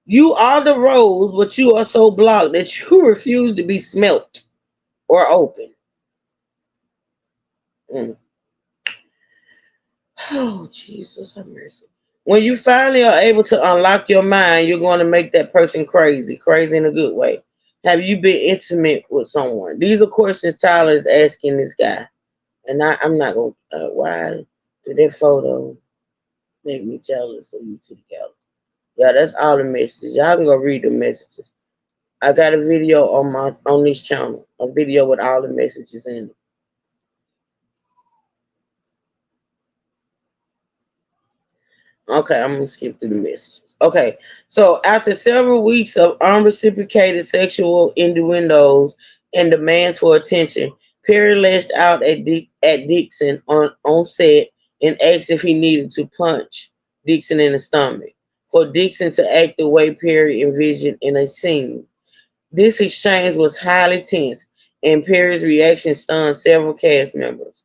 You are the rose, but you are so blocked that you refuse to be smelt or open. Mm. Oh, Jesus, have mercy. When you finally are able to unlock your mind, you're going to make that person crazy, crazy in a good way. Have you been intimate with someone? These are questions Tyler is asking this guy. And I'm not going to, why did that photo make me jealous of you two together? Yeah, that's all the messages. Y'all can go read the messages. I got a video on this channel, a video with all the messages in it. Okay, I'm gonna skip through the messages. Okay, so after several weeks of unreciprocated sexual innuendos and demands for attention, Perry lashed out at Dixon on set and asked if he needed to punch Dixon in the stomach for Dixon to act the way Perry envisioned in a scene. This exchange was highly tense, and Perry's reaction stunned several cast members.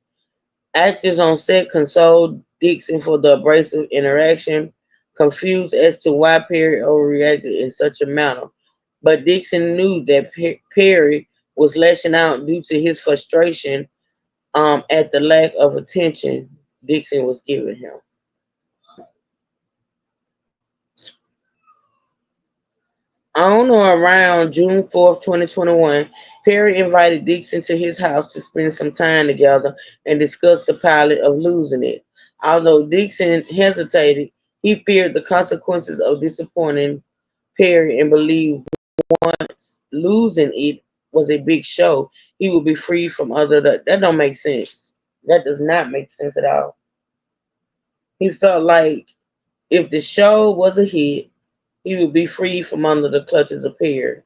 Actors on set consoled Dixon for the abrasive interaction, confused as to why Perry overreacted in such a manner. But Dixon knew that Perry was lashing out due to his frustration at the lack of attention Dixon was giving him. On or around June 4th, 2021, Perry invited Dixon to his house to spend some time together and discuss the pilot of Losing It. Although Dixon hesitated, he feared the consequences of disappointing Perry and believed once Losing It was a big show, he would be free from other. That don't make sense. That does not make sense at all. He felt like if the show was a hit, he would be free from under the clutches of Perry.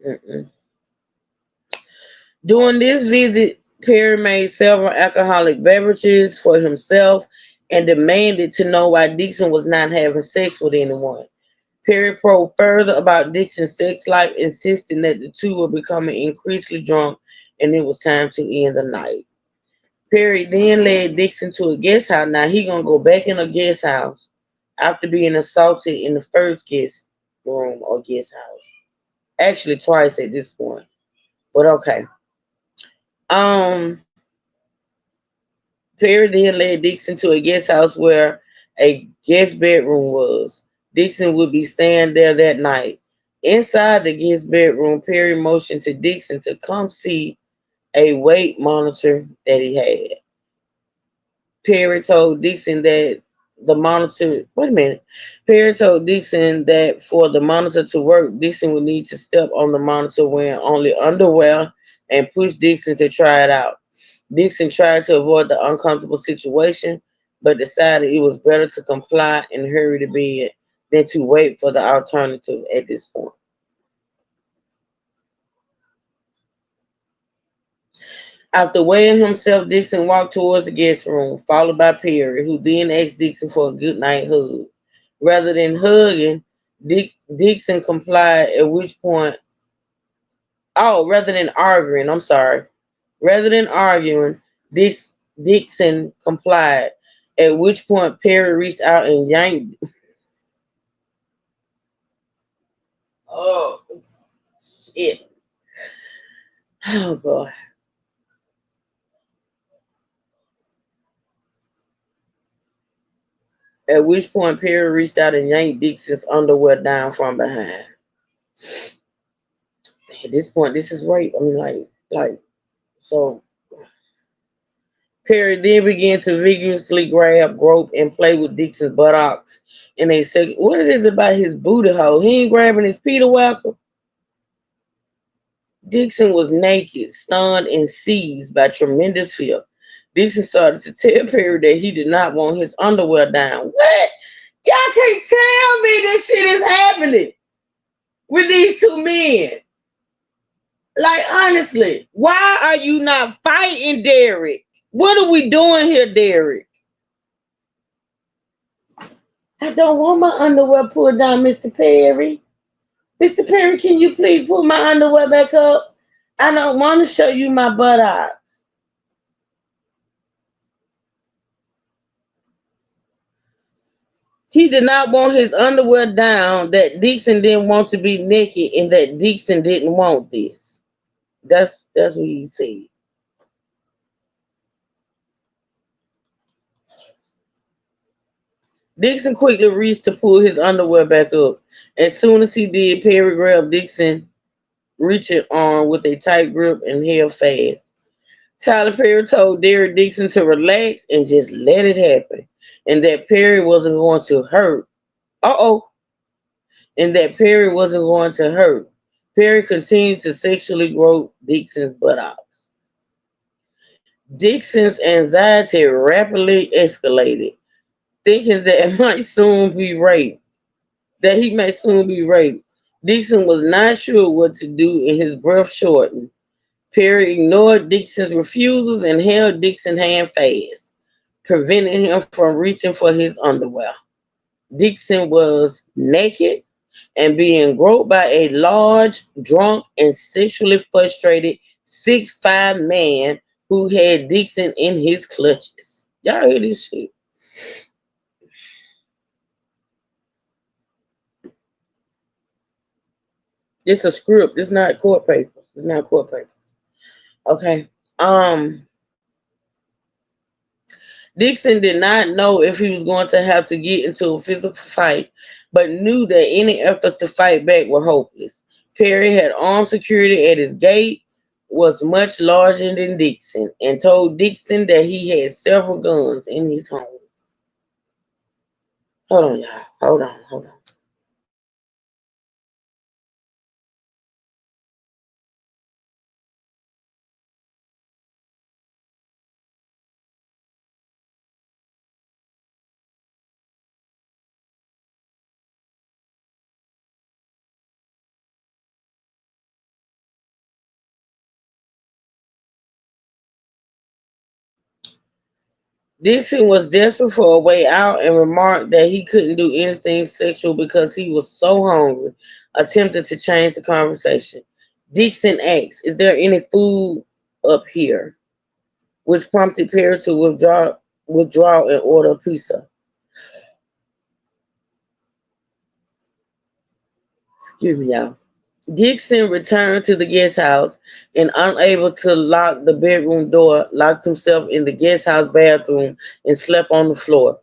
Mm-mm. During this visit, Perry made several alcoholic beverages for himself and demanded to know why Dixon was not having sex with anyone. Perry probed further about Dixon's sex life, insisting that the two were becoming increasingly drunk and it was time to end the night. Perry then led Dixon to a guest house. Now he gonna go back in a guest house after being assaulted in the first guest room or guest house. Actually, twice at this point. But okay. Um, Perry then led Dixon to a guest house where a guest bedroom was. Dixon would be staying there that night. Inside the guest bedroom, Perry motioned to Dixon to come see a weight monitor that he had. Perry told Dixon that the monitor, wait a minute. Perry told Dixon that for the monitor to work, Dixon would need to step on the monitor wearing only underwear and push Dixon to try it out. Dixon tried to avoid the uncomfortable situation, but decided it was better to comply and hurry to bed than to wait for the alternative at this point. After weighing himself, Dixon walked towards the guest room, followed by Perry, who then asked Dixon for a goodnight hug. Rather than hugging, Dixon complied, at which point, rather than arguing, I'm sorry. Rather than arguing, Dixon complied, at which point Perry reached out and yanked. Oh, shit. Oh, boy. At which point Perry reached out and yanked Dixon's underwear down from behind. At this point, this is rape. I mean, so Perry then began to vigorously grab, grope, and play with Dixon's buttocks in a second. What it is about his booty hole? He ain't grabbing his Peter Walker. Dixon was naked, stunned, and seized by tremendous fear. Dixon started to tell Perry that he did not want his underwear down. What? Y'all can't tell me this shit is happening with these two men. Like, honestly, why are you not fighting, Derek? What are we doing here, Derek? I don't want my underwear pulled down, Mr. Perry. Mr. Perry, can you please pull my underwear back up? I don't want to show you my buttocks. He did not want his underwear down, that Dixon didn't want to be naked, and that Dixon didn't want this. That's what he said. Dixon quickly reached to pull his underwear back up. As soon as he did, Perry grabbed Dixon reaching arm with a tight grip and held fast. Tyler Perry told Derek Dixon to relax and just let it happen, and that Perry wasn't going to hurt. Uh-oh. And that Perry wasn't going to hurt. Perry continued to sexually grope Dixon's buttocks. Dixon's anxiety rapidly escalated, thinking that he may soon be raped. Dixon was not sure what to do, and his breath shortened. Perry ignored Dixon's refusals and held Dixon's hand fast, preventing him from reaching for his underwear. Dixon was naked and being groped by a large, drunk, and sexually frustrated 6'5" man who had Dixon in his clutches. Y'all hear this shit? It's a script. It's not court papers. It's not court papers. Okay. Dixon did not know if he was going to have to get into a physical fight, but knew that any efforts to fight back were hopeless. Perry had armed security at his gate, was much larger than Dixon, and told Dixon that he had several guns in his home. Hold on, y'all. Hold on. Dixon was desperate for a way out and remarked that he couldn't do anything sexual because he was so hungry, attempting to change the conversation. Dixon asked, "Is there any food up here?" Which prompted Perry to withdraw and order a pizza. Excuse me, y'all. Dixon returned to the guest house and, unable to lock the bedroom door, locked himself in the guest house bathroom and slept on the floor.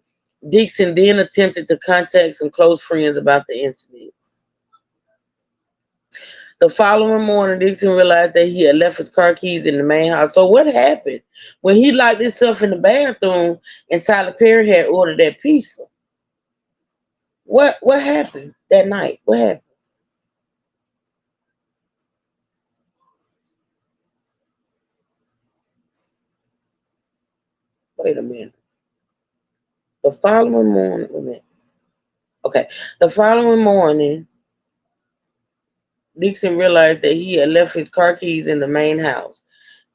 Dixon then attempted to contact some close friends about the incident. The following morning, Dixon realized that he had left his car keys in the main house. So what happened? When he locked himself in the bathroom and Tyler Perry had ordered that pizza, what happened that night? What happened? Wait a minute. The following morning, wait a minute. Okay. The following morning, Dixon realized that he had left his car keys in the main house.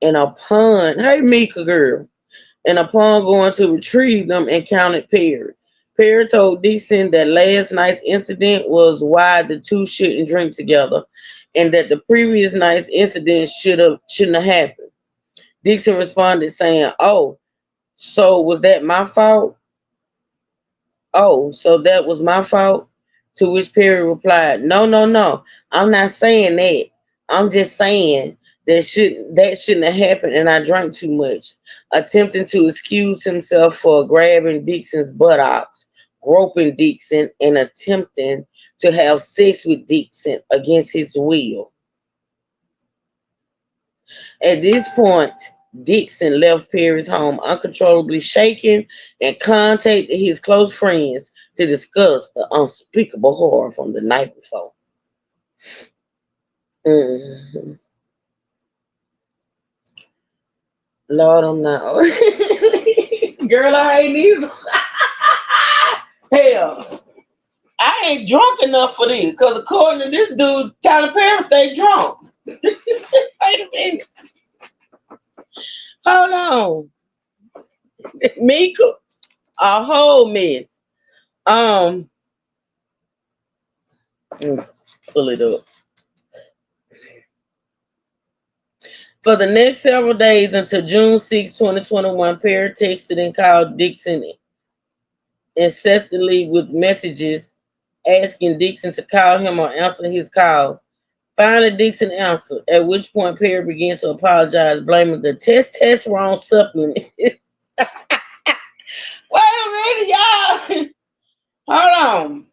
And upon, hey Mika girl, and upon going to retrieve them, encountered Perry. Perry told Dixon that last night's incident was why the two shouldn't drink together, and that the previous night's incident shouldn't have happened. Dixon responded saying, "Oh, so was that my fault? Oh, so that was my fault?" To which Perry replied, "No, no, no. I'm not saying that. I'm just saying that shouldn't have happened and I drank too much." Attempting to excuse himself for grabbing Dixon's buttocks, groping Dixon, and attempting to have sex with Dixon against his will. At this point, Dixon left Perry's home uncontrollably shaken and contacted his close friends to discuss the unspeakable horror from the night before. Mhm. Lord, I'm not. Girl, I ain't either. Hell, I ain't drunk enough for this because according to this dude, Tyler Perry stayed drunk. Wait a minute. Hold on. Mika, a whole mess. Um, pull it up. For the next several days until June 6, 2021, Perry texted and called Dixon incessantly with messages asking Dixon to call him or answer his calls. Finally, Dixon answered, at which point Perry began to apologize, blaming the testosterone supplement. Wait a minute, y'all. Hold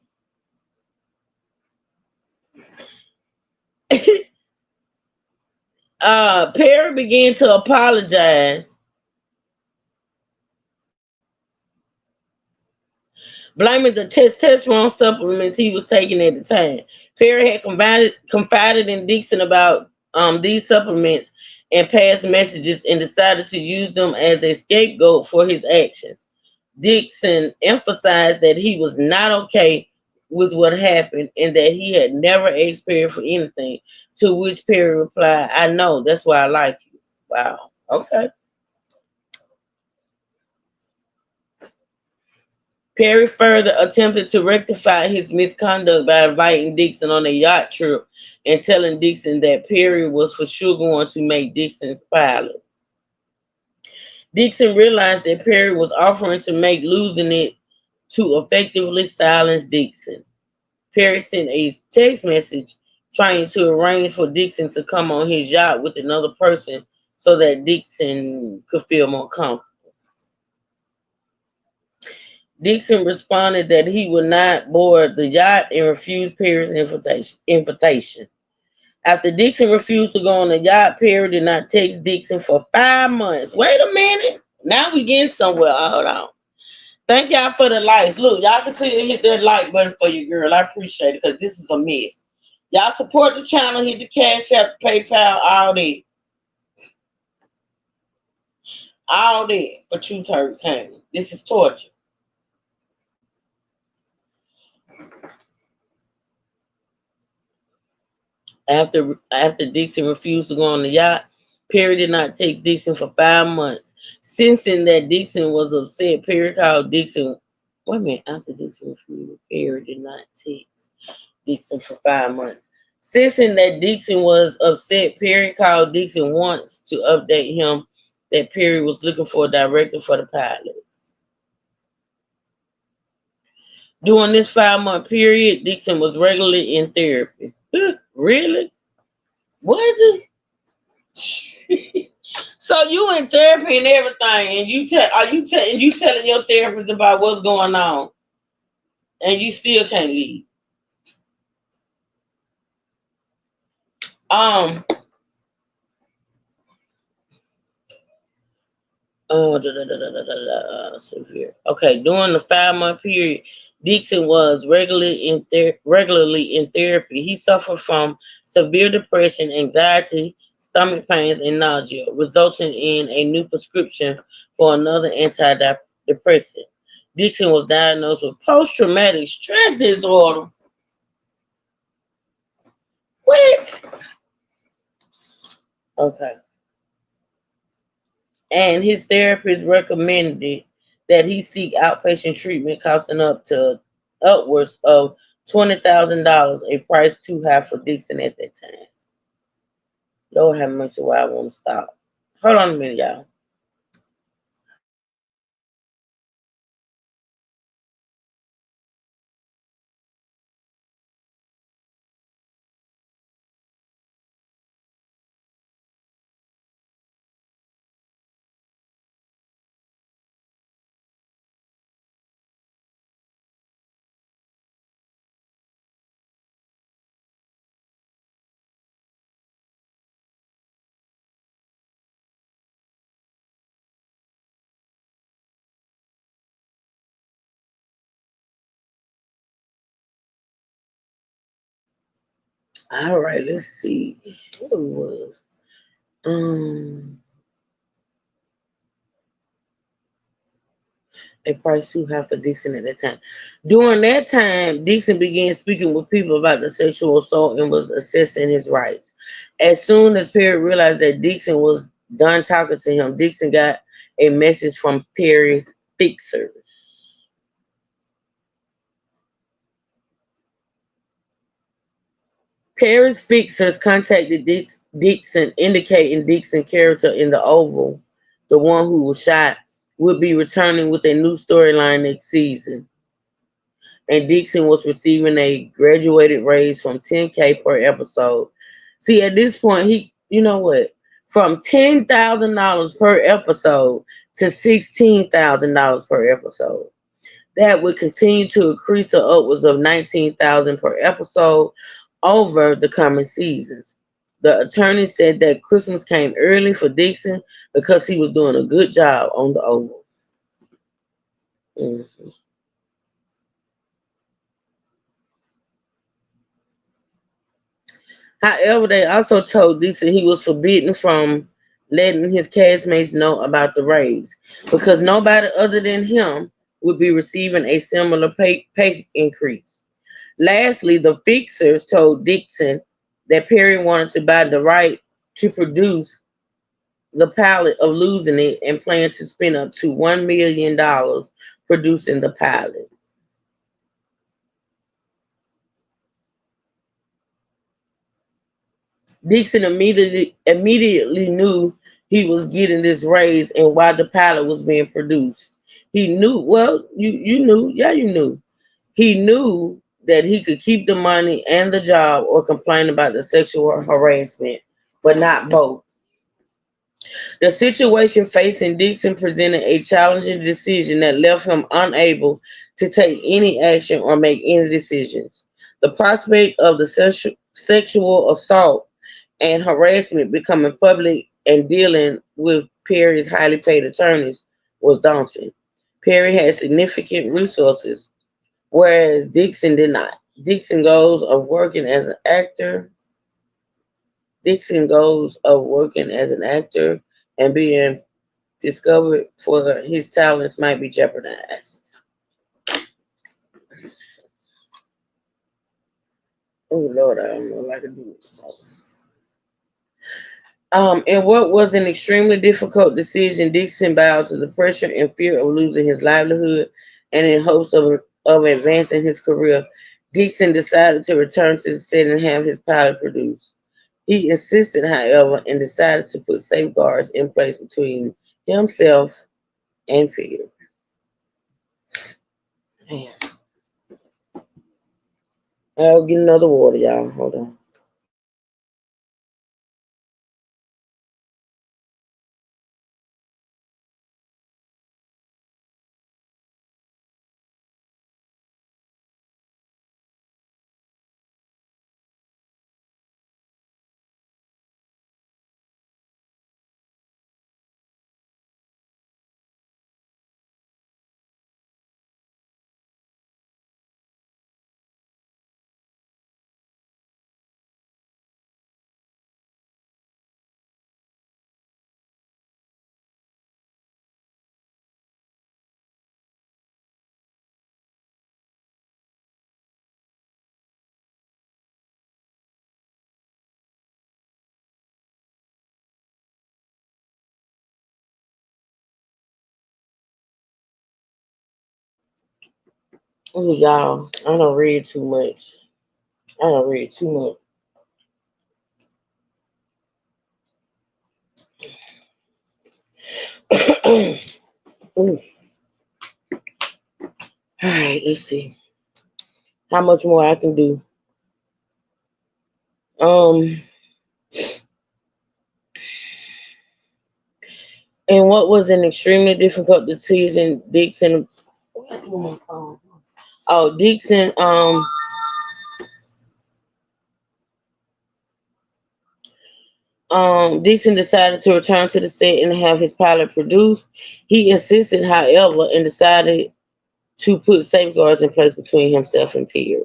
on. Perry began to apologize, blaming the testosterone supplements he was taking at the time. Perry had confided in Dixon about these supplements and past messages and decided to use them as a scapegoat for his actions. Dixon emphasized that he was not okay with what happened and that he had never asked Perry for anything, to which Perry replied, I know, that's why I like you. Wow. Okay. Perry further attempted to rectify his misconduct by inviting Dixon on a yacht trip and telling Dixon that Perry was for sure going to make Dixon's pilot. Dixon realized that Perry was offering to make losing it to effectively silence Dixon. Perry sent a text message trying to arrange for Dixon to come on his yacht with another person so that Dixon could feel more comfortable. Dixon responded that he would not board the yacht and refused Perry's invitation. After Dixon refused to go on the yacht, Perry did not text Dixon for 5 months. Wait a minute. Now we getting somewhere. Hold on. Thank y'all for the likes. Look, y'all continue to hit that like button for your girl. I appreciate it because this is a mess. Y'all support the channel, hit the Cash App, PayPal, all that. All that for True Turks Hanging. This is torture. After Dixon refused to go on the yacht, Perry did not take Dixon for 5 months. Sensing that Dixon was upset, Perry called Dixon. Wait a minute. After Dixon refused, Perry did not text Dixon for 5 months. Sensing that Dixon was upset, Perry called Dixon once to update him that Perry was looking for a director for the pilot. During this 5 month period, Dixon was regularly in therapy. Really? Was it? So you in therapy and everything, and you telling your therapist about what's going on, and you still can't leave. Um. Oh, severe. Okay, during the 5 month period, Dixon was regularly in therapy. He suffered from severe depression, anxiety, stomach pains, and nausea, resulting in a new prescription for another antidepressant. Dixon was diagnosed with post-traumatic stress disorder. What? Okay. And his therapist recommended that he seek outpatient treatment costing upwards of $20,000, a price too high for Dixon at that time. Lord have mercy, why I want to stop. Hold on a minute, y'all. All right, let's see. What it was. A price too high for Dixon at that time. During that time, Dixon began speaking with people about the sexual assault and was assessing his rights. As soon as Perry realized that Dixon was done talking to him, Dixon got a message from Perry's fixers. Perry's fixers contacted Dixon, indicating Dixon's character in the Oval, the one who was shot, would be returning with a new storyline next season. And Dixon was receiving a graduated raise from 10K per episode. See, at this point, you know what? From $10,000 per episode to $16,000 per episode. That would continue to increase to upwards of 19,000 per episode over the coming seasons. The attorney said that Christmas came early for Dixon because he was doing a good job on the Oval. Mhm. However, they also told Dixon he was forbidden from letting his castmates know about the raise because nobody other than him would be receiving a similar pay increase. Lastly, the fixers told Dixon that Perry wanted to buy the right to produce the pilot of losing it and planned to spend up to $1 million producing the pilot. Dixon immediately knew he was getting this raise and why the pilot was being produced. He knew, well, you knew, yeah, you knew. He knew that he could keep the money and the job or complain about the sexual harassment, but not both. The situation facing Dixon presented a challenging decision that left him unable to take any action or make any decisions. The prospect of the sexual assault and harassment becoming public and dealing with Perry's highly paid attorneys was daunting. Perry had significant resources, whereas Dixon did not. Dixon goals of working as an actor. Dixon goals of working as an actor and being discovered for his talents might be jeopardized. Oh Lord, I don't know if I can do this. In what was an extremely difficult decision, Dixon bowed to the pressure and fear of losing his livelihood, and in hopes of advancing his career, Dixon decided to return to the set and have his pilot produced. He insisted, however, and decided to put safeguards in place between himself and fear. Man, I'll get another water, y'all. Hold on. Oh, y'all, I don't read too much. I don't read too much. Ooh. All right, let's see how much more I can do. Um, and what was an extremely difficult decision, Dixon. Oh, Dixon. Dixon decided to return to the set and have his pilot produced. He insisted, however, and decided to put safeguards in place between himself and Pierre.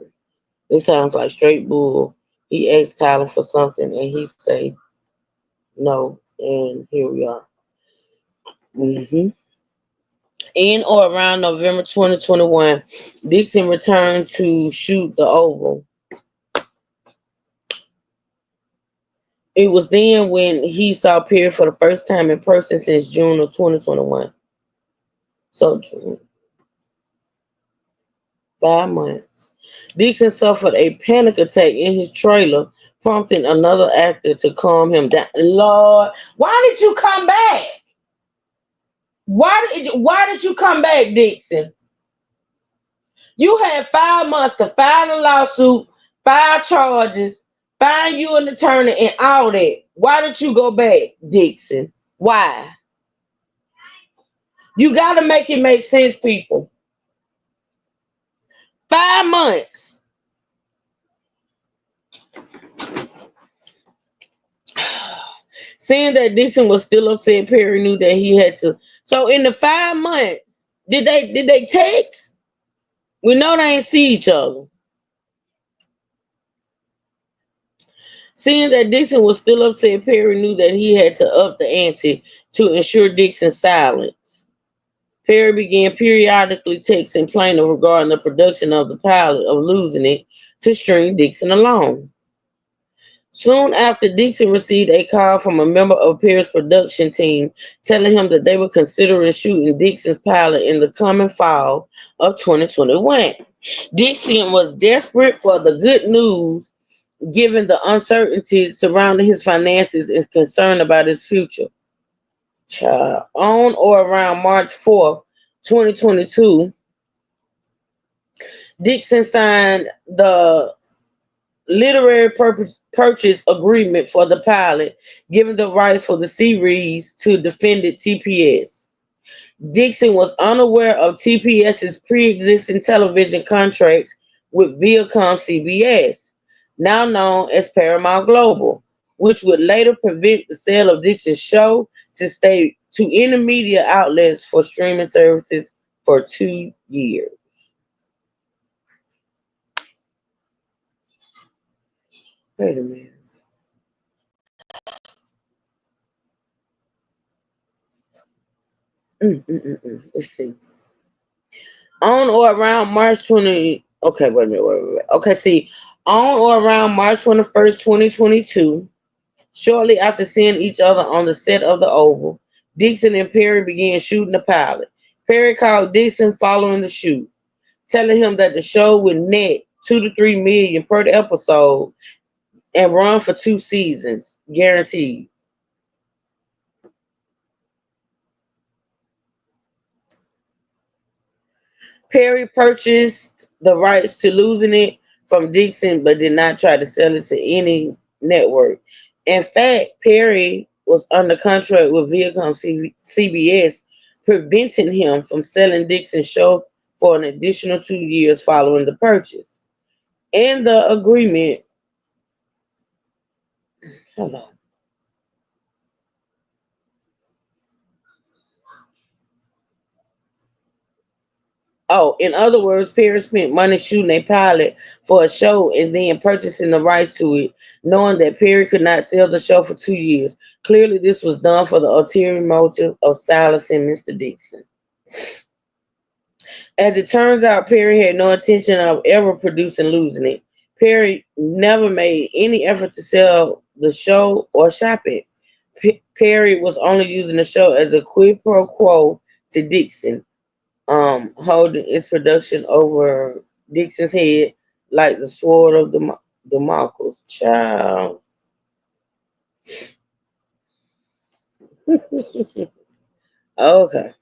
This sounds like straight bull. He asked Tyler for something, and he say no, and here we are. hmm In or around November 2021, Dixon returned to shoot the Oval. It was then when he saw Pierre for the first time in person since June of 2021. So 5 months. Dixon suffered a panic attack in his trailer prompting another actor to calm him down. Lord, why did you come back? Why did you come back, Dixon? You had 5 months to file a lawsuit, file charges, find you an attorney, and all that. Why did you go back, Dixon? Why? You got to make it make sense, people. 5 months. Seeing that Dixon was still upset, Perry knew that he had to. So in the 5 months, did they text? We know they ain't see each other. Seeing that Dixon was still upset, Perry knew that he had to up the ante to ensure Dixon's silence. Perry began periodically texting Plano regarding the production of the pilot of Losing It to string Dixon along. Soon after, Dixon received a call from a member of Perry's production team telling him that they were considering shooting Dixon's pilot in the coming fall of 2021. Dixon was desperate for the good news given the uncertainty surrounding his finances and concern about his future. On or around March 4th, 2022, Dixon signed the literary purchase agreement for the pilot, giving the rights for the series to defendant TPS. Dixon was unaware of TPS's pre-existing television contracts with Viacom CBS, now known as Paramount Global, which would later prevent the sale of Dixon's show to any media outlets for streaming services for 2 years. Wait a minute. Let's see. On or around March 20. Okay, wait. Okay, see. On or around March 21st, 2022, shortly after seeing each other on the set of The Oval, Dixon and Perry began shooting the pilot. Perry called Dixon following the shoot, telling him that the show would net 2 to 3 million per episode and run for 2 seasons, guaranteed. Perry purchased the rights to Losing It from Dixon, but did not try to sell it to any network. In fact, Perry was under contract with Viacom CBS, preventing him from selling Dixon's show for an additional 2 years following the purchase. In the agreement, hold on. Oh, in other words, Perry spent money shooting a pilot for a show and then purchasing the rights to it, knowing that Perry could not sell the show for 2 years. Clearly, this was done for the ulterior motive of silencing Mr. Dixon. As it turns out, Perry had no intention of ever producing Losing It. Perry never made any effort to sell the show or shop it. Perry was only using the show as a quid pro quo to Dixon, holding its production over Dixon's head like the sword of the Markles. Child. Okay.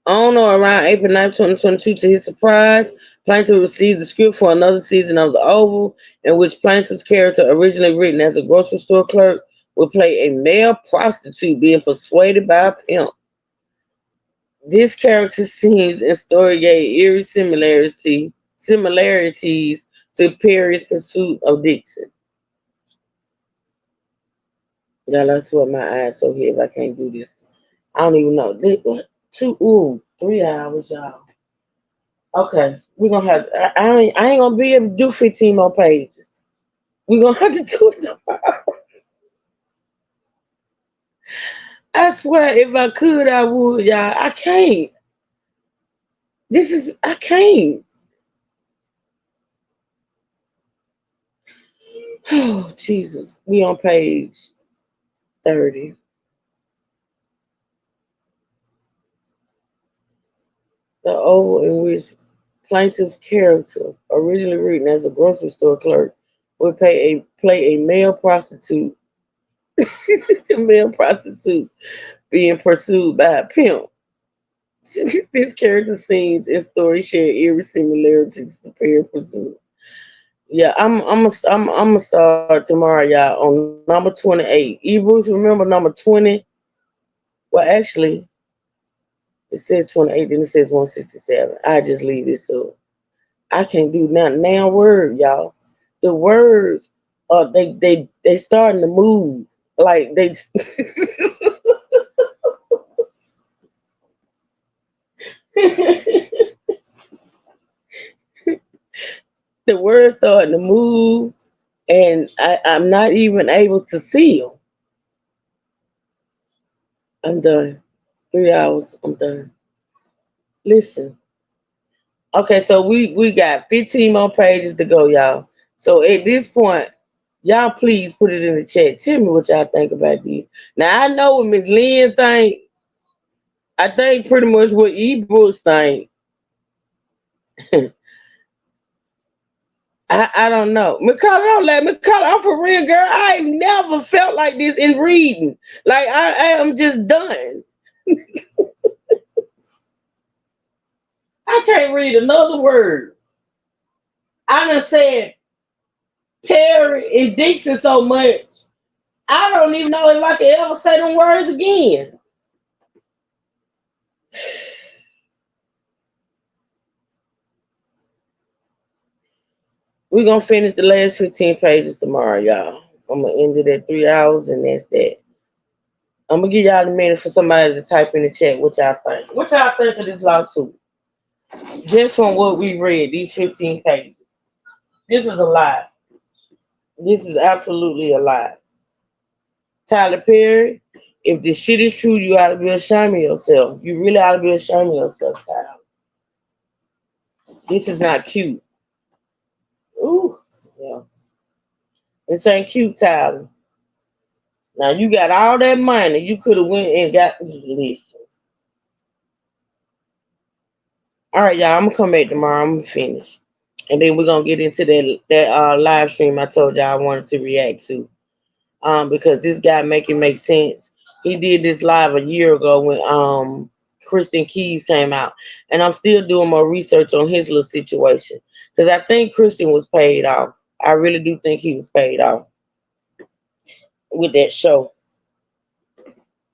On or around April 9th, 2022, to his surprise, Plaintiff received the script for another season of The Oval, in which Plaintiff's character, originally written as a grocery store clerk, would play a male prostitute being persuaded by a pimp. This character scenes and story gave eerie similarities to Perry's pursuit of Dixon. Y'all, I swear my eyes so heavy I can't do this. I don't even know. 3 hours, y'all. Okay, we're gonna have. I ain't gonna be able to do 15 more pages. We're gonna have to do it tomorrow. I swear, if I could, I would, y'all. I can't. I can't. Oh, Jesus. We on page 30. The oval in which plaintiff's character, originally written as a grocery store clerk, would play a male prostitute, a male prostitute being pursued by a pimp. This character scenes and story share eerie similarities to Pair Pursuit. Yeah, I'm gonna start tomorrow, y'all, on number 28. Ebooks, remember number 20? Well, actually, it says 28, then it says 167. I just leave this up. I can't do nothing now. Word, y'all. The words they starting to move like they. The words starting to move, and I'm not even able to see them. I'm done. 3 hours. I'm done. Listen. Okay, so we got 15 more pages to go, y'all. So at this point, y'all please put it in the chat. Tell me what y'all think about these. Now I know what Miss Lynn think. I think pretty much what ebooks think. I don't know. McCullough, don't let McCullough. I'm for real, girl. I've never felt like this in reading. Like I am just done. I can't read another word. I done said Perry and Dixon so much. I don't even know if I can ever say them words again. We're gonna finish the last 15 pages tomorrow, y'all. I'm gonna end it at 3 hours, and that's that. I'm gonna give y'all a minute for somebody to type in the chat what y'all think. What y'all think of this lawsuit? Just from what we read, these 15 pages. This is a lie. This is absolutely a lie. Tyler Perry, if this shit is true, you ought to be ashamed of yourself. You really ought to be ashamed of yourself, Tyler. This is not cute. Ooh, yeah. This ain't cute, Tyler. Now you got all that money. You could have went and got listen. All right, y'all. I'm gonna come back tomorrow. I'm gonna finish, and then we're gonna get into that live stream I told y'all I wanted to react to. Because this guy make it make sense. He did this live a year ago when Kristen Keys came out, and I'm still doing more research on his little situation because I think Kristen was paid off. I really do think he was paid off with that show.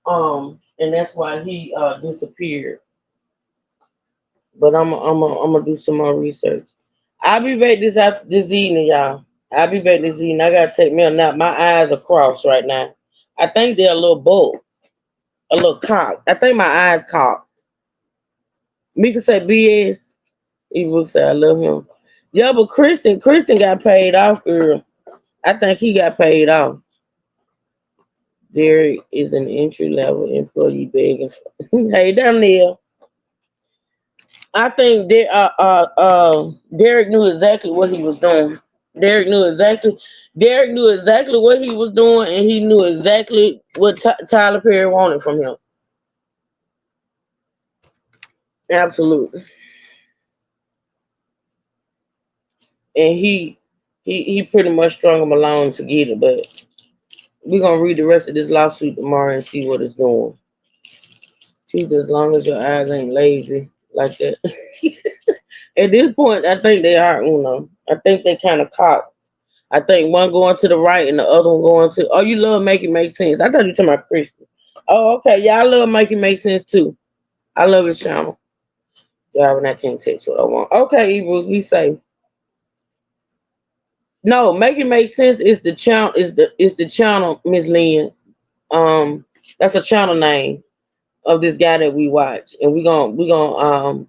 And that's why he disappeared. But I'm gonna do some more research. I'll be back this evening, y'all. I'll be back this evening. I gotta take me a nap. My eyes are crossed right now. I think they're a little bull, a little cocked. I think my eyes cocked. Mika say BS. He will say I love him. Yeah, but Kristen got paid off, girl. I think he got paid off. Derek is an entry level employee begging for hey down there. I think Derek knew exactly what he was doing. Derek knew exactly. Derek knew exactly what he was doing, and he knew exactly what Tyler Perry wanted from him. Absolutely. And he pretty much strung him along to get it. But we're gonna read the rest of this lawsuit tomorrow and see what it's doing. Choose as long as your eyes ain't lazy like that. At this point, I think they are Uno. I think they kind of caught. I think one going to the right and the other one going to. Oh, you love make it make sense. I thought you were talking about Christian. Oh, okay. Yeah, I love make it make sense too. I love his channel. Driving, I can't text what I want. Okay, Ebros, be safe. No, make it make sense is the channel. Is the channel, Miss Lynn. That's a channel name of this guy that we watch, and we gonna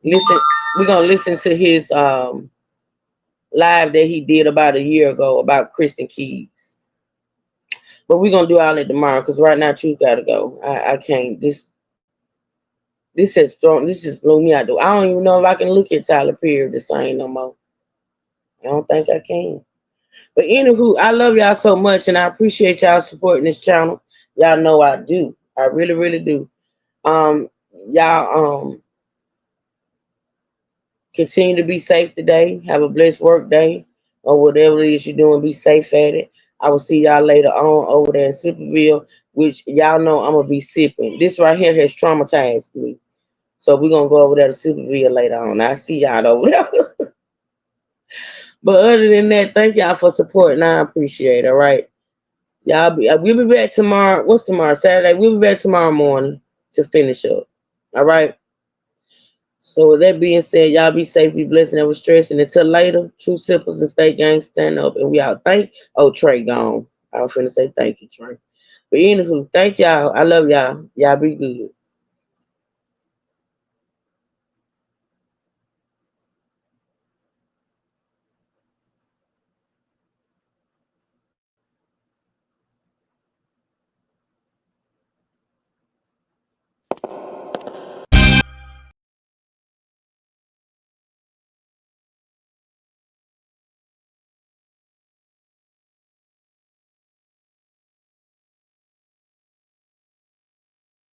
listen. We're gonna listen to his live that he did about a year ago about Kristen Keys. But we're gonna do all that tomorrow because right now Truth gotta go. I can't. This has thrown. This just blew me out. I don't even know if I can look at Tyler Perry the same no more. I don't think I can. But anywho, I love y'all so much, and I appreciate y'all supporting this channel. Y'all know I do. I really, really do. Y'all continue to be safe today. Have a blessed work day. or whatever it is you're doing. Be safe at it. I will see y'all later on over there in Sipperville, which y'all know I'm gonna be sipping. This right here has traumatized me. So we're gonna go over there to Superville later on. I see y'all over there. But other than that, thank y'all for supporting. I appreciate it. All right. We'll be back tomorrow. What's tomorrow? Saturday. We'll be back tomorrow morning to finish up. All right. So with that being said, y'all be safe, be blessed, never stress. And until later, true sippers and stay gang, stand up. And we out. Trey gone. I was finna say thank you, Trey. But anywho, thank y'all. I love y'all. Y'all be good.